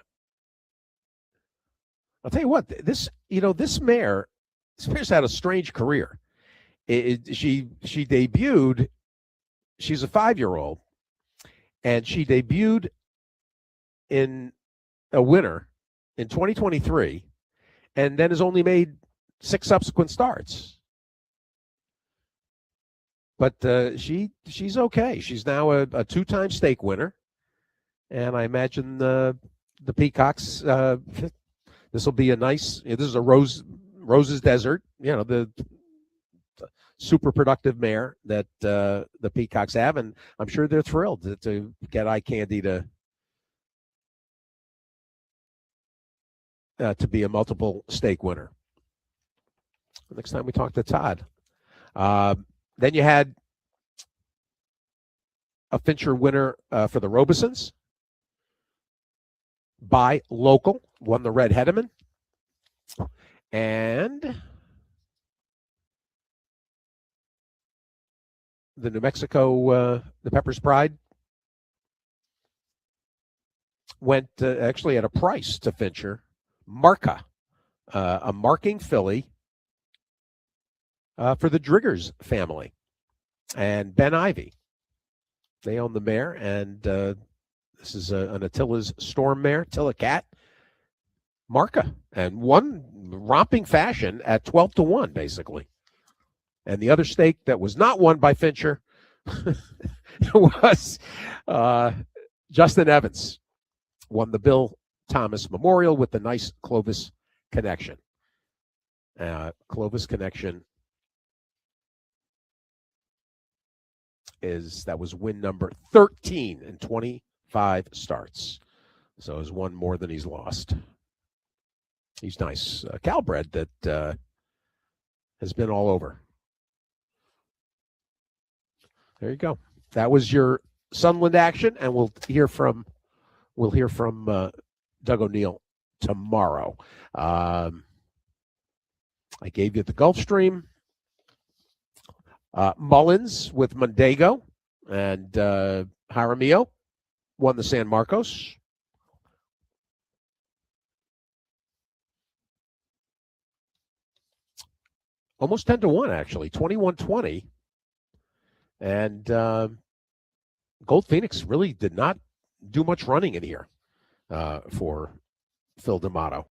B: tell you what, this mare's had a strange career. She debuted, she's a 5-year-old, and she debuted in a winner in 2023, and then has only made 6 subsequent starts. But she's okay. She's now a 2-time stake winner, and I imagine the Peacocks. This will be a nice. This is a Rose's Desert. The super productive mare that the Peacocks have, and I'm sure they're thrilled to get Eye Candy to be a multiple stake winner. Next time we talk to Todd. Then you had a Fincher winner for the Robesons. By Local, won the Red Hedeman. And the New Mexico, the Pepper's Pride, went actually at a price to Fincher. Marca, a marking filly for the Driggers family. And Ben Ivy. They own the mare, and this is an Attila's Storm mare, Attila Cat. Marca, and won romping fashion at 12-1, basically. And the other stake that was not won by Fincher was Justin Evans. Won the Bill Thomas Memorial with the nice Clovis connection. Clovis connection that was win number 13 in 25 starts. So he's won more than he's lost. He's nice. Calbred that has been all over. There you go. That was your Sunland action, and we'll hear from Doug O'Neill tomorrow. I gave you the Gulfstream. Mullins with Mondego and Jaramillo won the San Marcos. Almost 10-1, actually, 21-20. And Gold Phoenix really did not do much running in here for Phil D'Amato.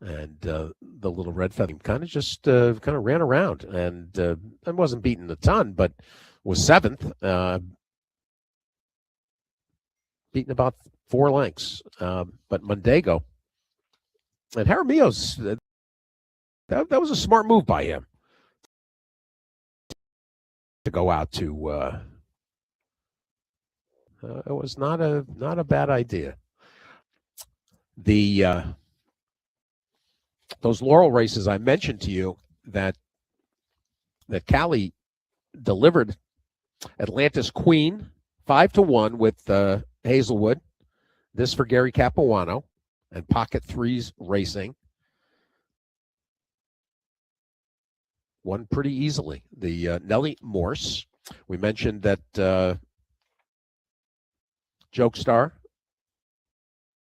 B: And the little red feather kind of ran around and wasn't beaten a ton, but was 7th, beaten about 4 lengths. But Mondego And Jaramillo's that was a smart move by him to go out to. It was not a bad idea. The those Laurel races I mentioned to you that Callie delivered. Atlantis Queen 5-1 with Hazelwood. This for Gary Capuano and Pocket Threes Racing. Won pretty easily. The Nellie Morse. We mentioned that Jokestar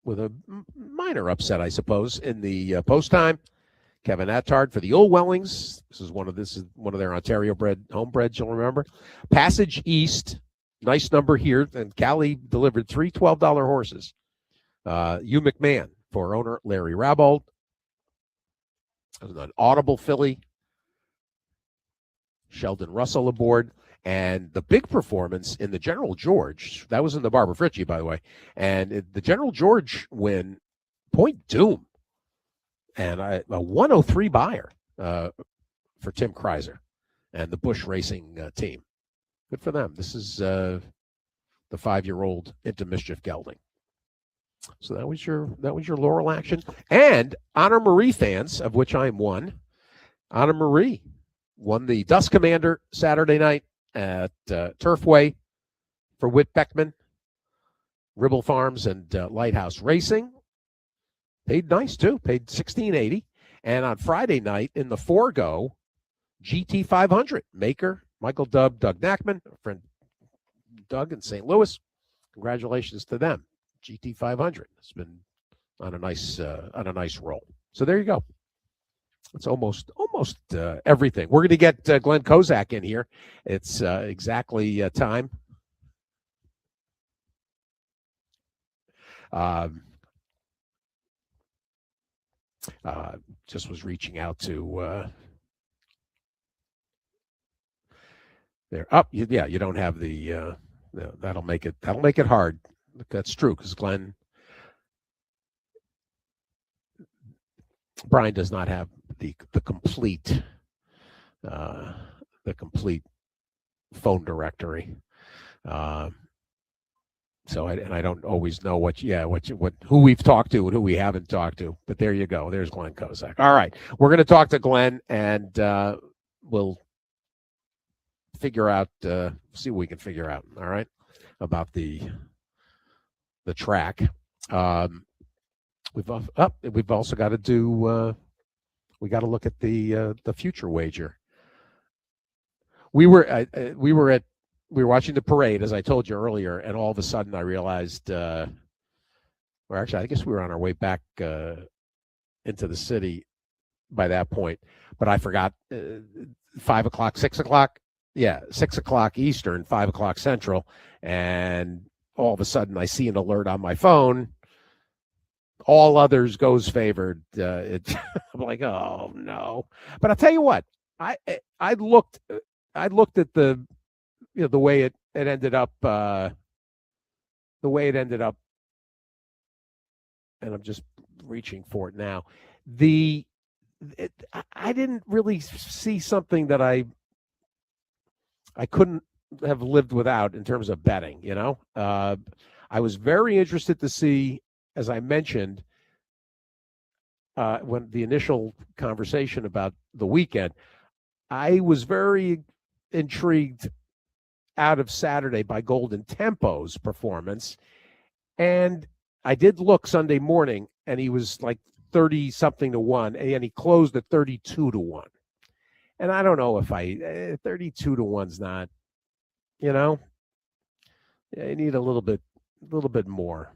B: with a minor upset, I suppose, in the post time. Kevin Attard for the Old Wellings. This is one of their Ontario bred homebreds, you'll remember. Passage East, nice number here. And Callie delivered three $12 horses. Hugh McMahon for owner Larry Rabold. An Audible filly. Sheldon Russell aboard. And the big performance in the General George, that was in the Barbara Fritchie, by the way. And the General George win, Point Doom. And a 103 buyer for Tim Kreiser and the Bush Racing team. Good for them. This is the 5-year-old into mischief gelding. So that was your Laurel action. And Honor Marie fans, of which I'm one, Honor Marie won the Dust Commander Saturday night at Turfway for Whit Beckman, Ribble Farms, and Lighthouse Racing. Paid nice, too. Paid $16.80. And on Friday night in the Forgo, GT 500. Maker, Michael Dubb, Doug Knackman, friend Doug in St. Louis. Congratulations to them. GT 500 has been on a nice roll. So there you go. It's almost everything. We're going to get Glenn Kozak in here. It's exactly time. Just was reaching out to there. You don't have the that'll make it hard. That's true because Brian does not have the complete phone directory. So I don't always know who we've talked to and who we haven't talked to. But there you go. There's Glenn Kozak. All right, we're going to talk to Glenn and we'll figure out see what we can figure out. All right, about the track. We've also got to do. We got to look at the future wager. We were watching the parade, as I told you earlier, and all of a sudden I realized, I guess we were on our way back into the city by that point, but I forgot 5 o'clock, 6 o'clock. Yeah, 6 o'clock Eastern, 5 o'clock Central. And all of a sudden I see an alert on my phone. All others goes favored. I'm like, oh no. But I'll tell you what, I looked at the way it ended up, and I'm just reaching for it now. I didn't really see something that I couldn't have lived without in terms of betting. I was very interested to see, as I mentioned, when the initial conversation about the weekend, I was very intrigued out of Saturday by Golden Tempo's performance. And I did look Sunday morning, and he was like 30-something to 1, and he closed at 32 to 1. And I don't know if 32 to 1's not, I need a little bit more.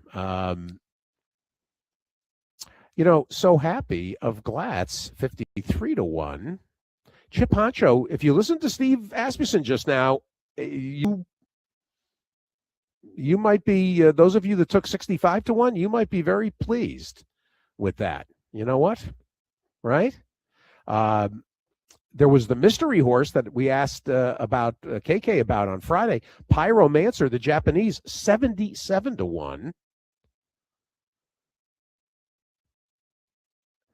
B: So happy of Glatz, 53 to 1. Chip Honcho, if you listen to Steve Asmussen just now, you might be, those of you that took 65 to 1, you might be very pleased with that. You know what? Right? There was the mystery horse that we asked about KK about on Friday. Pyromancer, the Japanese, 77 to 1.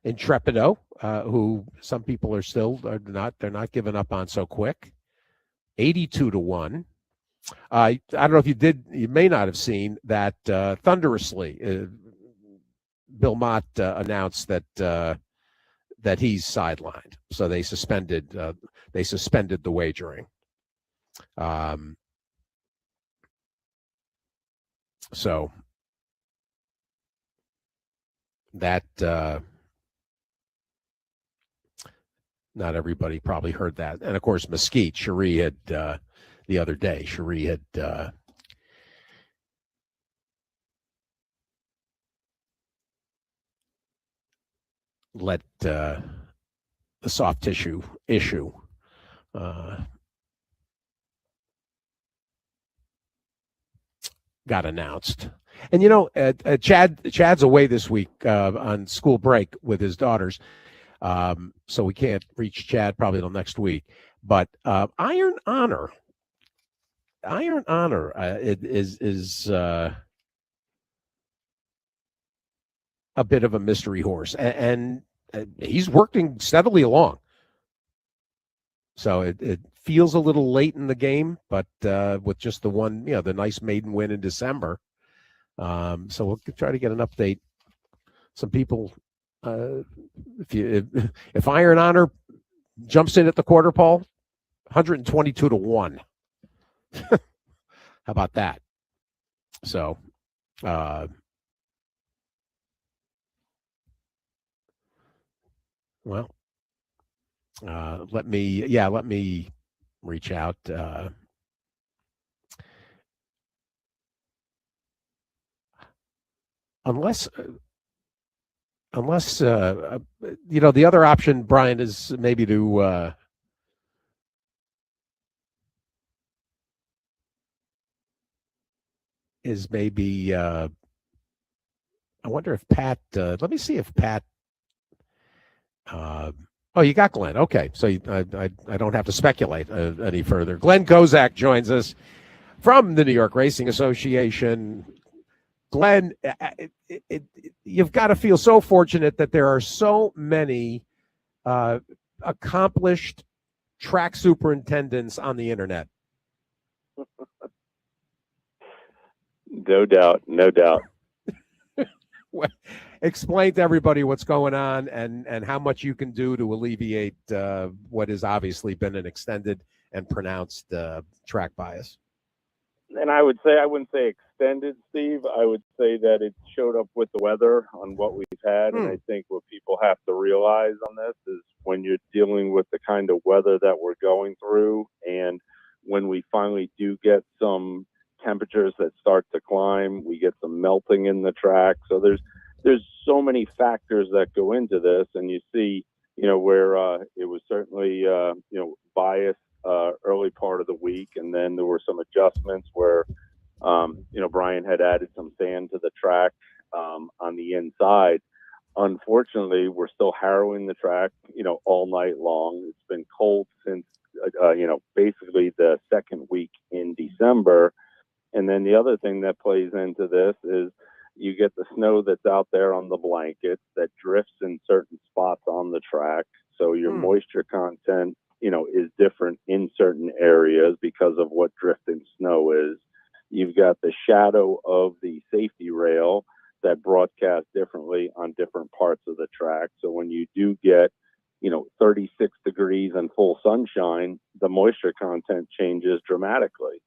B: Intrepido, who some people they're not giving up on so quick. 82-1. I don't know if you may not have seen that thunderously. Bill Mott announced that he's sidelined, so they suspended the wagering. So that not everybody probably heard that, and of course Mesquite, Cherie had the other day. Cherie had let the soft tissue issue got announced. And Chad's away this week on school break with his daughters, so we can't reach Chad probably till next week. But Iron Honor is a bit of a mystery horse, and he's working steadily along. So it feels a little late in the game, but with just the one, the nice maiden win in December. So we'll try to get an update. Some people, if Iron Honor jumps in at the quarter pole, 122-1. How about that? So, well, let me reach out. Unless the other option, Brian, is maybe to I wonder if Pat. Let me see if Pat. Oh, you got Glenn. Okay, so I don't have to speculate any further. Glenn Kozak joins us from the New York Racing Association. Glenn, you've got to feel so fortunate that there are so many accomplished track superintendents on the internet.
J: No doubt.
B: Explain to everybody what's going on and how much you can do to alleviate what has obviously been an extended and pronounced track bias.
J: And I wouldn't say extended, Steve. I would say that it showed up with the weather on what we've had. And I think what people have to realize on this is when you're dealing with the kind of weather that we're going through, and when we finally do get some temperatures that start to climb, we get some melting in the track. So there's so many factors that go into this, and you see, where it was certainly biased early part of the week, and then there were some adjustments where Brian had added some sand to the track on the inside. Unfortunately, we're still harrowing the track all night long. It's been cold since basically the second week in December. And then the other thing that plays into this is you get the snow that's out there on the blankets that drifts in certain spots on the track. So your moisture content, is different in certain areas because of what drifting snow is. You've got the shadow of the safety rail that broadcasts differently on different parts of the track. So when you do get, 36 degrees and full sunshine, the moisture content changes dramatically.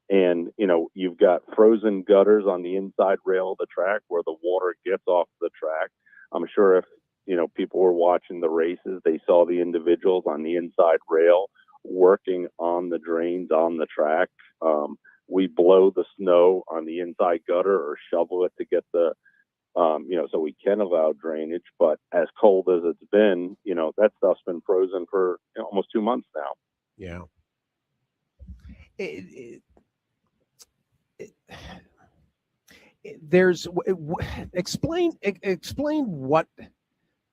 J: And, you've got frozen gutters on the inside rail of the track where the water gets off the track. I'm sure if, people were watching the races, they saw the individuals on the inside rail working on the drains on the track. We blow the snow on the inside gutter or shovel it to get the, so we can allow drainage. But as cold as it's been, that stuff's been frozen for almost 2 months now.
B: Yeah. Explain what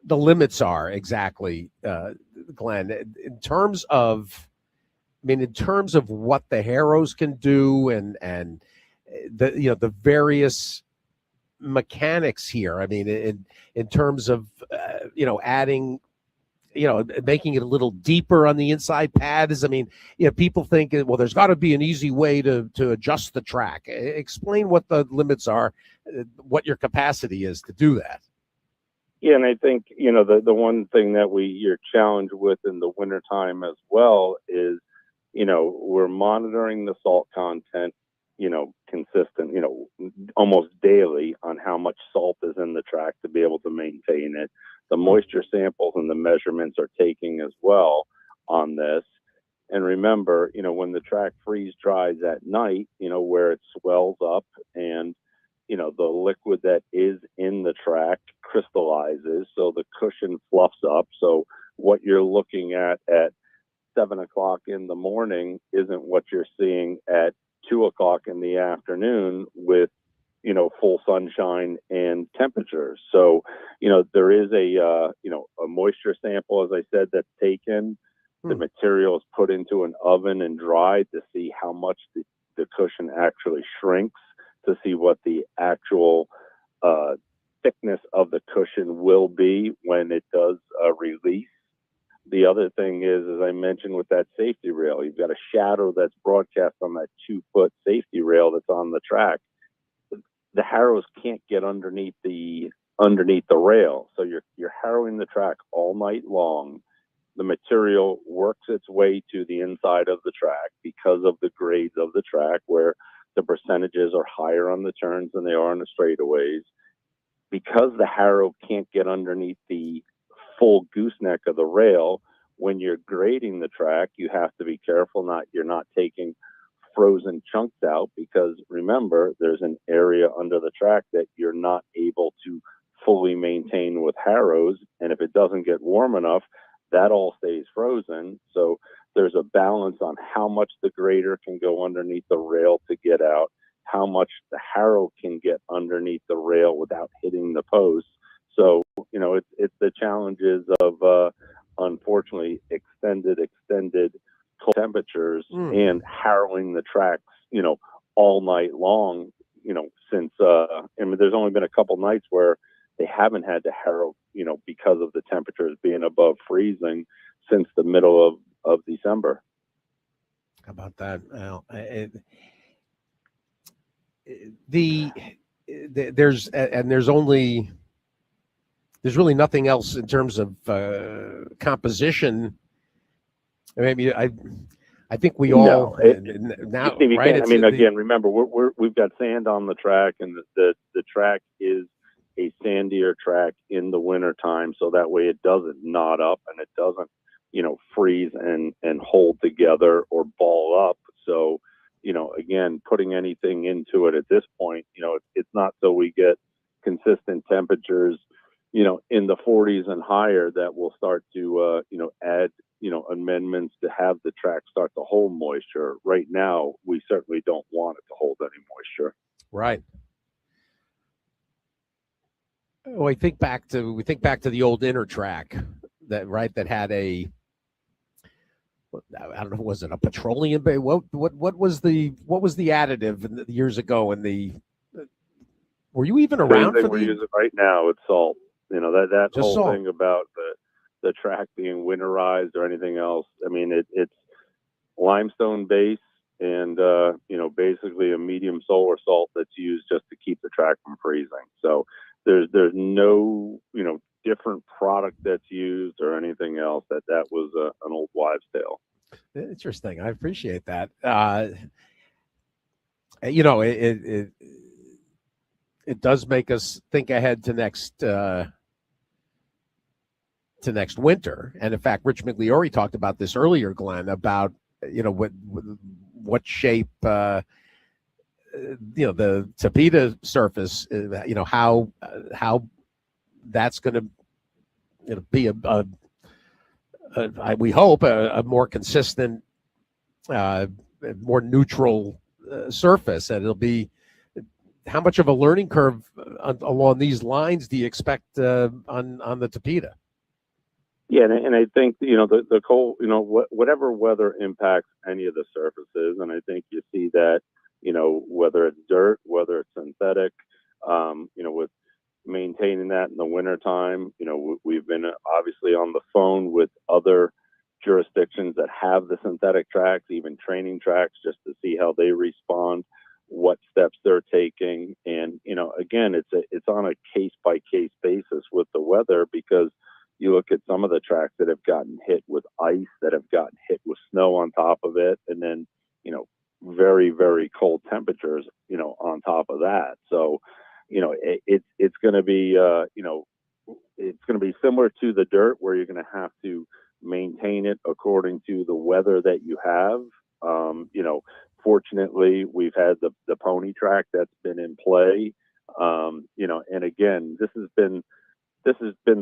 B: the limits are exactly, Glenn, in terms of what the Harrows can do and the various mechanics here. I mean, in terms of adding, making it a little deeper on the inside pads? I mean, people think, well, there's got to be an easy way to adjust the track. Explain what the limits are, what your capacity is to do that.
J: Yeah, and I think, the one thing that you're challenged with in the wintertime as well is, we're monitoring the salt content, consistent, almost daily on how much salt is in the track to be able to maintain it. The moisture samples and the measurements are taking as well on this. And remember, when the track freeze dries at night, where it swells up and, the liquid that is in the track crystallizes, so the cushion fluffs up. So what you're looking at 7 o'clock in the morning isn't what you're seeing at 2 o'clock in the afternoon with, full sunshine and temperatures. So, there is a moisture sample, as I said, that's taken. The material is put into an oven and dried to see how much the cushion actually shrinks, to see what the actual thickness of the cushion will be when it does release. The other thing is, as I mentioned, with that safety rail, you've got a shadow that's broadcast on that 2-foot safety rail that's on the track. The harrows can't get underneath the rail, so you're harrowing the track all night long. The material works its way to the inside of the track because of the grades of the track, where the percentages are higher on the turns than they are on the straightaways. Because the harrow can't get underneath the full gooseneck of the rail, when you're grading the track, you have to be careful you're not taking frozen chunks out, because remember, there's an area under the track that you're not able to fully maintain with harrows, and if it doesn't get warm enough, that all stays frozen. So there's a balance on how much the grader can go underneath the rail to get out, how much the harrow can get underneath the rail without hitting the post. So, it's the challenges of, unfortunately, extended cold temperatures and harrowing the tracks, all night long, since, there's only been a couple nights where they haven't had to harrow, because of the temperatures being above freezing since the middle of December.
B: How about that? Well, there's really nothing else in terms of composition. I mean, I think we all now, right?
J: Again, remember, we've got sand on the track, and the track is a sandier track in the wintertime, so that way it doesn't knot up and it doesn't, freeze and hold together or ball up. So, again, putting anything into it at this point, it's not so we get consistent temperatures, in the 40s and higher, that will start to, add, amendments to have the track start to hold moisture. Right now, we certainly don't want it to hold any moisture.
B: Right. Oh, we think back to the old inner track that had a, I don't know, was it a petroleum? What was the additive years ago in the? Were you even around for
J: we're using right now? It's salt. That whole
B: salt.
J: thing about the track being winterized or anything else. I mean, it's limestone base and basically a medium solar salt that's used just to keep the track from freezing. So there's no different product that's used or anything else. That was an old wives' tale.
B: Interesting. I appreciate that. It does make us think ahead to next winter. And in fact, Rich Migliore talked about this earlier, Glenn, about what shape the Tapeta surface, how that's going to be we hope a more consistent, more neutral surface, and it'll be. How much of a learning curve along these lines do you expect on the Tapeta?
J: Yeah, and I think the cold, whatever weather impacts any of the surfaces, and I think you see that whether it's dirt, whether it's synthetic, with maintaining that in the wintertime. We've been obviously on the phone with other jurisdictions that have the synthetic tracks, even training tracks, just to see how they respond, what steps they're taking. And, again, it's on a case by case basis with the weather, because you look at some of the tracks that have gotten hit with ice, that have gotten hit with snow on top of it, and then, very, very cold temperatures, on top of that. So, it's going to be, it's going to be similar to the dirt, where you're going to have to maintain it according to the weather that you have. Fortunately, we've had the pony track that's been in play. And again, this has been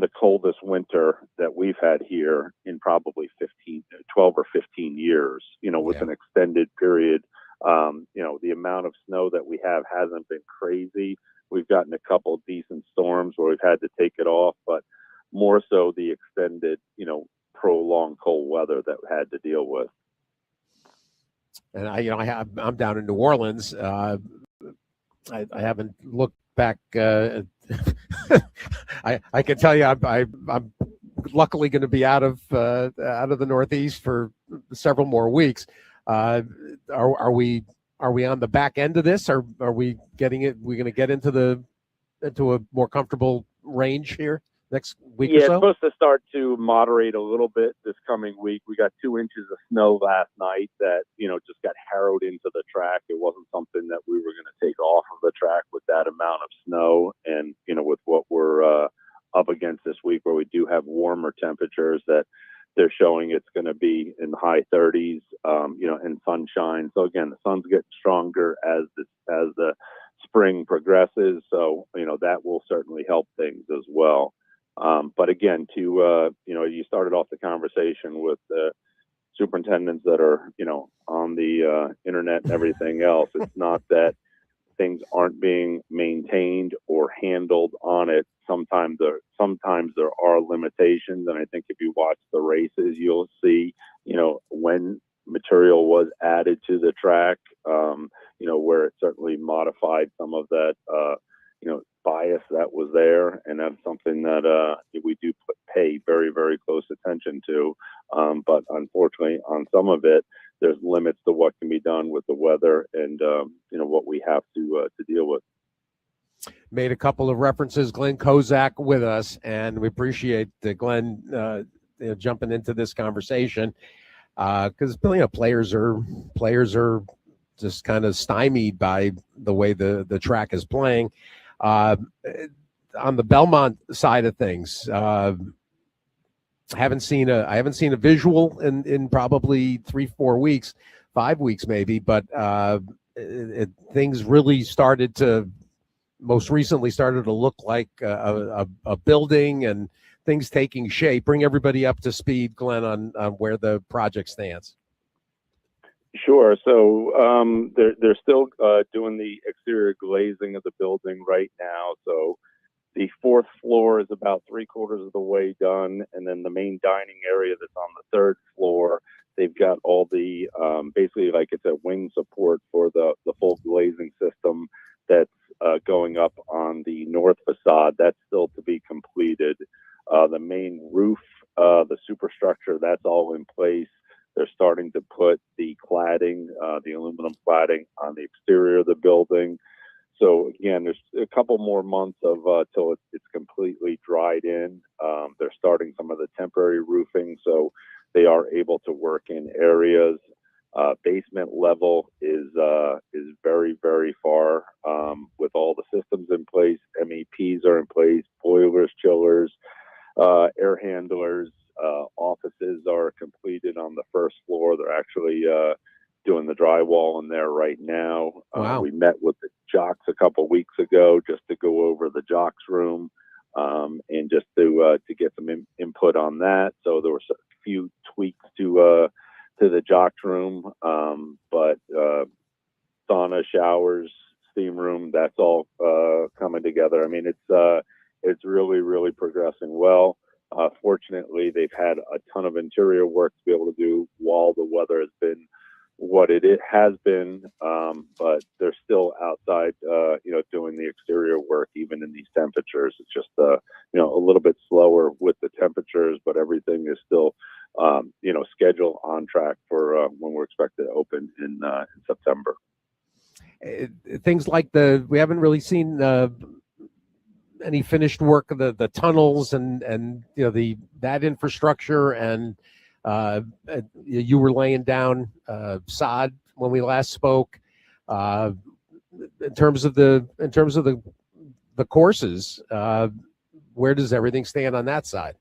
J: the coldest winter that we've had here in probably 12 or 15 years, with an extended period. The amount of snow that we have hasn't been crazy. We've gotten a couple decent storms where we've had to take it off, but more so the extended, prolonged cold weather that we had to deal with.
B: And I'm down in New Orleans. I haven't looked back. I can tell you, I'm luckily going to be out of the Northeast for several more weeks. Are we on the back end of this? Are we getting it? We're going to get into a more comfortable range here next week or so?
J: Yeah, it's supposed to start to moderate a little bit this coming week. We got 2 inches of snow last night that, just got harrowed into the track. It wasn't something that we were going to take off of the track with that amount of snow. And, with what we're up against this week, where we do have warmer temperatures, that they're showing it's going to be in the high 30s, and sunshine. So again, the sun's getting stronger as the spring progresses. So, that will certainly help things as well. But again, you started off the conversation with superintendents that are, on the internet and everything else. It's not that things aren't being maintained or handled on it. Sometimes there are limitations, and I think if you watch the races, you'll see, when material was added to the track, where it certainly modified some of that, bias that was there, and that's something that we do pay very, very close attention to. But unfortunately, on some of it, there's limits to what can be done with the weather and what we have to deal with.
B: Made a couple of references, Glenn Kozak with us, and we appreciate Glenn jumping into this conversation, because players are just kind of stymied by the way the track is playing. On the Belmont side of things, I haven't seen a visual in probably 3-4 weeks, 5 weeks maybe, but things really most recently started to look like a building and things taking shape. Bring everybody up to speed, Glenn, on where the project stands.
J: Sure. So they're still doing the exterior glazing of the building right now. So the 4th floor is about 3/4 of the way done, and then the main dining area that's on the 3rd floor, they've got all the basically like it's a wing support for the full glazing system that's going up on the north facade. That's still to be completed. The main roof, the superstructure, that's all in place. They're starting to put the cladding, the aluminum cladding on the exterior of the building. So again, there's a couple more months of till it's completely dried in. They're starting some of the temporary roofing, so they are able to work in areas. Basement level is very, very far with all the systems in place. MEPs are in place, boilers, chillers, air handlers. Offices are completed on the 1st floor. They're actually doing the drywall in there right now.
B: Wow.
J: We met with the jocks a couple weeks ago just to go over the jocks room and just to get some input on that. So there were a few tweaks to the jocks room, but sauna, showers, steam room, that's all coming together. I mean, it's really, really progressing well. Fortunately, they've had a ton of interior work to be able to do while the weather has been what it has been, but they're still outside, doing the exterior work even in these temperatures. It's just, a little bit slower with the temperatures, but everything is still, scheduled on track for when we're expected to open in September.
B: Things like we haven't really seen any finished work of the tunnels and that infrastructure, and you were laying down sod when we last spoke. In terms of the courses, where does everything stand on that side?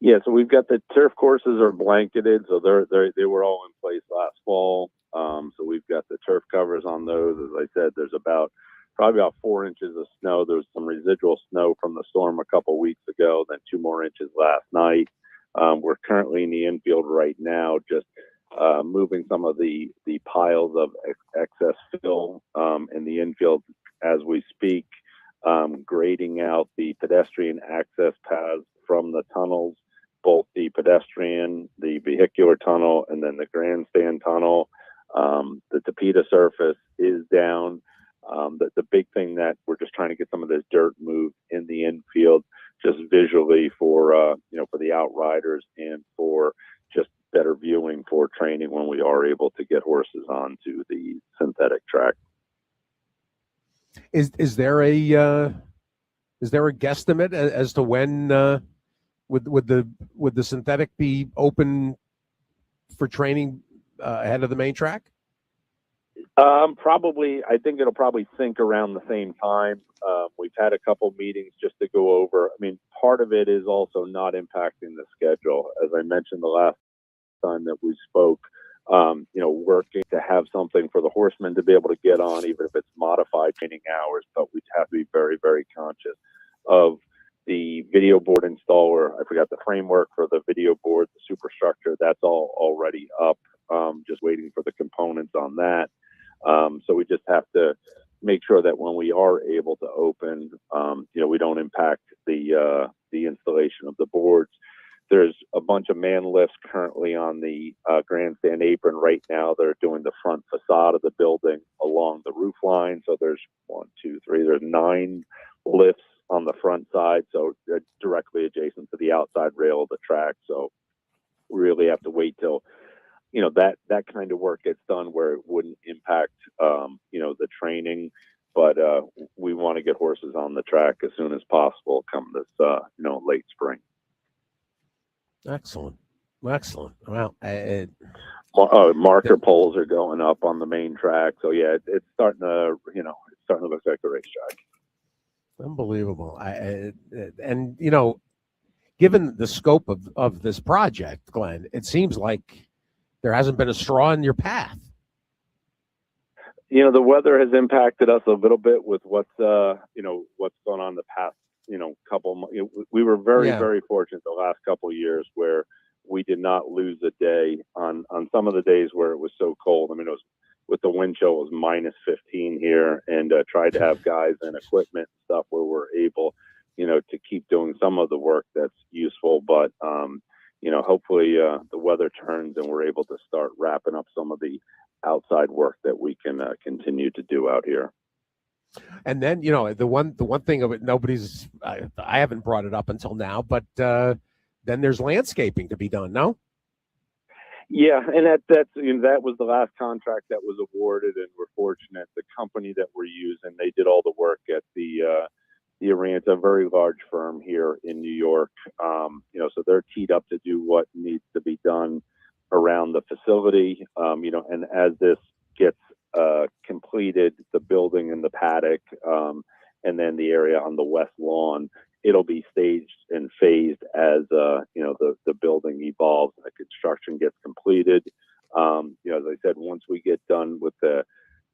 J: Yeah, so we've got the turf courses are blanketed, so they were all in place last fall. So we've got the turf covers on those. As I said, there's probably about 4 inches of snow. There was some residual snow from the storm a couple weeks ago, then 2 more inches last night. We're currently in the infield right now, just moving some of the piles of excess fill in the infield as we speak, grading out the pedestrian access paths from the tunnels, both the pedestrian, the vehicular tunnel, and then the grandstand tunnel. The Tapeta surface is down. The big thing that we're just trying to get some of this dirt moved in the infield, just visually for the outriders and for just better viewing for training when we are able to get horses onto the synthetic track.
B: Is there a guesstimate as to when would the synthetic be open for training ahead of the main track?
J: Probably, I think it'll probably sync around the same time. We've had a couple meetings just to go over. I mean, part of it is also not impacting the schedule. As I mentioned the last time that we spoke, working to have something for the horsemen to be able to get on, even if it's modified training hours, but we have to be very, very conscious of the video board installer. I forgot the framework for the video board, the superstructure, that's all already up. Just waiting for the components on that. So we just have to make sure that when we are able to open, we don't impact the installation of the boards. There's a bunch of man lifts currently on the grandstand apron right now. They're doing the front facade of the building along the roof line. So there's 9 lifts on the front side, so they're directly adjacent to the outside rail of the track. So we really have to wait till that kind of work gets done where it wouldn't impact the training, but we want to get horses on the track as soon as possible come this late spring.
B: Excellent. Well,
J: marker poles are going up on the main track, so yeah, it's starting to look like a racetrack.
B: Unbelievable. Given the scope of this project, Glenn, it seems like there hasn't been a straw in your path.
J: The weather has impacted us a little bit with what's gone on the past, couple months. We were very fortunate the last couple of years where we did not lose a day on some of the days where it was so cold. I mean, it was with the wind chill, it was minus 15 here, and tried to have guys and equipment and stuff where we're able, to keep doing some of the work that's useful. But, hopefully the weather turns and we're able to start wrapping up some of the outside work that we can continue to do out here.
B: And then, the one thing of it, I haven't brought it up until now, but then there's landscaping to be done, no?
J: Yeah, and that was the last contract that was awarded, and we're fortunate. The company that we're using, they did all the work at the arena. It's a very large firm here in New York, so they're teed up to do what needs to be done around the facility, and as this gets completed, the building and the paddock, and then the area on the west lawn, it'll be staged and phased as the building evolves and the construction gets completed. As I said, once we get done with the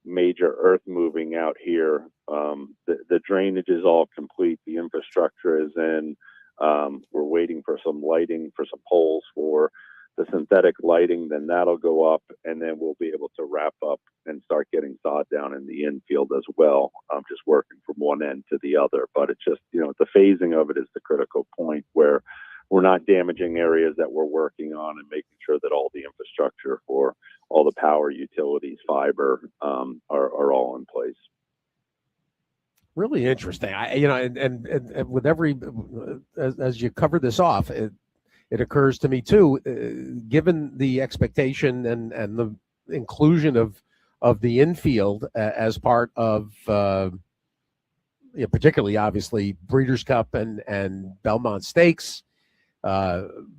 J: major earth moving out here, the drainage is all complete, the infrastructure is in. We're waiting for some lighting, for some poles for the synthetic lighting, then that'll go up, and then we'll be able to wrap up and start getting sod down in the infield as well. Just working from one end to the other, but it's just, the phasing of it is the critical point where we're not damaging areas that we're working on and making sure that all the infrastructure for all the power, utilities, fiber are all in place.
B: Really interesting. And with every as you cover this off, it occurs to me too, given the expectation and the inclusion of the infield as part of particularly obviously Breeders' Cup and Belmont Stakes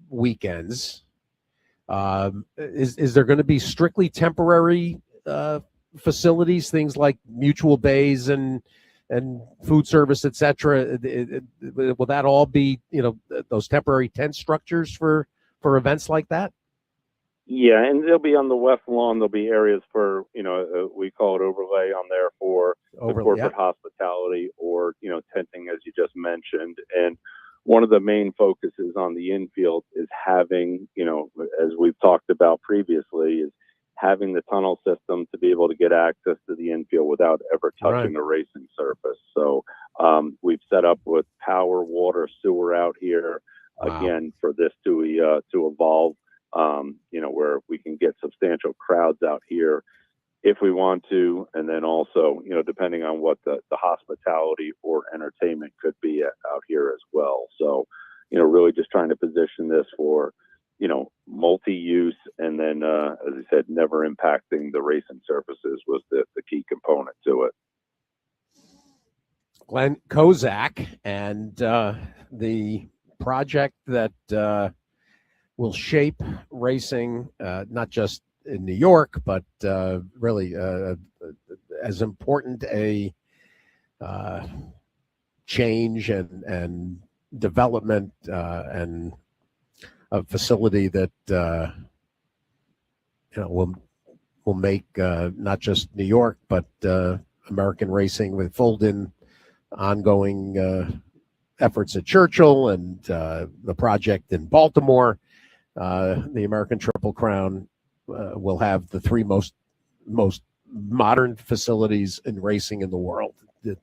B: weekends. Is there going to be strictly temporary facilities, things like mutual bays and food service, etc.? Will that all be, those temporary tent structures for events like that?
J: Yeah, and they'll be on the west lawn. There'll be areas for, we call it overlay on there for the corporate hospitality or, tenting, as you just mentioned. And one of the main focuses on the infield is having, as we've talked about previously, is having the tunnel system to be able to get access to the infield without ever touching the racing surface. So we've set up with power, water, sewer out here, again, for this to evolve, where we can get substantial crowds out here if we want to. And then also, depending on what the hospitality or entertainment could be out here as well. So, really just trying to position this for, multi-use, and then, as I said, never impacting the racing surfaces was the key component to it.
B: Glenn Kozak and the project that will shape racing, not just in New York, but really as important a change and development and a facility that will make not just New York but American racing, with fold in ongoing efforts at Churchill and the project in Baltimore. The American Triple Crown will have the three most modern facilities in racing in the world. It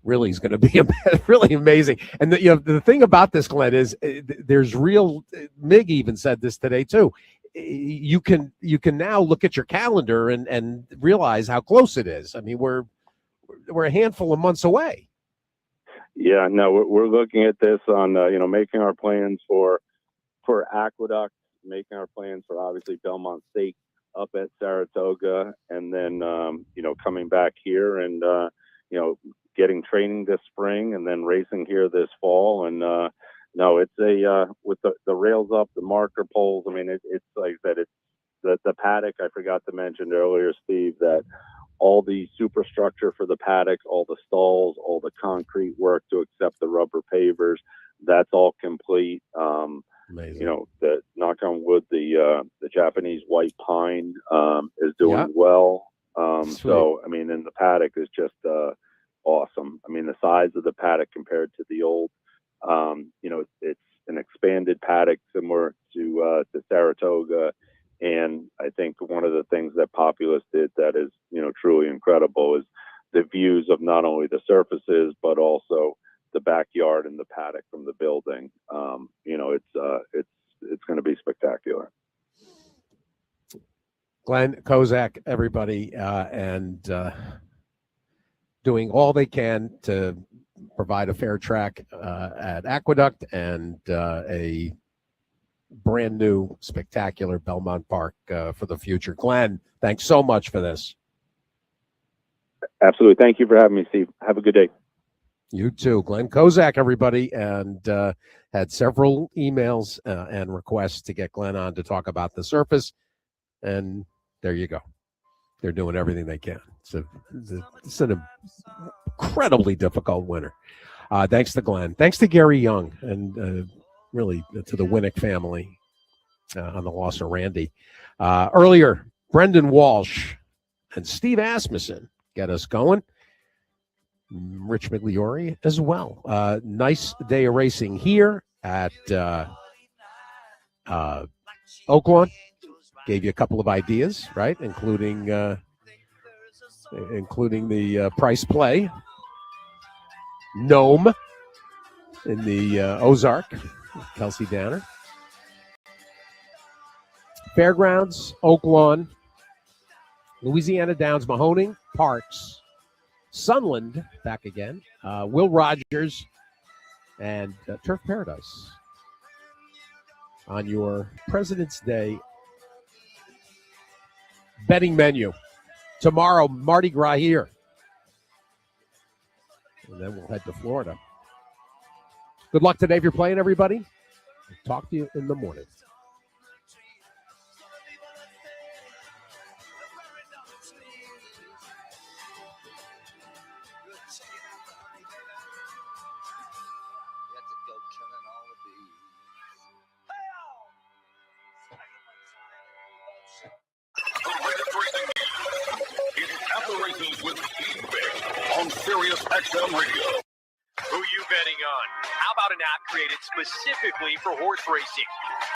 B: really is going to be really amazing. And the thing about this, Glenn, is there's real. Mig even said this today too. You can now look at your calendar and realize how close it is. I mean, we're a handful of months away.
J: Yeah, no, we're looking at this on making our plans for Aqueduct, making our plans for obviously Belmont Stakes up at Saratoga, and then coming back here and getting training this spring and then racing here this fall. And no, it's with the rails up, the marker poles. I mean, it's like that. It's the paddock. I forgot to mention earlier, Steve, that all the superstructure for the paddock, all the stalls, all the concrete work to accept the rubber pavers, that's all complete.
B: Amazing.
J: The knock on wood, the Japanese white pine is doing well. So, I mean, and the paddock is just awesome. I mean, the size of the paddock compared to the old, it's an expanded paddock similar to Saratoga. And I think one of the things that Populous did that is, truly incredible is the views of not only the surfaces, but also the backyard and the paddock from the building. It's going to be spectacular.
B: Glenn Kozak, everybody, and doing all they can to provide a fair track at Aqueduct and a brand new, spectacular Belmont Park for the future. Glenn, thanks so much for this.
J: Absolutely. Thank you for having me, Steve. Have a good day.
B: You too. Glenn Kozak, everybody, and had several emails and requests to get Glenn on to talk about the surface. And there you go. They're doing everything they can. It's an incredibly difficult winter. Thanks to Glenn. Thanks to Gary Young, and really to the Winnick family on the loss of Randy. Earlier, Brendan Walsh and Steve Asmussen get us going. Rich Migliori as well. Nice day of racing here at Oaklawn. Gave you a couple of ideas, right? Including the price play. Gnome in the Ozark, Kelsey Danner. Fairgrounds, Oak Lawn, Louisiana Downs, Mahoning, Parks, Sunland, back again, Will Rogers, and Turf Paradise on your President's Day betting menu. Tomorrow, Mardi Gras here. And then we'll head to Florida. Good luck today if you're playing, everybody. Talk to you in the morning.
A: It's At the Races with Steve Byk on Sirius XM Radio.
F: Who you betting on? How about an app created specifically for horse racing?